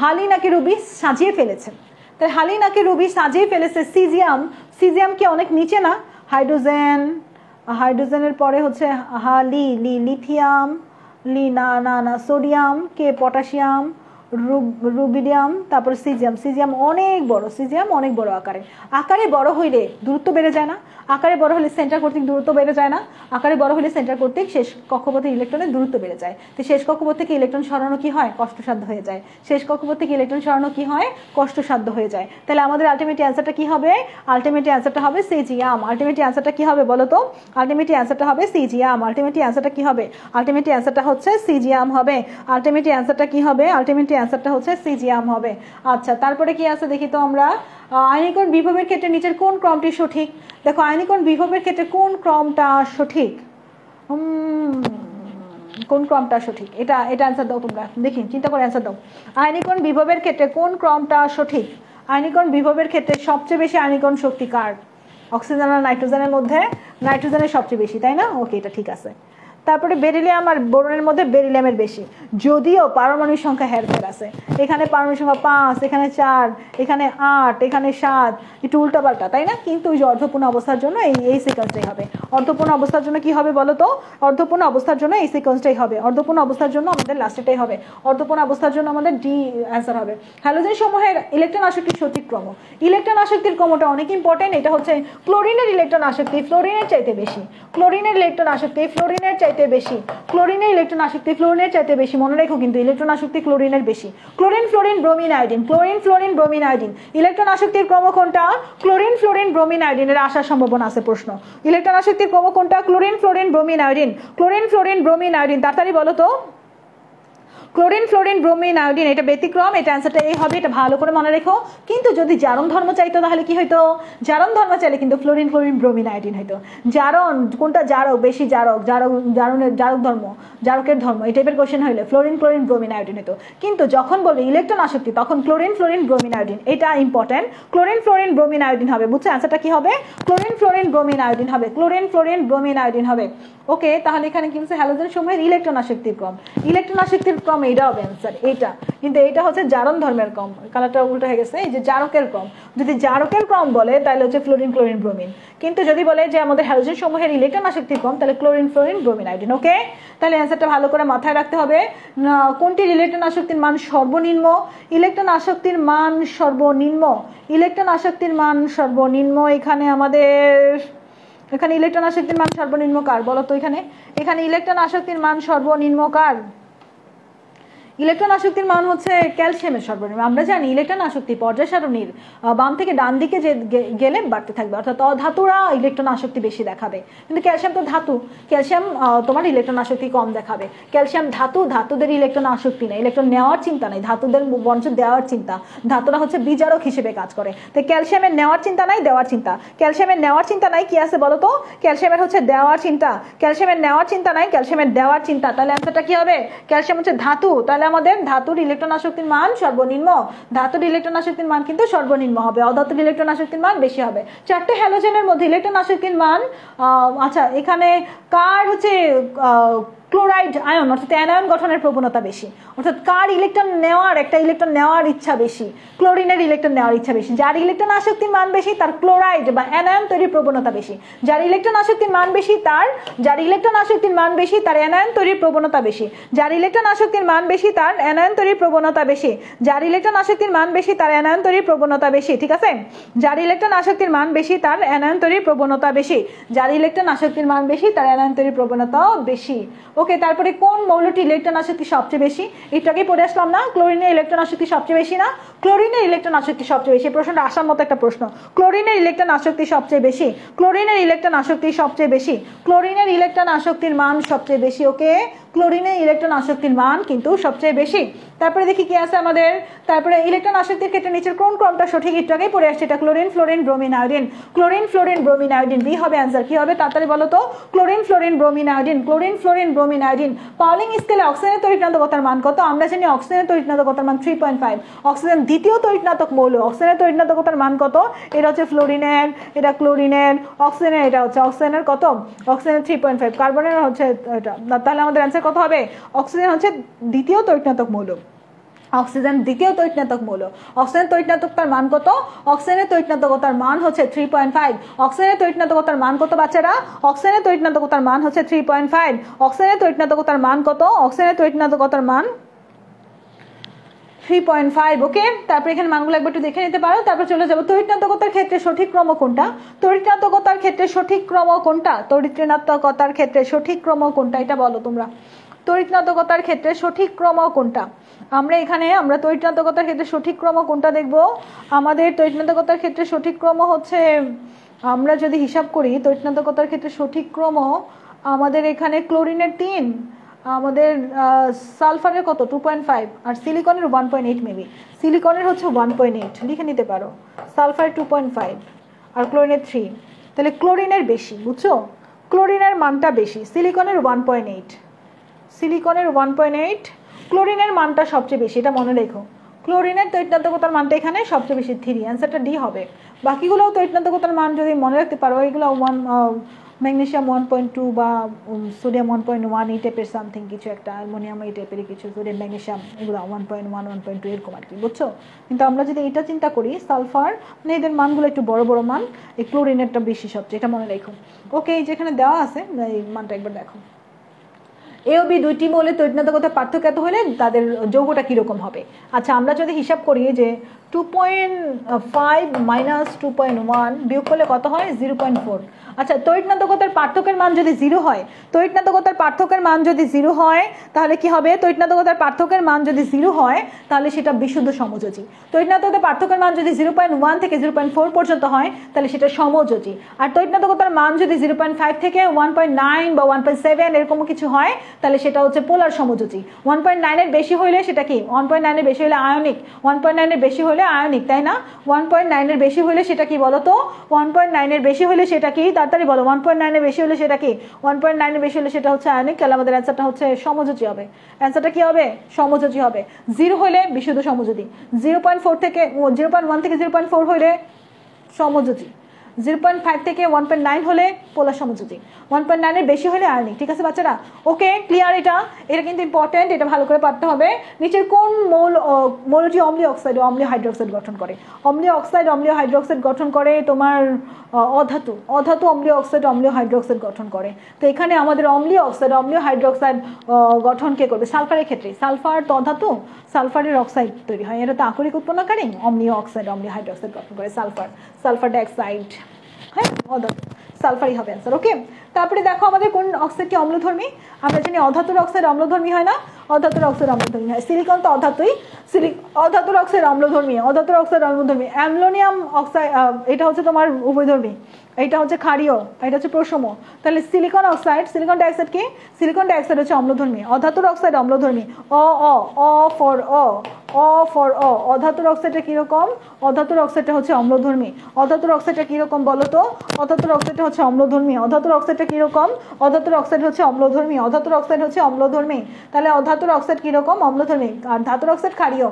হালি নাকি রুবি সাজিয়ে ফেলেছেন, তাই হালি নাকি রুবি সাজিয়ে ফেলেছে সিজিয়াম, সিজিয়াম কি অনেক নিচে না? হাইড্রোজেন, হাইড্রোজেনের পরে হচ্ছে হালি, লিথিয়াম, না সোডিয়াম, কে পটাশিয়াম, রুবিডিয়াম, তারপর সিজিয়াম, সিজিয়াম অনেক বড় আকারে বড় হইলে দূরত্ব বেড়ে যায় না? আকারে বড় হলে সেন্টার কর্তৃক দূরত্ব বেড়ে যায় না? আকারে বড় হলে সেন্টার কর্তৃক শেষ কক্ষপথে ইলেকট্রনের দূরত্ব বেড়ে যায়। তো শেষ কক্ষপথ থেকে ইলেকট্রন সরানো কি হয়? কষ্টসাধ্য হয়ে যায়। শেষ কক্ষপথ থেকে ইলেকট্রন সরানো কি হয়? কষ্টসাধ্য হয়ে যায়। তাহলে আমাদের আলটিমেট অ্যান্সারটা কি হবে? আলটিমেট অ্যান্সারটা হবে সিজিয়াম। আলটিমেট অ্যান্সারটা কি হবে বলো তো? আলটিমেট অ্যান্সারটা হবে সিজিয়াম। আলটিমেট অ্যান্সারটা কি হবে? আলটিমেট অ্যান্সারটা হচ্ছে সিজিয়াম হবে। আলটিমেট অ্যান্সারটা কি হবে? আলটিমেট অ্যান্সারটা হচ্ছে সিজিয়াম হবে। আচ্ছা, তারপরে কি আছে দেখি তো আমরা। আয়নীকরণ বিভবের ক্ষেত্রে নিচের কোন ক্রমটি সঠিক? দেখো, আয়নীকরণ বিভবের ক্ষেত্রে কোন ক্রমটা সঠিক? কোন ক্রমটা সঠিক? এটা অ্যান্সার দাও তোমরা, দেখি চিন্তা করে অ্যান্সার দাও। আয়নীকরণ বিভবের ক্ষেত্রে কোন ক্রমটা সঠিক? আয়নীকরণ বিভবের ক্ষেত্রে সবচেয়ে বেশি আয়নীকরণ শক্তি কার? অক্সিজেন আর নাইট্রোজেনের মধ্যে নাইট্রোজেনের সবচেয়ে বেশি, তাই না? ওকে, এটা ঠিক আছে। তারপরে বেরিলিয়াম আর বোরনের মধ্যে বেরিলিয়ামের বেশি, যদিও পারমাণবিক সংখ্যা হেরফের আছে। এখানে পারমাণবিক সংখ্যা 5, এখানে 4, এখানে 8, এখানে 7, একটু উল্টাপাল্টা তাই না? কিন্তু ওই যে অর্ধপূর্ণ অবস্থার জন্য এই সিকোয়েন্সটাই হবে। অর্ধপূর্ণ অবস্থার জন্য কি হবে বলো তো? অর্ধপূর্ণ অবস্থার জন্য এই সিকোয়েন্সটাই হবে। অর্ধপূর্ণ অবস্থার জন্য আমাদের লাস্টেটাই হবে। অর্ধপূর্ণ অবস্থার জন্য আমাদের ডি অ্যান্সার হবে। হ্যালোজেন সমূহের ইলেকট্রন আসক্তির সঠিক ক্রম। ইলেকট্রন আসক্তির ক্রমটা অনেক ইম্পর্টেন্ট। এটা হচ্ছে ক্লোরিনের ইলেকট্রন আসক্তি ফ্লোরিনের চাইতে বেশি, ক্লোরিনের ইলেকট্রন আসক্তি ফ্লোরিনের চাইতে বেশি, ক্লোরিনের ইলেকট্রন আসক্তি ফ্লোরিনের চাইতে বেশি। মনে রাখো কিন্তু ইলেকট্রন আসক্তি ক্লোরিনের বেশি। Chlorine fluorine bromine iodine, chlorine fluorine bromine iodine, electron আসক্তির ক্রম কোনটা? ক্লোরিন ফ্লোরিন ব্রোমিন আয়োডিনের আসার সম্ভাবনা আছে প্রশ্ন। ইলেকট্রন আসক্তির ক্রম কোনটা? Chlorine fluorine bromine iodine, chlorine fluorine bromine iodine. তাড়াতাড়ি বলো তো। ক্লোরিন ফ্লোরিন ব্রোমিন আয়োডিন, এটা ব্যতিক্রম। এটা অ্যান্সারটা এই হবে, এটা ভালো করে মনে রেখো। কিন্তু যদি জারণ ধর্ম চাইতো তাহলে কি হইতো? জারণ ধর্ম চাইলে কিন্তু ফ্লোরিন ফ্লোরিন ব্রোমিন আয়োডিন হইতো। জারণ কোনটা? জারক, বেশি জারক, জারক ধর্ম, জারকের ধর্ম, এই টাইপের কোশ্চেন হইলে ফ্লোরিন ফ্লোরিন ব্রোমিন আয়োডিন হইতো। কিন্তু যখন বলবে ইলেকট্রন আসক্তি তখন ক্লোরিন ফ্লোরিন ব্রোমিন আয়োডিন, এটা important. Chlorine fluorine bromine iodine হবে, বুঝছো? অ্যান্সারটা কি হবে? ক্লোরিন ফ্লোরিন ব্রোমিন আয়োডিন হবে, ক্লোরিন ফ্লোরিন ব্রোমিন আয়োডিন হবে। ওকে, তাহলে এখানে কি বলছে? হ্যালোজেন সমূহের ইলেকট্রন আসক্তির ক্রম, ইলেকট্রন আসক্তির ক্রম এইটা হবে অ্যান্সার, এইটা। কিন্তু এটা হচ্ছে জারণ ধর্মের ক্রম, কালারটা উল্টো হয়ে গেছে। এই যে জারকের ক্রম, যদি জারকের ক্রম বলে তাহলে হচ্ছে ফ্লোরিন ক্লোরিন ব্রোমিন। কিন্তু যদি বলে যে আমাদের হ্যালোজেন সমূহের ইলেকট্রন আসক্তির ক্রম, তাহলে ক্লোরিন ফ্লোরিন ব্রোমিন আয়োডিন। ওকে, তাহলে অ্যান্সারটা ভালো করে মাথায় রাখতে হবে। কোনটির ইলেকট্রন আসক্তির মান সর্বনিম্ন? ইলেকট্রন আসক্তির মান সর্বনিম্ন, ইলেকট্রন আসক্তির মান সর্বনিম্ন। এখানে ইলেকট্রন আসক্তির মান সর্বনিম্ন কার বলো তো? এখানে ইলেকট্রন আসক্তির মান সর্বনিম্ন কার? ইলেকট্রন আসক্তির মান হচ্ছে ক্যালসিয়ামের সর্বনিম্ন। আমরা জানি ইলেকট্রন আসক্তি পর্যায় সারণীর বাম থেকে ডান দিকে যে গেলে বাড়তে থাকবে, অর্থাৎ অধাতুরা ইলেকট্রন আসক্তি বেশি দেখাবে, কিন্তু ক্যালসিয়াম তো ধাতু, ক্যালসিয়াম তোমার ইলেকট্রন আসক্তি কম দেখাবে। ক্যালসিয়াম ধাতু, ধাতুদের ইলেকট্রন আসক্তি নেই, ইলেকট্রন নেওয়ার চিন্তা নেই, ধাতুদের বঞ্চ দেওয়ার চিন্তা, ধাতুরা হচ্ছে বিজারক হিসেবে কাজ করে। তো ক্যালসিয়ামের নেওয়ার চিন্তা নাই, দেওয়ার চিন্তা। ক্যালসিয়ামের নেওয়ার চিন্তা নাই, কি আছে বলো তো? ক্যালসিয়ামের হচ্ছে দেওয়ার চিন্তা। ক্যালসিয়ামের নেওয়ার চিন্তা নাই, ক্যালসিয়ামের দেওয়ার চিন্তা। তাহলে অ্যান্সারটা কি হবে? ক্যালসিয়াম হচ্ছে ধাতু, তাহলে আমাদের ধাতুর ইলেকট্রন আসক্তির মান সর্বনিম্ন, ধাতুর ইলেকট্রন আসক্তির মান কিন্তু সর্বনিম্ন হবে, অধাতুর ইলেকট্রন আসক্তির মান বেশি হবে। চারটে হ্যালোজেনের মধ্যে ইলেকট্রন আসক্তির মান আচ্ছা এখানে কার হচ্ছে ক্লোরাইড আয়ন অর্থাৎ অ্যানায়ন গঠনের প্রবণতা বেশি, অর্থাৎ কার ইলেকট্রন নেওয়ার একটা ইলেকট্রন নেওয়ার ইচ্ছা বেশি? ক্লোরিনের ইলেকট্রন নেওয়ার ইচ্ছা বেশি। যার ইলেকট্রন আসক্তির মান বেশি তার ক্লোরাইড বা অ্যানায়ন তৈরির প্রবণতা বেশি। যার ইলেকট্রন আসক্তির মান বেশি তার অ্যানায়ন তৈরির প্রবণতা বেশি। যার ইলেকট্রন আসক্তির মান বেশি তার অ্যানায়ন তৈরির প্রবণতা বেশি। যার ইলেকট্রন আসক্তির মান বেশি তার অ্যানায়ন তৈরির প্রবণতা বেশি। ঠিক আছে, যার ইলেকট্রন আসক্তির মান বেশি তার অ্যানায়ন তৈরির প্রবণতা বেশি। যার ইলেকট্রন আসক্তির মান বেশি তার অ্যানায়ন তৈরির প্রবণতাও বেশি। ওকে, তারপরে কোন মৌলটি ইলেকট্রন আসক্তি সবচেয়ে বেশি? একটু আগেই পড়ে আসলাম না, ক্লোরিনের ইলেকট্রন আসক্তি সবচেয়ে বেশি না? ক্লোরিনের ইলেকট্রন আসক্তি সবচেয়ে বেশি। প্রশ্নটা আসার মতো একটা প্রশ্ন। ক্লোরিনের ইলেকট্রন আসক্তি সবচেয়ে বেশি, ক্লোরিনের ইলেকট্রন আসক্তি সবচেয়ে বেশি, ক্লোরিনের ইলেকট্রন আসক্তির মান সবচেয়ে বেশি। ওকে, ক্লোরিনের ইলেকট্রন আসক্তির মান কিন্তু সবচেয়ে বেশি। তারপরে দেখি কি আছে আমাদের। তারপরে ইলেকট্রন আসক্তির ক্ষেত্রে নিচের কোন ক্রমটা সঠিক? একটু আগেই পড়ে আসছে এটা, chlorine fluorine bromine iodine. Chlorine fluorine bromine iodine, B হবে অ্যান্সার। কি হবে তাড়াতাড়ি বলো তো? Chlorine fluorine bromine iodine, chlorine fluorine bromine iodine. Pauling স্কেলে অক্সিজেনের তড়িৎনাটকতার মান কত? আমরা জানি অক্সিজেনের তড়িৎনাটকতার মান 3.5। অক্সিজেন দ্বিতীয় তড়িৎনাটক মৌল, অক্সিজেনের তড়িৎনাটকতার মান কত? এটা হচ্ছে ফ্লোরিনের, এটা ক্লোরিনের, অক্সিজেনের এটা হচ্ছে অক্সিজেনের কত? অক্সিজেনের 3.5, কার্বনের হচ্ছে এটা। তাহলে আমাদের অ্যান্সার কত হবে? অক্সিজেন হচ্ছে দ্বিতীয় তড়িৎনাটক মৌল, অক্সিজেন দ্বিতীয় তড়িৎনাটক মৌল। অক্সিজেনের তড়িৎনাটকতার মান কত? অক্সিজেনের তড়িৎনাটকতার মান হচ্ছে 3.5। অক্সিজেনের তড়িৎনাটকতার মান কত বাচ্চারা? অক্সিজেনের তড়িৎনাটকতার মান হচ্ছে 3.5। অক্সিজেনের তড়িৎনাটকতার মান কত? অক্সিজেনের তড়িৎনাটকতার মান 3.5। ওকে, তারপর এখানে মানগুলো একবার একটু দেখে নিতে পারো। তারপর চলে যাবো তড়িৎনাটকতার ক্ষেত্রে সঠিক ক্রম কোনটা? তড়িৎনাটকতার ক্ষেত্রে সঠিক ক্রম কোনটা? তড়িৎনাটকতার ক্ষেত্রে সঠিক ক্রম কোনটা এটা বলো তোমরা। তড়িৎনাটকতার ক্ষেত্রে সঠিক ক্রম কোনটা? আমরা তড়িৎনাটকতার ক্ষেত্রে সঠিক ক্রম কোনটা দেখব? আমাদের তড়িৎনাটকতার ক্ষেত্রে সঠিক ক্রম হচ্ছে, আমরা যদি হিসাব করি তড়িৎনাটকতার ক্ষেত্রে সঠিক ক্রম আমাদের এখানে ক্লোরিনের 3, আমাদের সালফারের কত 2.5 আর সিলিকনের 1.8 মেবি। সিলিকনের হচ্ছে 1.8 লিখে নিতে পারো, সালফার 2.5 আর ক্লোরিনের 3। তাহলে ক্লোরিনের বেশি, বুঝছো? ক্লোরিনের মানটা বেশি, সিলিকনের 1.8, সিলিকনের 1.8, ক্লোরিনের মানটা সবচেয়ে বেশি, এটা মনে রেখো। ক্লোরিনের তড়িৎনাটকতার মানটা এখানে সবচেয়ে বেশি 3, অ্যান্সারটা ডি হবে। বাকিগুলো তড়িৎনাটকতার মান যদি মনে রাখতে পারো, এগুলো ম্যাগনেসিয়াম 1.2 বা সোডিয়াম 1.1 এই টাইপের সামথিং কিছু একটা, অ্যালুমিনিয়াম এই টাইপের কিছু, সোডিয়াম ম্যাগনেসিয়াম এগুলো 1.1 1.2 এরকম আর কি, বুঝছো? কিন্তু আমরা যদি এটা চিন্তা করি সালফার, মানে এদের মানগুলো একটু বড় বড় মান, এই ক্লোরিনেরটা বেশি সবচেয়ে, এটা মনে রেখো। ওকে, যেখানে দেওয়া আছে এই মানটা একবার দেখো। এ ও বি দুইটি মৌলের তড়িৎনাটকতার পার্থক্য এত হলে তাদের যৌগটা কিরকম হবে? আচ্ছা, আমরা যদি হিসাব করি যে 2.5 মাইনাস 2.1 বিয়োগ করলে কত হয়? 0.4। আচ্ছা, তড়িৎনাটকতার পার্থক্যের মান যদি 0 হয়, তড়িৎনাটকতার পার্থক্যের মান যদি 0 হয় তাহলে কি হবে? তড়িৎনাটকতার পার্থক্যের মান যদি 0 হয় তাহলে সেটা বিশুদ্ধ সমযোজী। তড়িৎনাটকতার পার্থক্যের মান যদি 0.1 থেকে 0.4 পর্যন্ত হয় তাহলে সেটা সমযোজী। আর তড়িৎনাটকতার মান যদি 0.5 থেকে 1.9 বা 1.7 এরকম কিছু হয় তাহলে সেটা হচ্ছে পোলার সমযোজী। 1.9 এর বেশি হইলে সেটা কি? 1.9 এর বেশি হলে আয়নিক, 1.9 এর বেশি হলে আয়নিক, তাই না? 1.9 এর বেশি হলে সেটা কি বলো তো? 1.9 এর বেশি হলে সেটা কি? তাড়াতাড়ি বলো। 1.9 এর বেশি হলে সেটা কি? 1.9 এর বেশি হলে সেটা হচ্ছে আয়নিক। তাহলে আমাদের অ্যান্সারটা হচ্ছে সমযোজী হবে। অ্যান্সারটা কি হবে? সমযোজী হবে। 0 হলে বিশুদ্ধ সমযোজী, 0.1 থেকে 0.4 হলে সমযোজী, 0.5 থেকে 1.9 হলে পোলার সমযোজী, 1.9 এর বেশি হলে আয়নিক। ঠিক আছে বাচ্চারা? ওকে, ক্লিয়ার? এটা কিন্তু ইম্পর্টেন্ট, এটা ভালো করে পড়তে হবে। নিচের কোন মৌলটি অম্লীয় অক্সাইড ও অম্লীয় হাইড্রোক্সাইড গঠন করে? অম্লীয় অক্সাইড অম্লীয় হাইড্রোক্সাইড গঠন করে তোমার অধাতু, অধাতু অম্লীয় অক্সাইড অম্লীয় হাইড্রোক্সাইড গঠন করে। তো এখানে আমাদের অম্লীয় অক্সাইড অম্লীয় হাইড্রোক্সাইড গঠন কে করবে? সালফারের ক্ষেত্রে, সালফার তো অধাতু, সালফারের অক্সাইড তৈরি হয়, এটা তো আকরিক উৎপন্নকারী। অম্লীয় অক্সাইড অম্লীয় হাইড্রোক্সাইড গঠন করে সালফার, সালফার ডাইঅক্সাইড, হ্যাঁ অধাতু, সালফারই হবে অ্যান্সার। ওকে, তারপরে দেখো আমাদের কোন অক্সাইডটি অম্লধর্মী? আমরা জানি অধাতুর অক্সাইড অম্লধর্মী হয় না? অধাতুর অক্সাইড অম্লধর্মী হয়। সিলিকন তো অধাতুই, অধাতুর অক্সাইড অম্লধর্মী, অধাতুর অক্সাইড অম্লধর্মী। অ্যামোনিয়াম অক্সাইড এটা হচ্ছে তোমার উভয়ধর্মী, এটা হচ্ছে ক্ষারীয়, এটা হচ্ছে প্রশম। তাহলে সিলিকন অক্সাইড, সিলিকন ডাইঅক্সাইড কি? সিলিকন ডাইঅক্সাইড হচ্ছে অম্লধর্মী, অধাতুর অক্সাইড অম্লধর্মী। অ ফর অধাতুর অক্সাইডটা কিরকম? অধাতুর অক্সাইডটা হচ্ছে অম্লধর্মী। অধাতুর অক্সাইডটা কিরকম বলো তো? অধাতুর অক্সাইডটা হচ্ছে অম্লধর্মী। অধাতুর অক্সাইডটা কিরকম? অধাতুর অক্সাইড হচ্ছে অম্লধর্মী। অধাতুর অক্সাইড হচ্ছে অম্লধর্মী। তাহলে অধাতুর অক্সাইড কিরকম? অম্লধর্মী। আর ধাতুর অক্সাইড ক্ষারীয়।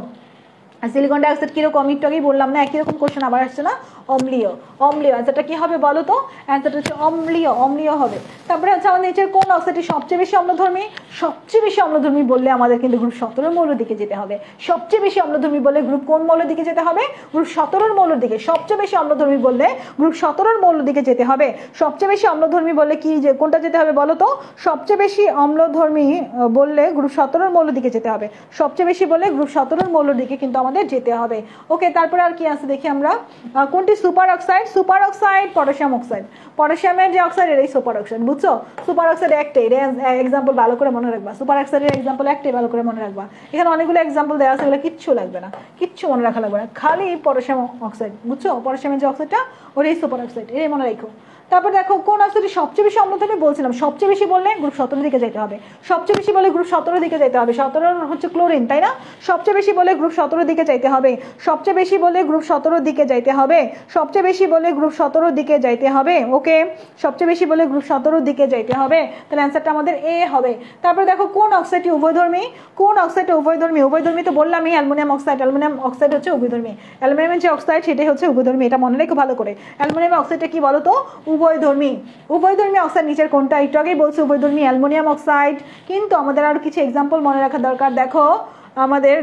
আর সিলিকন ডাইঅক্সাইড কিরকম? একটু আগেই বললাম না, একই রকম কোশ্চেন আবার আসছে না? অম্লীয়। অম্লীয় অ্যান্সারটা কি হবে বলো তো? অ্যান্সারটা হচ্ছে অম্লীয়, অম্লীয় হবে। তারপরে হচ্ছে আমাদের নিচের কোন অক্সাইডটি সবচেয়ে বেশি অম্লধর্মী? সবচেয়ে বেশি অম্লধর্মী বললে আমাদের কিন্তু গ্রুপ 17 মৌলের দিকে যেতে হবে। সবচেয়ে বেশি অম্লধর্মী বললে গ্রুপ কোন মৌলের দিকে যেতে হবে? গ্রুপ 17 মৌলের দিকে। সবচেয়ে বেশি অম্লধর্মী বললে গ্রুপ 17 মৌলের দিকে যেতে হবে। সবচেয়ে বেশি অম্লধর্মী বললে কি যে কোনটা যেতে হবে বলো তো? সবচেয়ে বেশি অম্লধর্মী বললে গ্রুপ 17 মৌলের দিকে যেতে হবে। সবচেয়ে বেশি বলে গ্রুপ 17 মৌলের দিকে কিন্তু আমাদের যেতে হবে। ওকে, তারপরে আর কি আছে দেখি আমরা। কোনটি super oxide? Super oxide potassium oxide. পটাশিয়ামের যে অক্সাইড এটাই সুপার অক্সাইড, বুঝছো? সুপার অক্সাইড একটাই, এক্সাম্পল ভালো করে মনে রাখবা। সুপার অক্সাইডের এক্সাম্পল একটাই, ভালো করে মনে রাখবা। এখানে অনেকগুলো এক্সাম্পল দেওয়া আছে, এগুলো কিচ্ছু লাগবে না, কিচ্ছু মনে রাখা লাগবে না, খালি পটাশিয়াম অক্সাইড, বুঝছো? পটাশিয়ামের যে অক্সাইডটা ওটাই সুপার অক্সাইড, এটাই মনে রাখো। তারপর দেখো কোন অক্সাইডটি সবচেয়ে বেশি অম্লধর্মী বলছিলাম। সবচেয়ে বেশি বললে গ্রুপ 17 দিকে যেতে হবে। সবচেয়ে বেশি বলে গ্রুপ 17 দিকে যেতে হবে। 17 হচ্ছে ক্লোরিন, তাই না? সবচেয়ে বেশি বলে গ্রুপ 17 দিকে যাইতে হবে। সবচেয়ে বেশি বলে গ্রুপ 17 দিকে যাইতে হবে। সবচেয়ে বেশি বলে গ্রুপ 17 দিকে যাইতে হবে। ওকে, সবচেয়ে বেশি বলে গ্রুপ 17 দিকে যাইতে হবে। তাহলে অ্যান্সারটা আমাদের এ হবে। তারপরে দেখো কোন অক্সাইডটি উভয়ধর্মী? কোন অক্সাইডটা উভয়ধর্মী? উভয়ধর্মী তো বললামই, অ্যালুমিনিয়াম অক্সাইড। অ্যালুমিনিয়াম অক্সাইড হচ্ছে উভয়ধর্মী। অ্যালুমিনিয়ামের যে অক্সাইড সেটাই হচ্ছে উভয়ধর্মী, এটা মনে রেখো ভালো করে। অ্যালুমিনিয়াম অক্সাইডটা কি বলো তো? উভয়ধর্মী। উভয়ধর্মী অক্সাইড নিচের কোনটা? একটু আগেই বলছি উভয়ধর্মী অ্যালুমিনিয়াম অক্সাইড। কিন্তু আমাদের আরো কিছু এক্সাম্পল মনে রাখা দরকার। দেখো আমাদের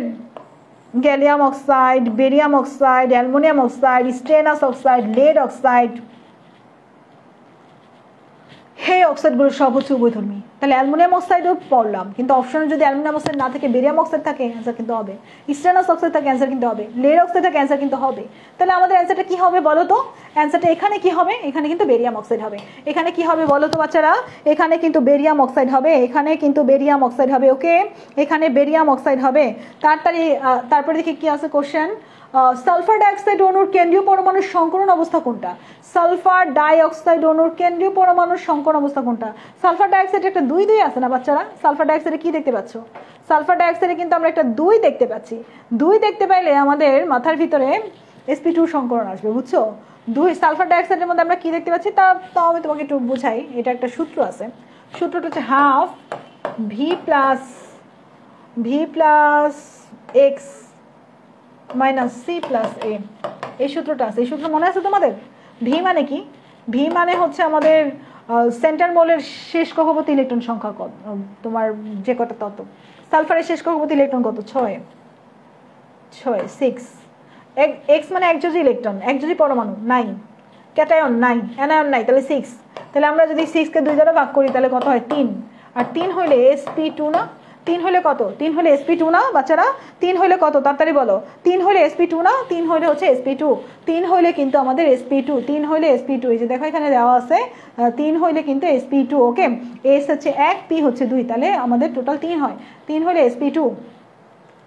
gallium oxide, barium oxide, aluminium oxide, stannous oxide, lead oxide, এই অক্সাইডগুলো সব হচ্ছে উভয়ধর্মী। তাহলে অ্যালুমিনিয়াম অক্সাইডও পড়লাম, কিন্তু অপশনে যদি অ্যালুমিনিয়াম অক্সাইড না থাকে, বেরিয়াম অক্সাইড থাকে, অ্যান্সার কিন্তু হবে। স্টেনাস অক্সাইড থাকে, অ্যান্সার কিন্তু হবে। লেড অক্সাইড থাকে, অ্যান্সার কিন্তু হবে। তাহলে আমাদের অ্যান্সারটা কি হবে বলো তো? অ্যান্সারটা এখানে কি হবে? এখানে কিন্তু বেরিয়াম অক্সাইড হবে। এখানে কি হবে বলো তো বাচ্চারা? এখানে কিন্তু বেরিয়াম অক্সাইড হবে। এখানে কিন্তু বেরিয়াম অক্সাইড হবে। ওকে, এখানে বেরিয়াম অক্সাইড হবে। তারপরে দেখি কি আছে কোশ্চেন। সালফার ডাইঅক্সাইড অণুর কেন্দ্রীয় পরমাণুর সংকরণ অবস্থা কোনটা? সালফার ডাইঅক্সাইড অণুর কেন্দ্রীয় পরমাণুর সংকরণ অবস্থা কোনটা? সালফার ডাইঅক্সাইড একটা 2 আছে না বাচ্চারা? সালফার ডাইঅক্সাইডে কি দেখতে পাচ্ছ? সালফার ডাইঅক্সাইডে কিন্তু আমরা একটা 2 দেখতে পাচ্ছি। 2 দেখতে পাইলে আমাদের মাথার ভিতরে sp2 সংকরণ আসবে, বুঝছো? 2 সালফার ডাইঅক্সাইডের মধ্যে আমরা কি দেখতে পাচ্ছি তাও আমি তোমাকে একটু বুঝাই। এটা একটা সূত্র আছে, সূত্রটা হচ্ছে half v plus x minus c plus a। এই সূত্রটা আছে, এই সূত্র মনে আছে তোমাদের? ভি মানে কি? ভি মানে হচ্ছে আমাদের সেন্টার মোলের শেষ কক্ষপথ ইলেকট্রন সংখ্যা কত, তোমার যে কটা তত্ত্ব। সালফারের শেষ কক্ষপথ ইলেকট্রন কত? 6 6। এক্স মানে একযোজি ইলেকট্রন, একযোজি পরমাণু নাই, ক্যাটায়ন নাই, অ্যানায়ন নাই, তাহলে 6। তাহলে আমরা যদি 6 কে 2 দ্বারা ভাগ করি তাহলে কত হয়? 3। আর 3 হইলে sp2 না? 3 হইলে কত? 3 হইলে sp2 না বাচ্চারা? 3 হইলে কত তাড়াতাড়ি বলো? 3 হইলে sp2 না? 3 হইলে হচ্ছে sp2। 3 হইলে কিন্তু আমাদের sp2, 3 হইলে sp2। এই যে দেখো এখানে দেওয়া আছে 3 হইলে কিন্তু sp2। ওকে, s হচ্ছে 1, p হচ্ছে 2, তাহলে আমাদের টোটাল 3 হয়। 3 হইলে sp2।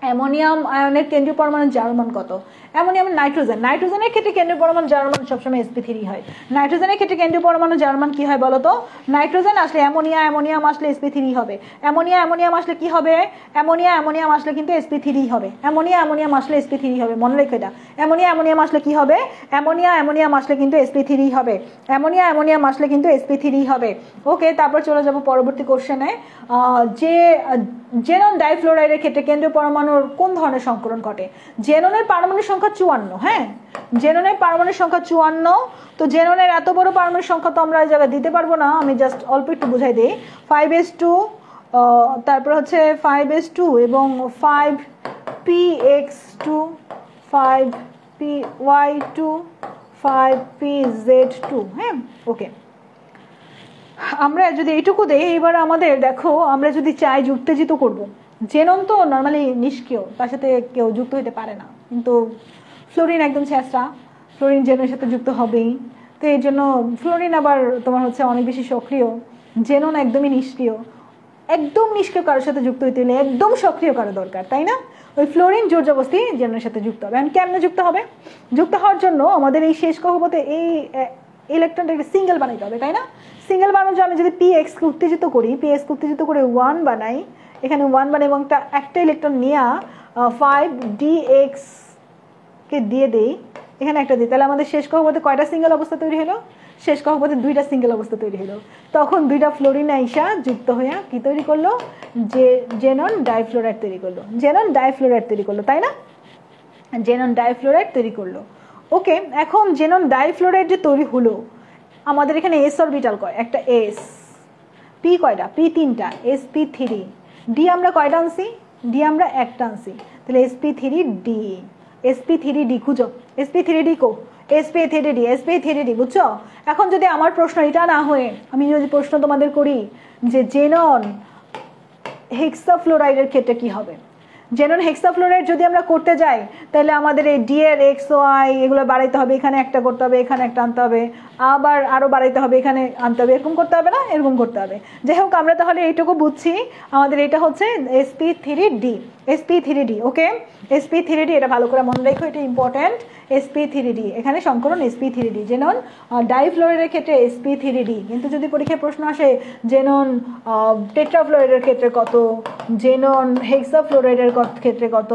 অ্যামোনিয়াম আয়নের কেন্দ্রীয় পরমাণুর জারণ কত? অ্যামোনিয়াম নাইট্রোজেনের ক্ষেত্রে কেন্দ্রীয় পরমাণু জারণ সবসময় sp3 হয়। নাইট্রোজেনের ক্ষেত্রে কেন্দ্রীয় পরমাণু জারণ কি হয় বলো তো? নাইট্রোজেন আসলে অ্যামোনিয়াম আসলে sp3 হবে। অ্যামোনিয়াম আসলে কি হবে? অ্যামোনিয়াম আসলে কিন্তু sp3 হবে। অ্যামোনিয়াম আসলে sp3 হবে, মনে রেখো এটা। অ্যামোনিয়াম আসলে কি হবে? অ্যামোনিয়াম আসলে কিন্তু sp3 হবে। অ্যামোনিয়াম আসলে কিন্তু sp3 হবে। ওকে, তারপর চলে যাব পরবর্তী কোশ্চেনে। যে জেনন ডাইফ্লোরাইডের ক্ষেত্রে কেন্দ্রীয় পরমাণুর কোন ধরনের সংকরণ ঘটে? জেননের পারমাণবিক সংখ্যা 54। হ্যাঁ, জেননের পারমাণবিক সংখ্যা 54। তো জেননের এত বড় পারমাণবিক সংখ্যা তো আমরা এই জায়গায় দিতে পারবো না, আমি জাস্ট অল্প একটু বুঝাই দিই। 5s2, তারপর হচ্ছে 5s2 এবং 5px2, 5py2, 5pz2। হ্যাঁ, ওকে, আমরা যদি এইটুকু দেই, এবার আমাদের দেখো আমরা যদি চাই উত্তেজিত করব, জেনন তো নর্মালি নিষ্ক্রিয়, তার সাথে কেউ যুক্ত হতে পারে না, কিন্তু ফ্লোরিন একদম ছেঁচড়া, ফ্লোরিন জেনের সাথে যুক্ত হবেই। তো এই জন্য ফ্লোরিন আবার তোমার হচ্ছে অনেক বেশি সক্রিয়, জেনন একদমই নিষ্ক্রিয়। একদম নিষ্ক্রিয় কারোর সাথে যুক্ত হইতে হলে একদম সক্রিয় কারো দরকার, তাই না? ওই ফ্লোরিন জোর জবরদস্তি জেননের সাথে যুক্ত হবে। এখন কেমনে যুক্ত হবে? যুক্ত হওয়ার জন্য আমাদের এই শেষ কক্ষপথে এই ইলেকট্রনটাকে সিঙ্গেল বানাইতে হবে, তাই না? সিঙ্গেল বানানোর জন্য আমি যদি px কে উত্তেজিত করি, px কে উত্তেজিত করে 1 বানাই, এখানে 1 বানাই এবং একটা ইলেকট্রন নিয়ে 5dx কে দিয়ে দেই, এখানে একটা দিই, তাহলে আমাদের শেষ কক্ষপথে কয়টা সিঙ্গেল অবস্থা তৈরি হলো? শেষ কক্ষপথে 2টা সিঙ্গেল অবস্থা তৈরি হলো। তখন 2টা ফ্লোরিন আইসা যুক্ত হইয়া কি তৈরি করলো? যে জেনন ডাইফ্লোরাইড তৈরি করলো, জেনন ডাইফ্লোরাইড তৈরি করলো, তাই না? জেনন ডাইফ্লোরাইড তৈরি করলো। ওকে, এখন জেনন ডাইফ্লোরাইড যে তৈরি হলো, আমাদের এখানে এস অরবিটাল কয়? একটা এস। পি কয়টা? পি 3টা, sp3। ডি আমরা কয়টা আনছি? ডি আমরা একটা আনছি, তাহলে sp3d। sp3d খুঁজো, sp3d কো? sp3d, sp3d, বুঝছো? এখন যদি আমার প্রশ্ন এটা না হয়ে আমি যদি প্রশ্ন তোমাদের করি যে জেনন হেক্সাফ্লোরাইডের ক্ষেত্রে কি হবে? জেনন হেক্সাফ্লোরাইড যদি আমরা করতে যাই, তাহলে আমাদের এই ডি এর এক্স ওয়াই এগুলো বাড়াইতে হবে, এখানে একটা করতে হবে, এখানে একটা আনতে হবে, আবার আরো বাড়াইতে হবে, এখানে আনতে হবে, এরকম করতে হবে না? এরকম করতে হবে। যাই হোক, আমরা তাহলে এইটুকু বুঝছি, আমাদের এটা হচ্ছে sp3d, sp3d। ওকে, sp3d, এটা ভালো করে মনে রাখো, এটা ইম্পর্টেন্ট। sp3d, এখানে সংকরণ sp3d, জেনন ডাইফ্লোরাইডের ক্ষেত্রে sp3d। কিন্তু যদি পরীক্ষায় প্রশ্ন আসে জেনন টেট্রাফ্লোরাইডের ক্ষেত্রে কত, জেনন হেক্সাফ্লোরাইডের ক্ষেত্রে কত,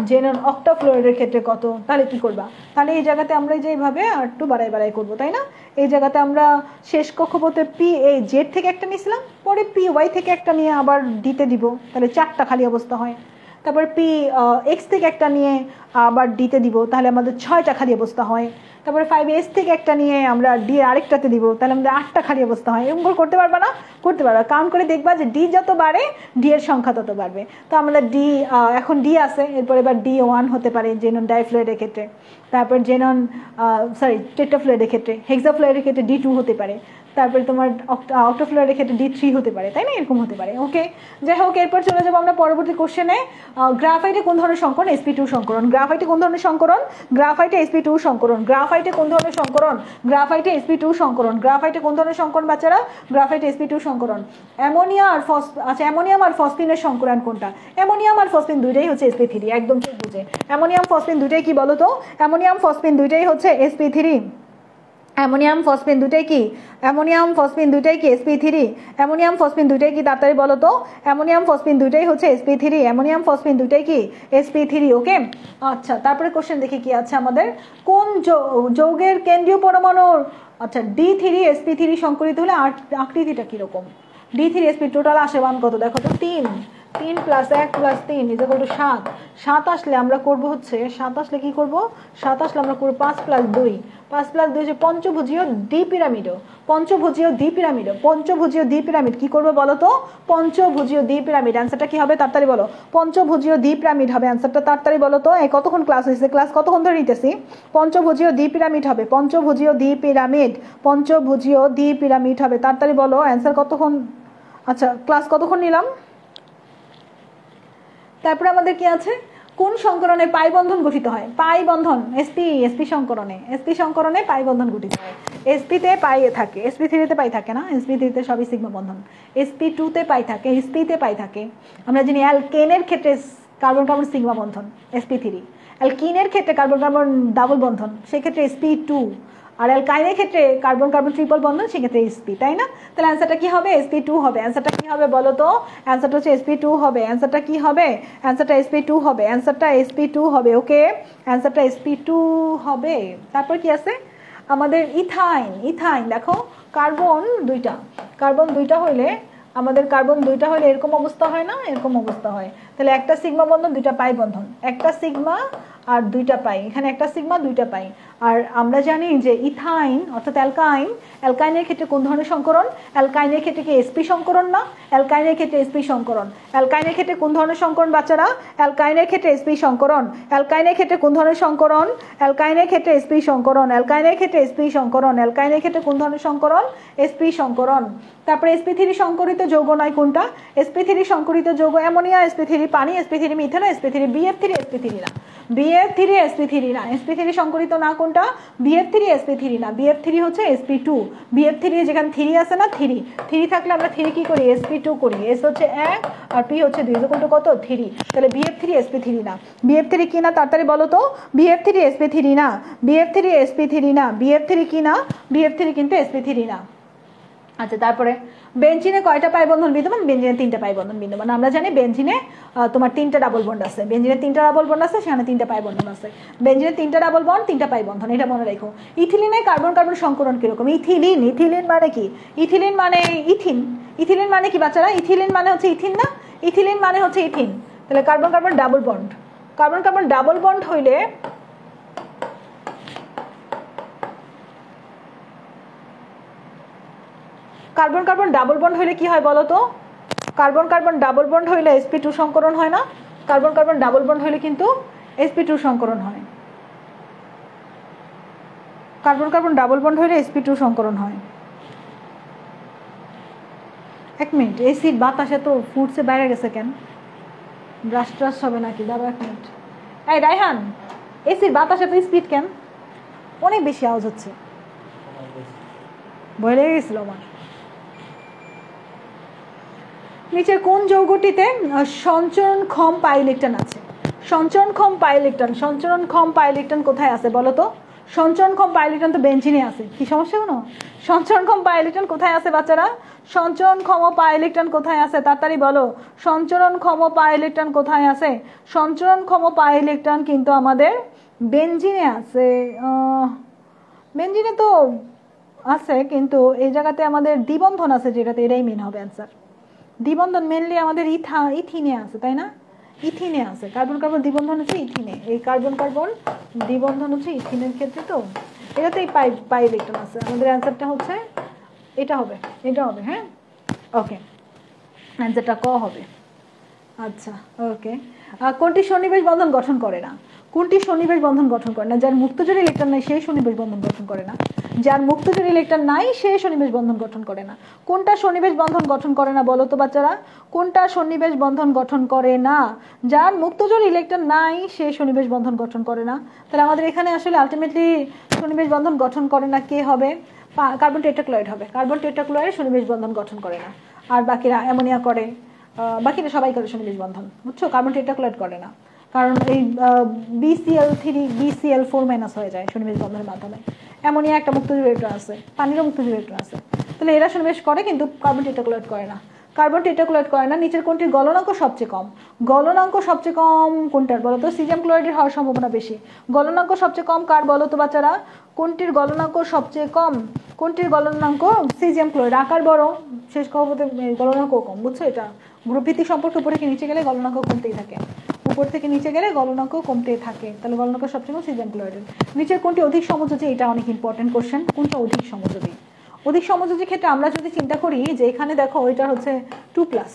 জেনন অক্টাফ্লোরাইডের ক্ষেত্রে কত, তাহলে কি করবা? তাহলে এই জায়গাতে আমরা যেভাবে আর একটু বাড়াই বাড়াই করবো, তাই না? এই জায়গাতে আমরা শেষ কক্ষপথে পি এই জেড থেকে একটা নিয়েছিলাম, পরে পি ওয়াই থেকে একটা নিয়ে আবার ডিতে দিব, তাহলে 4টা খালি অবস্থা হয়। তারপর পি এক্স থেকে একটা নিয়ে আবার ডিতে দিব, তাহলে আমাদের 6টা খালি অবস্থা হয়। তারপরে 5s থেকে একটা নিয়ে আমরা ডি আরেকটাতে দিব, তাহলে আমাদের 8টা খালি অবস্থা হয়। এরকম করে করতে পারবা না? করতে পারবা। কাউন্ট করে দেখবা যে ডি যত বাড়ে ডি এর সংখ্যা তত বাড়বে। তো আমরা ডি, এখন ডি আছে, এরপর এবার d1 হতে পারে জেনন ডাইফ্লোরাইডের ক্ষেত্রে, তারপর জেনন টেট্রাফ্লোরাইডের ক্ষেত্রে, হেক্সাফ্লোরাইডের ক্ষেত্রে d2 হতে পারে, তারপরে তোমার অক্টাফ্লোরাইডের ক্ষেত্রে d3 হতে পারে, তাই না? এরকম হতে পারে। ওকে, যাই হোক, এরপর চলে যাবো আমরা পরবর্তী কোশ্চেনে। গ্রাফাইটে কোন ধরনের সংকরণ? sp2 সংকরণ। গ্রাফাইটে কোন ধরনের সংকরণ? গ্রাফাইটে sp2 সংকরণ। গ্রাফাইটে কোন ধরনের সংকরণ? গ্রাফাইটে sp2 সংকরণ। গ্রাফাইটে কোন ধরনের সংকরণ বাচ্চারা? গ্রাফাইটে sp2 সংকরণ। অ্যামোনিয়া আর আচ্ছা, অ্যামোনিয়াম আর ফসফিনের সংকরণ কোনটা? অ্যামোনিয়াম আর ফসফিন দুইটাই হচ্ছে sp3, একদম ঠিক বুঝে। অ্যামোনিয়াম ফসফিন দুইটাই কি বলো তো? অ্যামোনিয়াম ফসফিন দুইটাই হচ্ছে sp3। অ্যামোনিয়াম ফসফিন দুইটাই কি? অ্যামোনিয়াম ফসফিন দুইটাই কি sp3? অ্যামোনিয়াম ফসফিন দুইটাই কি? তাড়াতাড়ি বলো তো। অ্যামোনিয়াম ফসফিন দুইটাই হচ্ছে sp3। অ্যামোনিয়াম ফসফিন দুইটাই কি? sp3। ওকে, আচ্ছা, তারপরে কোশ্চেন দেখি কি আছে আমাদের। কোন যৌগের কেন্দ্রীয় পরমাণুর আচ্ছা d3 sp3 সংকরিত হলে আকৃতিটা কিরকম? d3 sp টোটাল আসে মান কত? দেখো তো, 3 + 1 + 3 = 7। 7 আসলে আমরা করব হচ্ছে, 7 আসলে কি করব? 7 আসলে আমরা করব 5 + 2। 5 + 2 হচ্ছে পঞ্চভুজীয় দ্বিপিরামিড। পঞ্চভুজীয় দ্বিপিরামিড, পঞ্চভুজীয় দ্বিপিরামিড কি করবে বলো তো? পঞ্চভুজীয় দ্বিপিরামিড। অ্যান্সারটা কি হবে? তাড়াতাড়ি বলো। পঞ্চভুজীয় দ্বিপিরামিড হবে অ্যান্সারটা, তাড়াতাড়ি বলো তো। এই কতক্ষণ ক্লাস হয়েছে? ক্লাস কতক্ষণ ধরে নিতেছি? পঞ্চভুজীয় দ্বিপিরামিড হবে, পঞ্চভুজীয় দ্বিপিরামিড, পঞ্চভুজীয় দ্বিপিরামিড হবে, তাড়াতাড়ি বলো। অ্যান্সার কতক্ষণ? আচ্ছা, ক্লাস কতক্ষণ নিলাম? তারপরে আমাদের কি আছে? কোন সংকরণে পাই বন্ধন গঠিত হয়? পাই বন্ধন sp সংকরণে পাই বন্ধন গঠিত হয়। sp তে পাই থাকে, sp3 তে পাই থাকে না, sp3 তে সবই সিগমা বন্ধন। sp2 তে পাই থাকে, sp তে পাই থাকে। আমরা জানি অ্যালকেনের ক্ষেত্রে কার্বন কার্বন সিগমা বন্ধন sp3, অ্যালকিনের ক্ষেত্রে কার্বন কার্বন ডাবল বন্ধন, সেক্ষেত্রে sp2, আর অ্যালকাইনের ক্ষেত্রে কার্বন কার্বন ট্রিপল বন্ধন, সেক্ষেত্রে sp, তাই না? তাহলে অ্যান্সারটা কি হবে? sp2 হবে। অ্যান্সারটা কি হবে বলো তো? অ্যান্সারটা হচ্ছে sp2 হবে। অ্যান্সারটা কি হবে? অ্যান্সারটা sp2 হবে। অ্যান্সারটা sp2 হবে। ওকে, অ্যান্সারটা sp2 হবে। তারপর কি আছে আমাদের? ইথাইন। ইথাইন দেখো, কার্বন দুইটা হইলে আমাদের কার্বন দুইটা হলে এরকম অবস্থা হয় না? এরকম অবস্থা হয়। তাহলে একটা সিগমা বন্ধন, দুইটা পাই বন্ধন, একটা সিগমা আর দুইটা পাই, এখানে একটা সিগমা দুইটা পাই। আর আমরা জানি যে ইথাইন অর্থাৎ অ্যালকাইনের ক্ষেত্রে কোন ধরনের সংকরণ? অ্যালকাইনের ক্ষেত্রে কি sp সংকরণ না? অ্যালকাইনের ক্ষেত্রে sp সংকরণ। অ্যালকাইনের ক্ষেত্রে কোন ধরনের সংকরণ বাচ্চারা? অ্যালকাইনের ক্ষেত্রে sp সংকরণ। অ্যালকাইনের ক্ষেত্রে কোন ধরনের সংকরণ? অ্যালকাইনের ক্ষেত্রে sp সংকরণ। অ্যালকাইনের ক্ষেত্রে sp সংকরণ। অ্যালকাইনের ক্ষেত্রে কোন ধরনের সংকরণ? sp সংকরণ। তারপরে sp3 সংকরিত যৌগ নয় কোনটা? sp3 সংকরিত যৌগ অ্যামোনিয়া, sp3 পানি, sp3 methane, sp3 BF3, sp3 না। BF3 sp3 না, sp3 সংকরিত না কোনটা, BF3 sp3 না, BF3 হচ্ছে sp2। BF3 যেখানে 3 আছে না, 3 থাকলে আমরা 3 কি করি, sp2 করি। s হচ্ছে 1 আর p হচ্ছে 2 ইকুয়াল টু কত, 3। তাহলে BF3 sp3 না। BF3 কি না তাড়াতাড়ি বলো তো, BF3 sp3 না, BF3 sp3 না, BF3 কি না, BF3 কিন্তু sp3 না। আচ্ছা, তারপরে বেনজিনে কয়টা পাই বন্ধন বিদ্যমান, বেনজিনে 3টা পাই বন্ধন বিদ্যমান। আমরা জানি বেনজিনে তোমার 3টা ডাবল বন্ড আছে, বেনজিনে 3টা ডাবল বন্ড আছে, সেখানে 3টা পাই বন্ধন আছে। বেনজিনে 3টা ডাবল বন্ড, 3টা পাই বন্ধন, এটা মনে রাখো। ইথিলিনে কার্বন কার্বন সংকরণ কিরকম, ইথিলিন মানে কি, ইথিলিন মানে ইথিন। ইথিলিন মানে কি বাচ্চারা, ইথিলিন মানে হচ্ছে ইথিন না, ইথিলিন মানে হচ্ছে ইথিন। তাহলে carbon carbon double bond, carbon carbon double bond হইলে কার্বন কার্বন ডাবল বন্ড হইলে কি হয় বলো তো, কার্বন কার্বন ডাবল বন্ড হইলে sp2 সংকরণ হয় না, কার্বন কার্বন ডাবল বন্ড হইলে কিন্তু sp2 সংকরণ হয়, কার্বন কার্বন ডাবল বন্ড হইলে sp2 সংকরণ হয়। এক মিনিট, এসির বাতাসে তো ফুটছে বাইরে গেছে কেন, ব্রাশ ট্রাশ হবে নাকি, দাঁড়াও এক মিনিট। এই রায়হান, এসির বাতাসে তো স্পিড কেন, অনেক বেশি আওয়াজ হচ্ছে, ভয় লেগে গেছিল আমার। নিচের কোন যৌগটিতে সঞ্চরণক্ষম পাই ইলেকট্রন আছে, সঞ্চরণক্ষম পাই ইলেকট্রন, সঞ্চরণক্ষম পাই ইলেকট্রন কোথায় আছে বলো তো, সঞ্চরণক্ষম পাই ইলেকট্রন তো বেনজিনে আছে, কি সমস্যা কোনো, সঞ্চরণক্ষম পাই ইলেকট্রন কোথায় আছে বাচ্চারা, সঞ্চরণক্ষম পাই ইলেকট্রন কোথায় আছে তাড়াতাড়ি বলো, সঞ্চরণক্ষম পাই ইলেকট্রন কোথায় আছে, সঞ্চরণক্ষম পাই ইলেকট্রন কিন্তু আমাদের বেনজিনে আছে। বেনজিনে তো আছে কিন্তু এই জায়গাতে আমাদের দ্বিবন্ধন আছে যেটাতে, এটাই মেন হবে অ্যান্সার। দ্বিবন্ধন মেনলি আমাদের ইথিনে আছে, তাই না, ইথিনে আছে, কার্বন কার্বন দ্বিবন্ধন হচ্ছে ইথিনে, এই কার্বন কার্বন দ্বিবন্ধন হচ্ছে ইথিনের ক্ষেত্রে, তো এটাতেই পাই ইলেকট্রন আছে। আমাদের অ্যান্সারটা হচ্ছে এটা হবে, এটা হবে, হ্যাঁ ওকে, অ্যান্সারটা ক হবে। আচ্ছা ওকে, কোনটি সন্নিবেশ বন্ধন গঠন করে না, কোনটি সন্নিবেশ বন্ধন গঠন করে না, যার মুক্তজোড় ইলেকট্রন নাই সেই সন্নিবেশ বন্ধন গঠন করে না, যার মুক্তজোড় ইলেকট্রন নাই সেই সন্নিবেশ বন্ধন গঠন করে না। কোনটা সন্নিবেশ বন্ধন গঠন করে না বলো তো বাচ্চারা, কোনটা সন্নিবেশ বন্ধন গঠন করে না, যার মুক্তজোড় ইলেকট্রন নাই সেই সন্নিবেশ বন্ধন গঠন করে না। তাহলে আমাদের এখানে আসলে আলটিমেটলি সন্নিবেশ বন্ধন গঠন করে না কে হবে, কার্বন টেট্রাক্লোরাইড হবে, কার্বন টেট্রাক্লোরাইড সন্নিবেশ বন্ধন গঠন করে না, আর বাকিরা অ্যামোনিয়া করে, বাকিরা সবাই করে সন্নিবেশ বন্ধন, বুঝছো, কার্বন টেট্রাক্লোরাইড করে না, কারণ এই BCl3 BCl4- হয়ে যায় সন্নিবেশ বন্ধনের মাধ্যমে। অ্যামোনিয়া একটা মুক্তজোড় ইলেকট্রন আছে, পানিরও মুক্তজোড় ইলেকট্রন আছে, তাহলে এরা সন্নিবেশ করে কিন্তু কার্বন টেট্রাক্লোরাইড করে না, কার্বন টেট্রাক্লোরাইড করে না। নিচের কোনটির গলনাঙ্ক সবচেয়ে কম, গলনাঙ্ক সবচেয়ে কম কোনটার বলো তো, সিজিয়াম ক্লোরাইডের হওয়ার সম্ভাবনা বেশি। গলনাঙ্ক সবচেয়ে কম কার বলো তো বাচ্চারা, কোনটির গলনাঙ্ক সবচেয়ে কম, কোনটির গলনাঙ্ক, সিজিয়াম ক্লোরাইড, আকার বড় শেষ খবরতে গলনাঙ্ক কম, বুঝছো, এটা গ্রুপভিত্তিক সম্পর্ক, উপরে থেকে নিচে গেলে গলনাঙ্ক কমতেই থাকে, উপর থেকে নিচে গেলে গলনাঙ্ক কমতেই থাকে, তাহলে গলনাঙ্ক সবচেয়ে কম সিজিয়াম ক্লোরাইডের। নিচের কোনটি অধিক সমযোজী, এটা অনেক ইম্পর্টেন্ট কোশ্চেন, কোনটা অধিক সমযোজী, অধিক সমযোজী ক্ষেত্রে আমরা যদি চিন্তা করি যে এখানে দেখো এটা হচ্ছে 2+,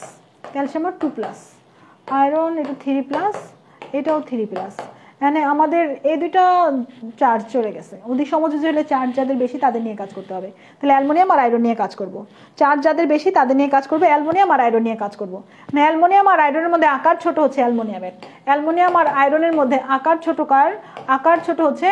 ক্যালসিয়ামের 2+, আয়রন এটা 3+, এটাও 3+, মানে আমাদের এই দুইটা চার্জ চলে গেছে। অধিক সমযোজী হলে চার্জ যাদের বেশি তাদের নিয়ে কাজ করতে হবে, তাহলে অ্যালুমিনিয়াম আর আয়রন নিয়ে কাজ করব। চার্জ যাদের বেশি তাদের নিয়ে কাজ করবে, অ্যালুমিনিয়াম আর আয়রন নিয়ে কাজ করব। মানে অ্যালুমিনিয়াম আর আয়রনের মধ্যে আকার ছোট হচ্ছে অ্যালুমিনিয়ামের, অ্যালুমিনিয়াম আর আয়রনের মধ্যে আকার ছোট কার, আকার ছোট হচ্ছে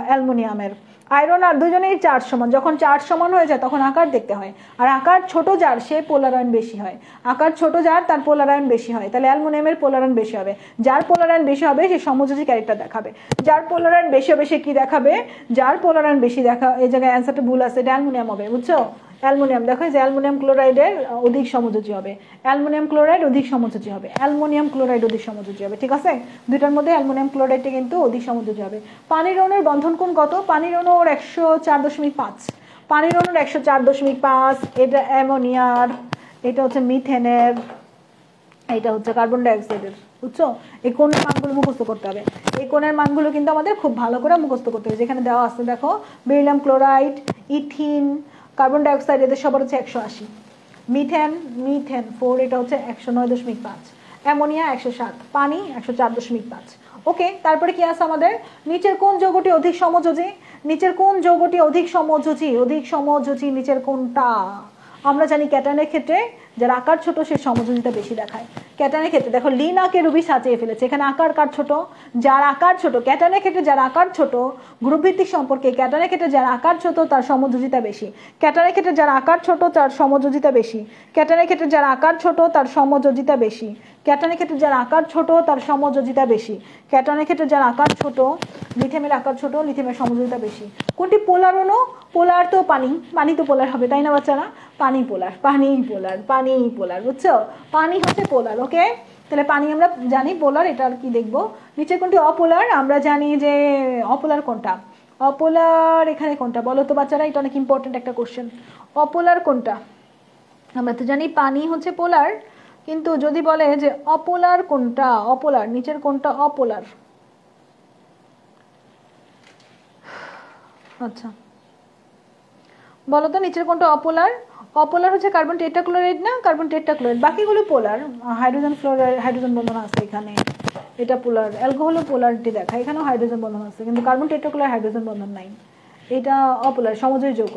অ্যালুমিনিয়ামের। আয়রন আর দুজনেই চার্জ সমান, যখন চার্জ সমান হয়ে যায় তখন আকার দেখতে হয়, আর আকার ছোট যার সে পোলারায়ন বেশি হয়, আকার ছোট যার তার পোলারায়ন বেশি হয়, তাহলে অ্যালুমিনিয়ামের পোলারায়ন বেশি হবে, যার পোলারায়ন বেশি হবে সে সমযোজী ক্যারেক্টার দেখাবে, যার পোলারায়ন বেশি হবে সে কি দেখাবে, যার পোলারায়ন বেশি দেখা, এই জায়গায় অ্যান্সারটা ভুল আছে, এটা অ্যালুমিনিয়াম হবে, বুঝছো, অ্যালুমিনিয়াম দেখো যে অ্যালুমিনিয়াম ক্লোরাইডের অধিক সমযোজী হবে, অ্যালুমিনিয়াম ক্লোরাইড অধিক সমযোজী হবে, অ্যালুমিনিয়াম ক্লোরাইড অধিক সমযোজী হবে, ঠিক আছে, দুইটার মধ্যে অ্যালুমিনিয়াম ক্লোরাইডটা কিন্তু অধিক সমযোজী হবে। পানির অণুর বন্ধন কোণ কত, পানির অণুর 104.5, পানির অণুর 104.5, এটা অ্যামোনিয়ার, এটা হচ্ছে মিথেনের, এটা হচ্ছে কার্বন ডাইঅক্সাইডের, বুঝছো, এই কোণের মানগুলো মুখস্থ করতে হবে, এই কোণের মানগুলো কিন্তু আমাদের খুব ভালো করে মুখস্থ করতে হবে, যেখানে দেওয়া আছে দেখো beryllium chloride, ethyne, carbon dioxide এদের সবার হচ্ছে 180, মিথেন 4 এটা হচ্ছে 109.5, অ্যামোনিয়া 107, পানি 104.5। ওকে, তারপরে কি আছে আমাদের, নিচের কোন যৌগটি অধিক সমযোজী, নিচের কোন যৌগটি অধিক সমযোজী, অধিক সমযোজী নিচের কোনটা, আমরা জানি ক্যাটায়নের ক্ষেত্রে যার আকার ছোট সে সমযোজিতা বেশি দেখায়, ক্যাটায়নের ক্ষেত্রে দেখো লিনাকে রুবি সাজিয়ে ফেলেছে, এখানে আকার কার ছোট, যার আকার ছোট। ক্যাটায়নের ক্ষেত্রে যার আকার ছোট, গ্রুপ ভিত্তিক সম্পর্কে ক্যাটায়নের ক্ষেত্রে যার আকার ছোট তার সমযোজিতা বেশি। ক্যাটায়নের ক্ষেত্রে যার আকার ছোট তার সমযোজিতা বেশি। ক্যাটায়নের ক্ষেত্রে যার আকার ছোট তার সমযোজিতা বেশি। ক্যাটায়নের ক্ষেত্রে যার আকার ছোট তার সমযোজিতা বেশি। ক্যাটায়নের ক্ষেত্রে যার আকার ছোট, লিথিয়ামের আকার ছোট, লিথিয়ামের সমযোজিতা বেশি। কোনটি পোলার অণু? পোলার তো পানি, পানি তো পোলার হবে তাই না বাচ্চারা? পানি পোলার, পানি পোলার, পানি পোলার, বুঝছো? পানি হচ্ছে পোলার। ওকে, তাহলে পানি আমরা জানি পোলার, এটা আর কি দেখবো। নিচে কোনটি অপোলার? আমরা জানি যে অপোলার কোনটা, অপোলার এখানে কোনটা বলো তো বাচ্চারা? এটা অনেক ইম্পর্টেন্ট একটা কোশ্চেন। অপোলার কোনটা? আমরা তো জানি পানি হচ্ছে পোলার, কিন্তু যদি বলে যে অপোলার কোনটা, অপোলার নিচের কোনটা অপোলার? আচ্ছা বলো তো নিচের কোনটা অপোলার? অপোলার হচ্ছে কার্বন টেট্রাক্লোরাইড না, কার্বন টেট্রাক্লোরাইড। বাকিগুলো পোলার, হাইড্রোজেন ফ্লোরাইড, হাইড্রোজেন বন্ধন আছে এখানে, এটা পোলার। অ্যালকোহলও পোলারিটি দেখায়, এখানেও হাইড্রোজেন বন্ধন আছে, কিন্তু কার্বন টেট্রাক্লোরাইড হাইড্রোজেন বন্ধন নাই, এটা অপোলার, সমযোজী যৌগ,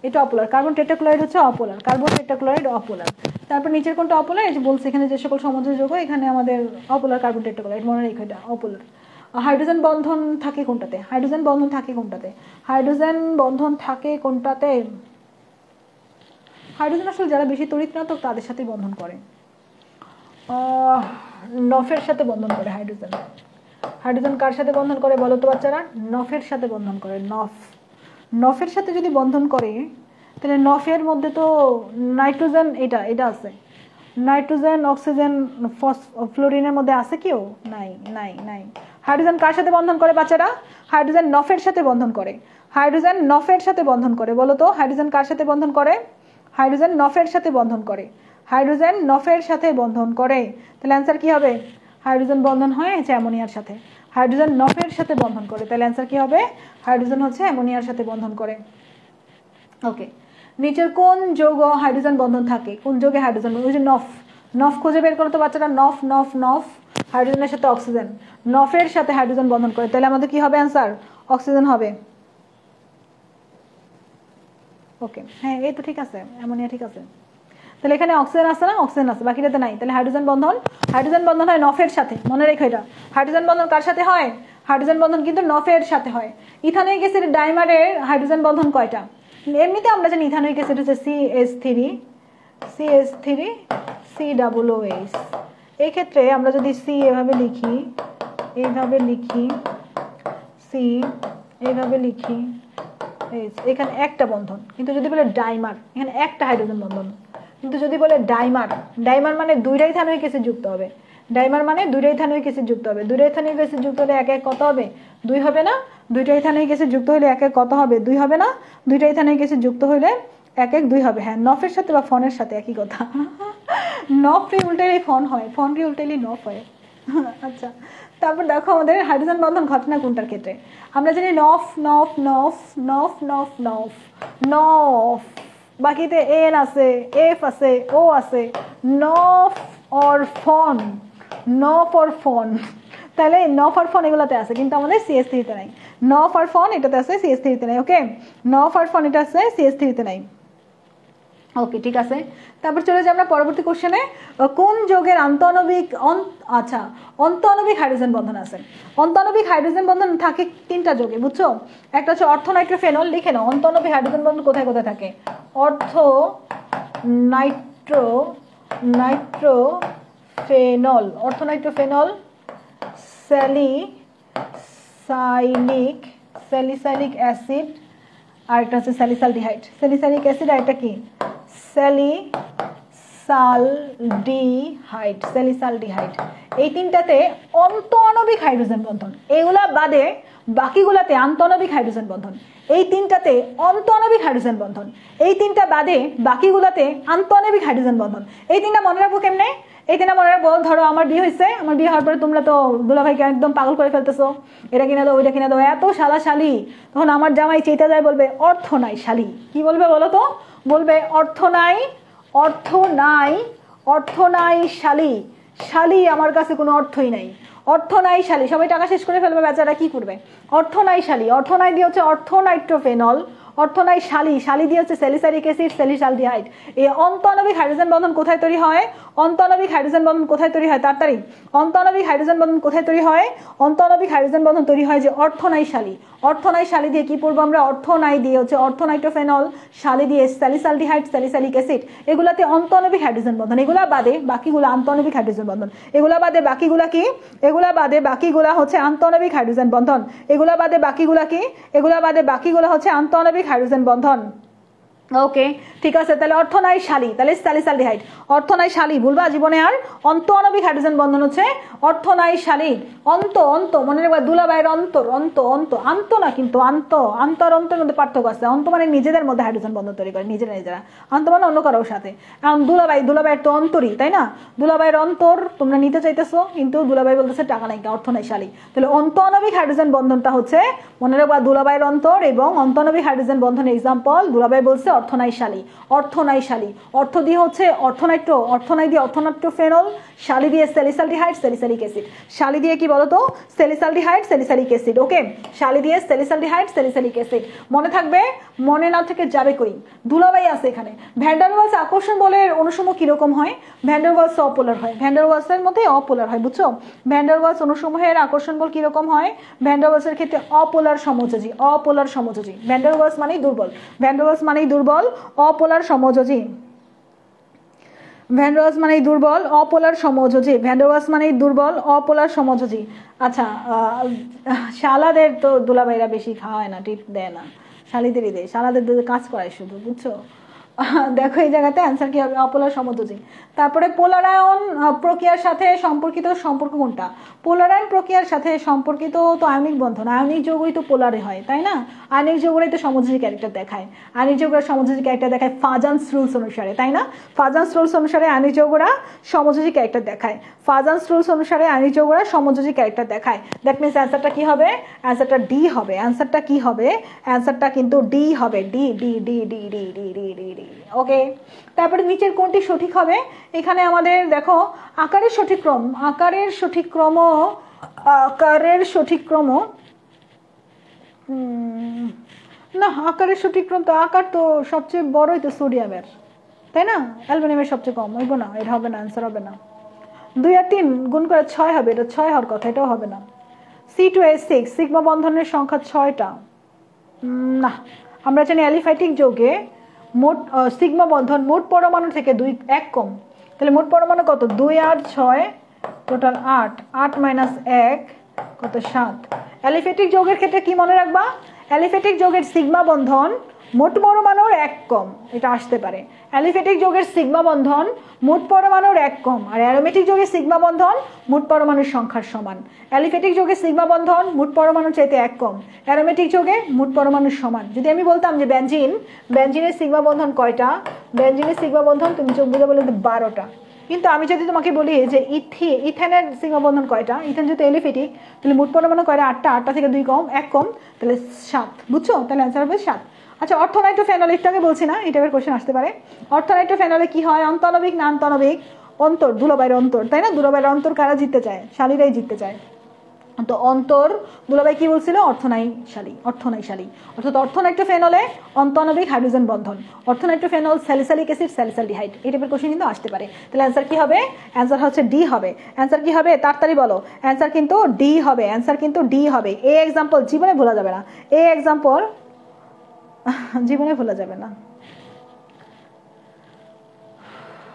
এটা অপোলার। কার্বন টেট্রাক্লোরাইড হচ্ছে অপোলার, কার্বন টেট্রাক্লোরাইড অপোলার। তারপর নিচের কোনটা অপোলার? এই যে বলছে এখানে যে সকল সমযোজী যৌগ, এখানে আমাদের অপোলার কার্বন টেট্রাক্লোরাইড, মনে রেখো এটা অপোলার। হাইড্রোজেন বন্ধন থাকে কোনটাতে? হাইড্রোজেন বন্ধন থাকে কোনটাতে? হাইড্রোজেন বন্ধন থাকে কোনটাতে? হাইড্রোজেন আসলে যারা বেশি তড়িৎনাতক তাদের সাথে বন্ধন করে, নফের সাথে বন্ধন করে হাইড্রোজেন। হাইড্রোজেন কার সাথে বন্ধন করে বলো তো বাচ্চারা? নফের সাথে বন্ধন করে। নফ, নফের সাথে যদি বন্ধন করে তাহলে নফের মধ্যে তো নাইট্রোজেন, এটা এটা আছে, নাইট্রোজেন, অক্সিজেন, ফ্লোরিনের মধ্যে আছে কেউ? নাই, নাই, নাই। হাইড্রোজেন কার সাথে বন্ধন করে বাচ্চারা? হাইড্রোজেন নফের সাথে বন্ধন করে। হাইড্রোজেন নফের সাথে বন্ধন করে, বলো তো হাইড্রোজেন কার সাথে বন্ধন করে? হাইড্রোজেন নফের সাথে বন্ধন করে। হাইড্রোজেন নফের সাথে বন্ধন করে, তাহলে অ্যান্সার কি হবে? হাইড্রোজেন বন্ধন হয় হচ্ছে অ্যামোনিয়ার সাথে। হাইড্রোজেন নফের সাথে বন্ধন করে, তাহলে অ্যান্সার কি হবে? হাইড্রোজেন হচ্ছে অ্যামোনিয়ার সাথে বন্ধন করে। ওকে, নিচের কোন যৌগ হাইড্রোজেন বন্ধন থাকে? কোন যৌগে হাইড্রোজেন? ওই যে নফ, নফ খুঁজে বের করো তো বাচ্চারা। নফ, নফ, নফ, হাইড্রোজেনের সাথে অক্সিজেন, নফের সাথে হাইড্রোজেন বন্ধন করে, তাহলে আমাদের কি হবে অ্যান্সার? অক্সিজেন হবে। ওকে, হ্যাঁ এই তো ঠিক আছে, অ্যামোনিয়া ঠিক আছে। তাহলে এখানে অক্সিজেন আছে না? অক্সিজেন আছে, বাকিটাতে নাই। তাহলে হাইড্রোজেন বন্ধন, হাইড্রোজেন বন্ধন হয় নফের সাথে, মনে রেখো এটা। হাইড্রোজেন বন্ধন কার সাথে হয়? হাইড্রোজেন বন্ধন কিন্তু নফের সাথে হয়। ইথানোয়িক অ্যাসিড ডাইমারের হাইড্রোজেন বন্ধন কয়টা? এমনিতে আমরা জানি ইথানোয়িক অ্যাসিড হচ্ছে CH3, CH3, COOH। এই ক্ষেত্রে আমরা যদি C এভাবে লিখি, এইভাবে লিখি, C এইভাবে লিখি, এখানে একটা বন্ধন, কিন্তু যদি বলে ডাইমার এখানে একটা হাইড্রোজেন বন্ধন। কিন্তু যদি বলে ডাইমার, ডাইমার মানে দুইটা ইথানোয়িক অ্যাসিড যুক্ত হবে। ডাইমার মানে দুইটা ইথানোয়িক অ্যাসিড যুক্ত হবে। দুইটা ইথানোয়িক অ্যাসিড যুক্ত হলে এক এক কত হবে? 2 হবে না? দুইটা ইথানোয়িক অ্যাসিড যুক্ত হলে এক এক কত হবে? 2 হবে না? দুইটা ইথানোয়িক অ্যাসিড যুক্ত হলে এক এক 2 হবে। হ্যাঁ, নফের সাথে বা ফনের সাথে একই কথা। নফ রে উল্টাইলে ফন হয়, ফন রে উল্টাইলে নফ হয়। আচ্ছা, তারপর দেখো আমাদের হাইড্রোজেন বন্ধন ঘটনা কোনটার ক্ষেত্রে? আমরা জানি নফ, নফ, নফ, নফ, নফ, নফ, নফ, বাকিতে এন আছে, এফ আছে, ও আছে, নফ অর ফন, নফ অর ফন। তাহলে নফ আর ফন এগুলোতে আছে, কিন্তু আমাদের CH3 তে নাই। নফ আর ফন এটাতে আছে, CH3 তে নাই। ওকে, নফ আর ফন এটা আছে, CH3 তে নাই। ওকে, ঠিক আছে। তারপর চলে যাই আমরা পরবর্তী কোশ্চেনে। কোন যৌগের আন্তঃআণবিক আচ্ছা অন্তঃআণবিক হাইড্রোজেন বন্ধন আছে? অন্তঃআণবিক হাইড্রোজেন বন্ধন থাকে 3টা যৌগে, বুঝছো? একটা হচ্ছে অর্থ নাইট্রোফেনল, লিখে নাও অন্তঃআণবিক হাইড্রোজেন বন্ধন কোথায় কোথায় থাকে? অর্থ নাইট্রোফেনল, অর্থ নাইট্রোফেনল, স্যালিসাইলিক অ্যাসিড, আর একটা হচ্ছে স্যালিসালডিহাইড। স্যালিসাইলিক অ্যাসিড আর এটা কি? স্যালিসালডিহাইড। এই 3টাতে অন্তঃআণবিক হাইড্রোজেন বন্ধন, এগুলা বাদে বাকিগুলাতে আন্তঃআণবিক হাইড্রোজেন বন্ধন। এই 3টাতে অন্তঃআণবিক হাইড্রোজেন বন্ধন, এই 3টা বাদে বাকিগুলাতে আন্তঃআণবিক হাইড্রোজেন বন্ধন। এই 3টা মনে রাখবো কেমনে? এই 3টা মনে রাখবো, ধরো আমার বিয়ে হয়েছে, আমার বিয়ে হওয়ার পরে তোমরা তো দুলাভাইকে একদম পাগল করে ফেলতেছো, এটা কিনে দাও, ওইটা কিনে দাও, এত শালি। তখন আমার জামাই চেতা যায়, বলবে অর্থ নাই শালি। কি বলবে বলো তো? বলবে অর্থ নাই, অর্থ নাই, অর্থ নাই শালি, শালি আমার কাছে কোনো অর্থই নাই, অর্থ নাই শালি। সবাই টাকা শেষ করে ফেলবে, বেচারা কি করবে? অর্থ নাই শালি, অর্থ নাই দিয়ে হচ্ছে অর্থ নাইট্রোফেনল, অর্থ নাই শালি, শালি দিয়ে হচ্ছে স্যালিসাইলিক অ্যাসিড, স্যালিসালডিহাইড। এই অন্তঃআণবিক হাইড্রোজেন বন্ধন কোথায় তৈরি হয়? অন্তঃআণবিক হাইড্রোজেন বন্ধন কোথায় তৈরি হয়? তাড়াতাড়ি, অন্তঃআণবিক হাইড্রোজেন বন্ধন কোথায় তৈরি হয়? অন্তঃআণবিক হাইড্রোজেন বন্ধন তৈরি হয় যে অর্থ নাই শালি। অর্থ নাই শালি দিয়ে কি পড়বো আমরা? অর্থ নাই দিয়ে হচ্ছে অর্থনাইট্রোফেনল, শালি দিয়ে স্যালিসালডিহাইড, স্যালিসাইলিক অ্যাসিড, এগুলাতে অন্তঃআণবিক হাইড্রোজেন বন্ধন। এগুলা বাদে বাকিগুলো আন্তঃআণবিক হাইড্রোজেন বন্ধন। এগুলা বাদে বাকিগুলা কি? এগুলা বাদে বাকিগুলা হচ্ছে আন্তঃআণবিক হাইড্রোজেন বন্ধন। এগুলা বাদে বাকিগুলা কি? এগুলা বাদে বাকিগুলা হচ্ছে আন্তঃআণবিক হাইড্রোজেন বন্ধন। ওকে, ঠিক আছে। তাহলে অর্থ নাই শালি, তাহলে স্যালিসালডিহাইড। অর্থ নাই শালি ভুলবা জীবনে আর। অন্তঃআণবিক হাইড্রোজেন বন্ধন হচ্ছে অর্থ নাই শালি। অন্ত, অন্ত মনে রাখবা, দুলাবাইয়ের অন্তর, অন্ত, অন্ত, আন্ত না কিন্তু, আন্ত, আন্ত আর অন্তের মধ্যে পার্থক্য আছে। অন্ত মানে নিজেদের মধ্যে হাইড্রোজেন বন্ধন তৈরি করে, নিজেরা নিজেরা। আন্ত মানে অন্য কারোর সাথে। এখন দুলাবাই, দুলাবাইয়ের তো অন্তরই, তাই না? দুলাবাইয়ের অন্তর তোমরা নিতে চাইতেছো, কিন্তু দুলাবাই বলতেছে টাকা নাই, অর্থ নাই শালি। তাহলে অন্তঃআণবিক হাইড্রোজেন বন্ধনটা হচ্ছে মনে রাখবা দুলাবাইয়ের অন্তর এবং অন্তঃআণবিক হাইড্রোজেন বন্ধনের এক্সাম্পল দুলাবাই বলছে অর্থ নাই শালি। অর্থ নাই শালি, অর্থ দিয়ে হচ্ছে অর্থনাইট্রো, অর্থ নাই দিয়ে অর্থনাইট্রোফেনল, শালি দিয়ে স্যালিসালডিহাইড, স্যালিসালিক অ্যাসিড। শালি দিয়ে কি বলতো? স্যালিসালডিহাইড, স্যালিসালিক অ্যাসিড। ওকে, শালি দিয়ে স্যালিসালডিহাইড, স্যালিসালিক অ্যাসিড। মনে থাকবে? মনে না থেকে যাবে কই? দুলাবাই আছে এখানে। ভ্যান ডার ওয়ালস আকর্ষণ বলের অনুসমূহ কিরকম হয়? ভ্যান ডার ওয়ালস অপোলার হয়, ভ্যান ডার ওয়ালসের মধ্যে অপোলার হয়, বুঝছো? ভ্যান ডার ওয়ালস অনুসমূহের আকর্ষণ বল কিরকম হয়? ভ্যান ডার ওয়ালসের ক্ষেত্রে অপোলার সমযোজী, অপোলার সমযোজী। ভ্যান ডার ওয়ালস মানেই দুর্বল, ভ্যান ডার ওয়ালস মানেই দুর্বল, অপোলার সমযোজী। ভ্যান ডার ওয়ালস মানেই দুর্বল, অপোলার সমযোজী। ভ্যান ডার ওয়ালস মানেই দুর্বল, অপোলার সমযোজী। আচ্ছা, শালাদের তো দুলাভাইরা বেশি খাওয়ায় না, টিপ দেয় না, শালিদেরই দেয়, শালাদের কাজ করায় শুধু, বুঝছো? দেখো এই জায়গাতে অ্যান্সার কি হবে? অপোলার সমযোজী। তারপরে পোলারায়ন প্রক্রিয়ার সাথে সম্পর্কিত সম্পর্ক কোনটা? পোলারায়ন প্রক্রিয়ার সাথে সম্পর্কিত তো আয়নিক বন্ধন, আয়নিক যৌগই তো পোলারে হয়, তাই না? আয়নিক যৌগরাই তো সমযোজী ক্যারেক্টার দেখায়, আয়নিক যৌগরা সমযোজী ক্যারেক্টার দেখায় ফাজান্স রুলস অনুসারে, তাই না? ফাজান্স রুলস অনুসারে আয়নিক যৌগরা সমযোজী ক্যারেক্টার দেখায়, ফাজান্স রুলস অনুসারে আয়নিক যৌগরা সমযোজী ক্যারেক্টার দেখায়। দ্যাট মিনস অ্যান্সারটা কি হবে? অ্যান্সারটা ডি হবে। অ্যান্সারটা কি হবে? অ্যান্সারটা কিন্তু ডি হবে, D D D D D D D D D. Okay, তারপরে নিচের কোনটি সঠিক হবে? এখানে আমাদের দেখো আকারের সঠিক ক্রম, আকারের সঠিক ক্রম, আকারের সঠিক ক্রম না, আকারের সঠিক ক্রম তো, আকার তো সবচেয়ে বড়ই তো সোডিয়ামের, তাই না? অ্যালুমিনিয়ামের সবচেয়ে কম, হইব না, এটা হবে না, অ্যান্সার হবে না। 2 আর 3 গুণ করে 6 হবে, এটা 6 হওয়ার কথা, এটাও হবে না। C2H6 সিগমা বন্ধনের সংখ্যা 6টা না। আমরা জানি অ্যালিফ্যাটিক যৌগে মোট সিগমা বন্ধন মোট পরমাণু থেকে 1 কম, তাহলে মোট পরমাণু কত? 2 আর 6 টোটাল 8, 8 মাইনাস 1 কত? 7। অ্যালিফ্যাটিক যৌগের ক্ষেত্রে কি মনে রাখবা? অ্যালিফ্যাটিক যৌগের সিগমা বন্ধন মোট পরমাণুর 1 কম, এটা আসতে পারে। অ্যালিফ্যাটিক যৌগের সিগমা বন্ধন মোট পরমাণুর 1 কম, আর অ্যারোমেটিক যৌগের সিগমা বন্ধন মোট পরমাণুর সংখ্যার সমান। অ্যালিফ্যাটিক যৌগের সিগমা বন্ধন মোট পরমাণুর চাইতে 1 কম, অ্যারোমেটিক যৌগে মোট পরমাণুর সমান। যদি আমি বলতাম যে বেনজিন, বেনজিনের সিগমা বন্ধন কয়টা? বেনজিনের সিগমা বন্ধন তুমি চোখ বুঝে বলে 12টা। কিন্তু আমি যদি তোমাকে বলি যে ইথেনের সিগমা বন্ধন কয়টা? ইথেন যেহেতু এলিফ্যাটিক, তাহলে মোট পরমাণু কয়টা? 8টা, 8টা থেকে 2 কম, 1 কম, তাহলে 7, বুঝছো? তাহলে অ্যান্সার হবে 7। আচ্ছা, অর্থনাইট্রোফেনল, একটাকে বলছি না, এই টাইপের কোশ্চেন আসতে পারে। অর্থনাইট্রোফেনলে কি হয়? অন্তঃআণবিক না আন্তঃআণবিক? অন্তর, দুলাভাইয়ের অন্তর, তাই না? দুলাভাইয়ের অন্তর কারা জিততে চায়? শালীরাই জিততে চায়। তো অন্তর, দুলাভাই কি বলছিল? অর্থনাই শালী। অর্থাৎ অর্থনাইট্রোফেনলে অন্তঃআণবিক হাইড্রোজেন বন্ধন, অর্থনাইট্রোফেনল স্যালিসালিক অ্যাসিড, স্যালিসালডিহাইড, এই টাইপের কোশ্চেন কিন্তু আসতে পারে। তাহলে অ্যান্সার কি হবে? অ্যান্সার হচ্ছে ডি হবে। অ্যান্সার কি হবে? তাড়াতাড়ি বলো। অ্যান্সার কিন্তু ডি হবে, অ্যান্সার কিন্তু ডি হবে। এ এক্সাম্পল জীবনে ভোলা যাবে না, এ এক্সাম্পল জীবনে ভোলা যাবে না।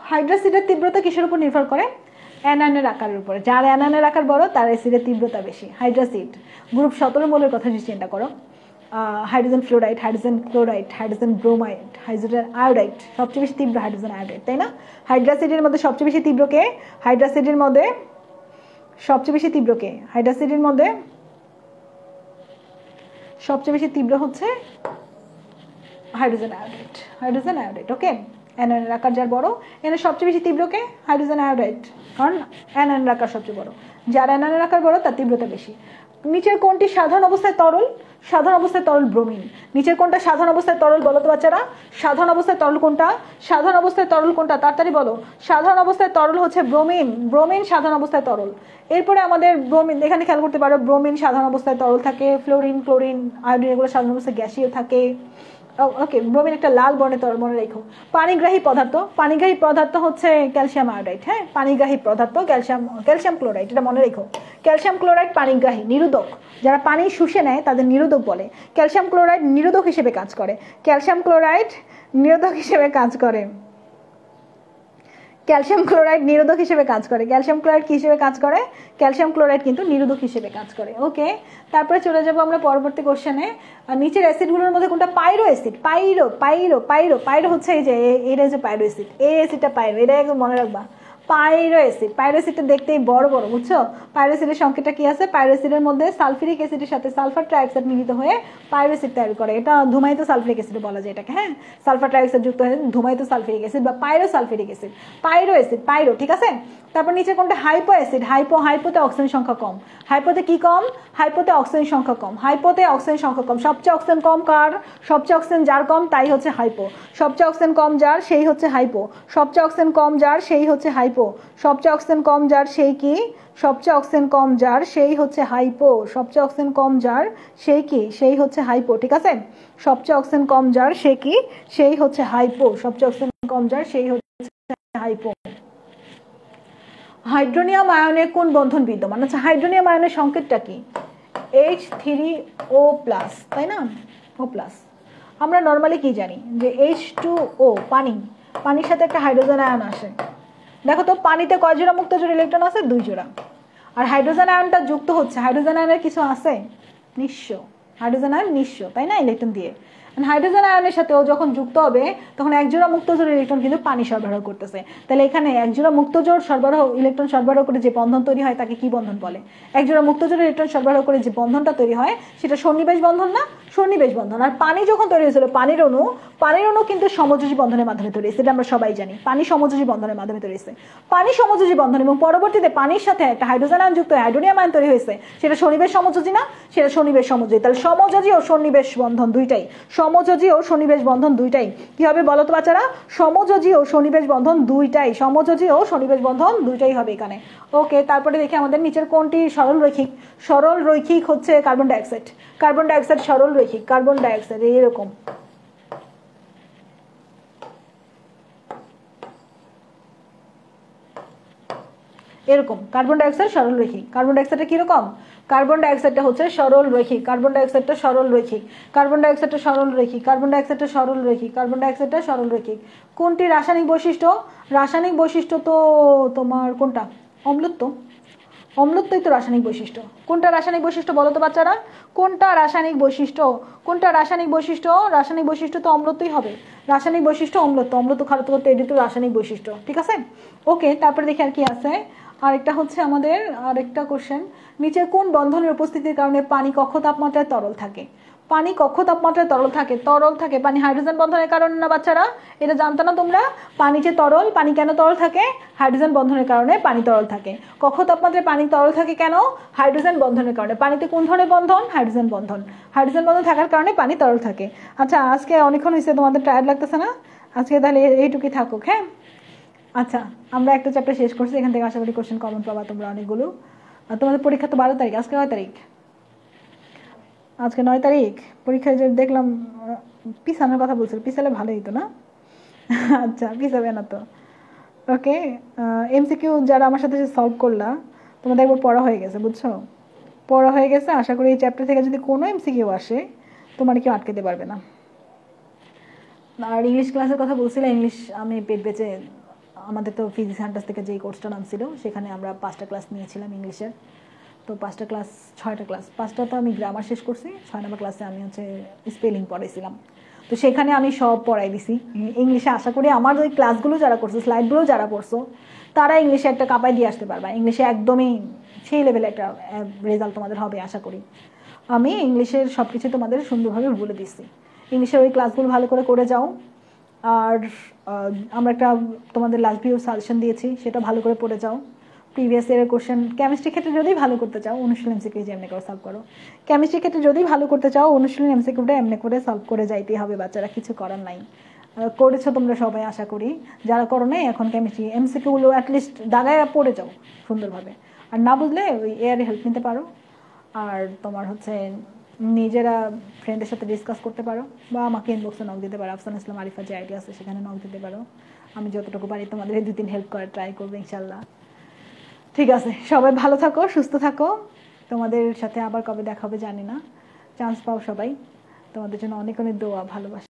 হাইড্রোসিডের তীব্রতা কিসের উপর নির্ভর করে? অ্যানায়নের আকারের উপরে। যার অ্যানায়নের আকার বড় তার অ্যাসিডের তীব্রতা বেশি। হাইড্রোসিড গ্রুপ 17 মৌলের কথা যদি চিন্তা করো, hydrogen fluoride, hydrogen chloride, hydrogen bromide, hydrogen iodide, সবচেয়ে বেশি তীব্র হাইড্রোজেন আয়োডাইড, তাই না? হাইড্রোসিডের মধ্যে সবচেয়ে বেশি তীব্র কে? হাইড্রোসিডের মধ্যে সবচেয়ে বেশি তীব্র কে? হাইড্রোসিডের মধ্যে সবচেয়ে বেশি তীব্র হচ্ছে হাইড্রোজেন আয়োডাইড, হাইড্রোজেন আয়োডাইড। ওকে, অ্যানায়নের আকার যার বড়, এর সবচেয়ে বেশি তীব্র কে? হাইড্রোজেন আয়োডাইড, কারণ অ্যানায়নের আকার সবচেয়ে বড়। যার অ্যানায়নের আকার বড় তার তীব্রতা বেশি। নিচের কোনটি সাধারণ অবস্থায় তরল? সাধারণ অবস্থায় তরল ব্রোমিন। নিচের কোনটা সাধারণ অবস্থায় তরল বলো তো বাচ্চারা? সাধারণ অবস্থায় তরল কোনটা? সাধারণ অবস্থায় তরল কোনটা? তাড়াতাড়ি বলো। সাধারণ অবস্থায় তরল হচ্ছে ব্রোমিন, ব্রোমিন সাধারণ অবস্থায় তরল। এরপরে আমাদের ব্রোমিন, এখানে খেয়াল করতে পারো ব্রোমিন সাধারণ অবস্থায় তরল থাকে, ফ্লোরিন, ক্লোরিন, আয়োডিন এগুলো সাধারণ অবস্থায় গ্যাসীয় থাকে। ওকে, ব্রোমিন একটা লাল বর্ণে তরল, মনে রেখো। পানিগ্রাহী পদার্থ হচ্ছে ক্যালসিয়াম আয়োডাইড। হ্যাঁ, পানিগ্রাহী পদার্থ ক্যালসিয়াম ক্লোরাইড, এটা মনে রেখো। ক্যালসিয়াম ক্লোরাইড পানিগ্রাহী, নিরোধক, যারা পানি শুষে নেয় তাদের নিরোধক বলে। ক্যালসিয়াম ক্লোরাইড নিরোধক হিসেবে কাজ করে। ক্যালসিয়াম ক্লোরাইড নিরোধক হিসেবে কাজ করে। ক্যালসিয়াম ক্লোরাইড নিরোধক হিসেবে কাজ করে। ক্যালসিয়াম ক্লোরাইড কি হিসেবে কাজ করে? ক্যালসিয়াম ক্লোরাইড কিন্তু নিরোধক হিসেবে কাজ করে। ওকে, তারপরে চলে যাবো আমরা পরবর্তী কোশ্চেনে। নিচের অ্যাসিডগুলোর মধ্যে কোনটা পাইরো অ্যাসিড? পাইরো হচ্ছে এই যে এটা হচ্ছে পাইরো অ্যাসিড, এই অ্যাসিডটা পাইরো, এটা একদম মনে রাখবা। পাইরো অ্যাসিডটা দেখতেই বড় বড়, বুঝছো? পাইরো অ্যাসিডের সংকেতটা কি আছে? পাইরো অ্যাসিডের মধ্যে সালফিউরিক অ্যাসিডের সাথে সালফার ট্রাইঅক্সাইড মিলিত হয়ে পাইরো অ্যাসিড তৈরি করে। এটা ধূমায়িত সালফিউরিক অ্যাসিড বলা যায় এটাকে। হ্যাঁ, সালফার ট্রাইঅক্সাইড যুক্ত হয়ে ধূমায়িত সালফিউরিক অ্যাসিড বা পাইরো সালফিউরিক অ্যাসিড। পাইরো, ঠিক আছে। তারপর নিচে কোনটা? Hypo acid. হাইপোতে অক্সিজেন সংখ্যা কম। হাইপোতে কি কম? হাইপোতে অক্সিজেন সংখ্যা কম। সবচেয়ে অক্সিজেন কম কার? সবচেয়ে অক্সিজেন যার কম তাই হচ্ছে হাইপো। সবচেয়ে অক্সিজেন কম যার সেই হচ্ছে হাইপো। সবচেয়ে অক্সিজেন কম যার সেই হচ্ছে হাইপো। সবচেয়ে অক্সিজেন কম যার সেই কি? সবচেয়ে অক্সিজেন কম যার সেই হচ্ছে হাইপো। সবচেয়ে অক্সিজেন কম যার সেই কি? সেই হচ্ছে হাইপো, ঠিক আছে। সবচেয়ে অক্সিজেন কম যার সে কি? সেই হচ্ছে হাইপো। সবচেয়ে অক্সিজেন কম যার সেই হচ্ছে হাইপো। হাইড্রোনিয়াম আয়নে কোন বন্ধন বিদ্যমান? আচ্ছা, হাইড্রোনিয়াম আয়নের সংকেতটা কি? H3O+, তাই না? O+। আমরা নর্মালি কি জানি যে H2O পানির সাথে একটা হাইড্রোজেন আয়ন আসে। দেখো তো পানিতে কয় জোড়া মুক্ত জোড় ইলেকট্রন আছে? 2 জোড়া। আর হাইড্রোজেন আয়নটা যুক্ত হচ্ছে, হাইড্রোজেন আয়নের কিছু আছে? নিঃস্ব। হাইড্রোজেন আয়ন নিঃস্ব, তাই না? ইলেকট্রন দিয়ে। হাইড্রোজেন আয়নের সাথে ও যখন যুক্ত হবে তখন এক জোড়া মুক্ত জোড় ইলেকট্রন কিন্তু পানি সরবরাহ করতেছে। তাহলে এখানে এক জোড়া মুক্ত জোড় ইলেকট্রন সরবরাহ করে যে বন্ধন তৈরি হয় তাকে কি বন্ধন বলে? এক জোড়া মুক্ত জোড় ইলেকট্রন সরবরাহ করে যে বন্ধনটা তৈরি হয় সেটা সন্নিবেশ বন্ধন না? সন্নিবেশ বন্ধন। আর পানি যখন তৈরি হয়েছিল, পানির অণু কিন্তু সমযোজী বন্ধনের মাধ্যমে তৈরি হয়েছে, এটা আমরা সবাই জানি। পানি সমযোজী বন্ধনের মাধ্যমে তৈরি হয়েছে। পানি সমযোজী বন্ধন এবং পরবর্তীতে পানির সাথে একটা হাইড্রোজেন আয়ন যুক্ত হাইড্রোনিয়াম আয়ন তৈরি হয়েছে, সেটা সন্নিবেশ সমযোজী না? সেটা সন্নিবেশ সমযোজী। তাহলে সমযোজী ও সন্নিবেশ বন্ধন দুইটাই, সমযোজী ও সন্নিবেশ বন্ধন দুইটাই কি হবে বলো তো বাচ্চারা? সমযোজী ও সন্নিবেশ বন্ধন দুইটাই, সমযোজী ও সন্নিবেশ বন্ধন দুইটাই হবে এখানে। ওকে, তারপরে দেখি আমাদের নিচের কোনটি সরল রৈখিক? সরল রৈখিক হচ্ছে কার্বন ডাইঅক্সাইড। কার্বন ডাইঅক্সাইড সরল রৈখিক। কার্বন ডাইঅক্সাইড এরকম, এরকম কার্বন ডাইঅক্সাইড সরল রৈখিক। কার্বন ডাইঅক্সাইডটা কিরকম? কার্বন ডাইঅক্সাইডটা হচ্ছে সরল রৈখিক। কার্বন ডাইঅক্সাইডটা সরল রৈখিক। কার্বন ডাইঅক্সাইডটা সরল রৈখিক। কার্বন ডাইঅক্সাইডটা সরল রৈখিক। কার্বন ডাইঅক্সাইডটা সরল রৈখিক। কোনটি রাসায়নিক বৈশিষ্ট্য? রাসায়নিক বৈশিষ্ট্য তো তোমার কোনটা? অম্লত্ব। অম্লত্বই তো রাসায়নিক বৈশিষ্ট্য। কোনটা রাসায়নিক বৈশিষ্ট্য বলো তো বাচ্চারা? কোনটা রাসায়নিক বৈশিষ্ট্য? কোনটা রাসায়নিক বৈশিষ্ট্য? রাসায়নিক বৈশিষ্ট্য তো অম্লত্বই হবে। রাসায়নিক বৈশিষ্ট্য অম্লত্ব খারাপ করতে এটি তো রাসায়নিক বৈশিষ্ট্য, ঠিক আছে। ওকে, তারপরে দেখি আর কি আছে। আরেকটা হচ্ছে আমাদের আরেকটা কোশ্চেন, নিচের কোন বন্ধনের উপস্থিতির কারণে পানি কক্ষ তাপমাত্রায় তরল থাকে? পানি কক্ষ তাপমাত্রায় তরল থাকে পানি হাইড্রোজেন বন্ধনের কারণে না বাচ্চারা? এটা জানতো না তোমরা? পানি যে তরল, পানি কেন তরল থাকে? হাইড্রোজেন বন্ধনের কারণে পানি তরল থাকে। কক্ষ তাপমাত্রায় পানি তরল থাকে কেন? হাইড্রোজেন বন্ধনের কারণে। পানিতে কোন ধরনের বন্ধন? হাইড্রোজেন বন্ধন। হাইড্রোজেন বন্ধন থাকার কারণে পানি তরল থাকে। আচ্ছা, আজকে অনেকক্ষণ হয়েছে, তোমাদের টায়ার্ড লাগতেছে না? আজকে তাহলে এইটুকুই থাকুক। হ্যাঁ, আচ্ছা, আমরা একটা চ্যাপ্টার শেষ করছি, এখান থেকে আশা করি কোশ্চেন কমন পাবা তোমরা অনেকগুলো। তোমাদের পরীক্ষা তো 12 তারিখ, আজকে 9 তারিখ। আজকে 9 তারিখ। পরীক্ষায় যে দেখলাম পিছানোর কথা বলছিল, পিছালে ভালোই তো না? আচ্ছা, পিছাবে না তো। ওকে, এমসিকিউ যারা আমার সাথে সলভ করলা তোমাদের একবার পড়া হয়ে গেছে, বুঝছো? পড়া হয়ে গেছে। আশা করি এই চ্যাপ্টার থেকে যদি কোনো এমসিকিউ আসে তোমার কেউ আটকাতে পারবে না। আর ইংলিশ ক্লাসের কথা বলছিলাম, ইংলিশ আমি পেট বেঁচে, আমাদের তো ফিজিক্স হান্টার্স থেকে যেই কোর্সটা নাম ছিল সেখানে আমরা 5টা ক্লাস নিয়েছিলাম ইংলিশের। তো 5টা ক্লাস, 6টা ক্লাস, 5টা তো আমি গ্রামার শেষ করছি, 6 নম্বর ক্লাসে আমি হচ্ছে স্পেলিং পড়াইছিলাম। তো সেখানে আমি সব পড়াই দিছি ইংলিশে। আশা করি আমার ওই ক্লাসগুলো যারা করছো, স্লাইডগুলো যারা পড়ছো, তারা ইংলিশে একটা কাপায় দিয়ে আসতে পারবা। ইংলিশে একদমই সেই লেভেলে একটা রেজাল্ট তোমাদের হবে আশা করি। আমি ইংলিশের সব কিছু তোমাদের সুন্দরভাবে বলে দিচ্ছি। ইংলিশের ওই ক্লাসগুলো ভালো করে যাও। আর আমরা একটা তোমাদের লাস্ট ভিডিও সাজেশন দিয়েছি, সেটা ভালো করে পড়ে যাও। প্রিভিয়াস ইয়ারের কোশ্চেন কেমিস্ট্রি ক্ষেত্রে যদি ভালো করতে চাও, অনুশীলন এমসিকিউ এমনি করে সলভ করো। কেমিস্ট্রি ক্ষেত্রে যদি ভালো করতে চাও, অনুশীলন এমসিকিউটা এমনি করে সলভ করে যাইতেই হবে বাচ্চারা, কিছু করার নাই। করেছো তোমরা সবাই আশা করি, যারা করো নাই এখন কেমিস্ট্রি এমসিকিউগুলো অ্যাটলিস্ট দাগায় পড়ে যাও সুন্দরভাবে। আর না বুঝলে ওই এয়ারে হেল্প নিতে পারো। আর তোমার হচ্ছে নিজেরা ফ্রেন্ডের সাথে ডিসকাস করতে পারো, বা আমাকে ইনবক্সে নক দিতে পারো। আফসানা ইসলাম আরিফা যে আইডি আছে সেখানে নক দিতে পারো। আমি যতটুকু পারি তোমাদের 2-3 হেল্প করার ট্রাই করবো ইনশাল্লাহ। ঠিক আছে, সবাই ভালো থাকো, সুস্থ থাকো। তোমাদের সাথে আবার কবে দেখা হবে জানি না, চান্স পাও সবাই। তোমাদের জন্য অনেক অনেক দোয়া, ভালোবাসা।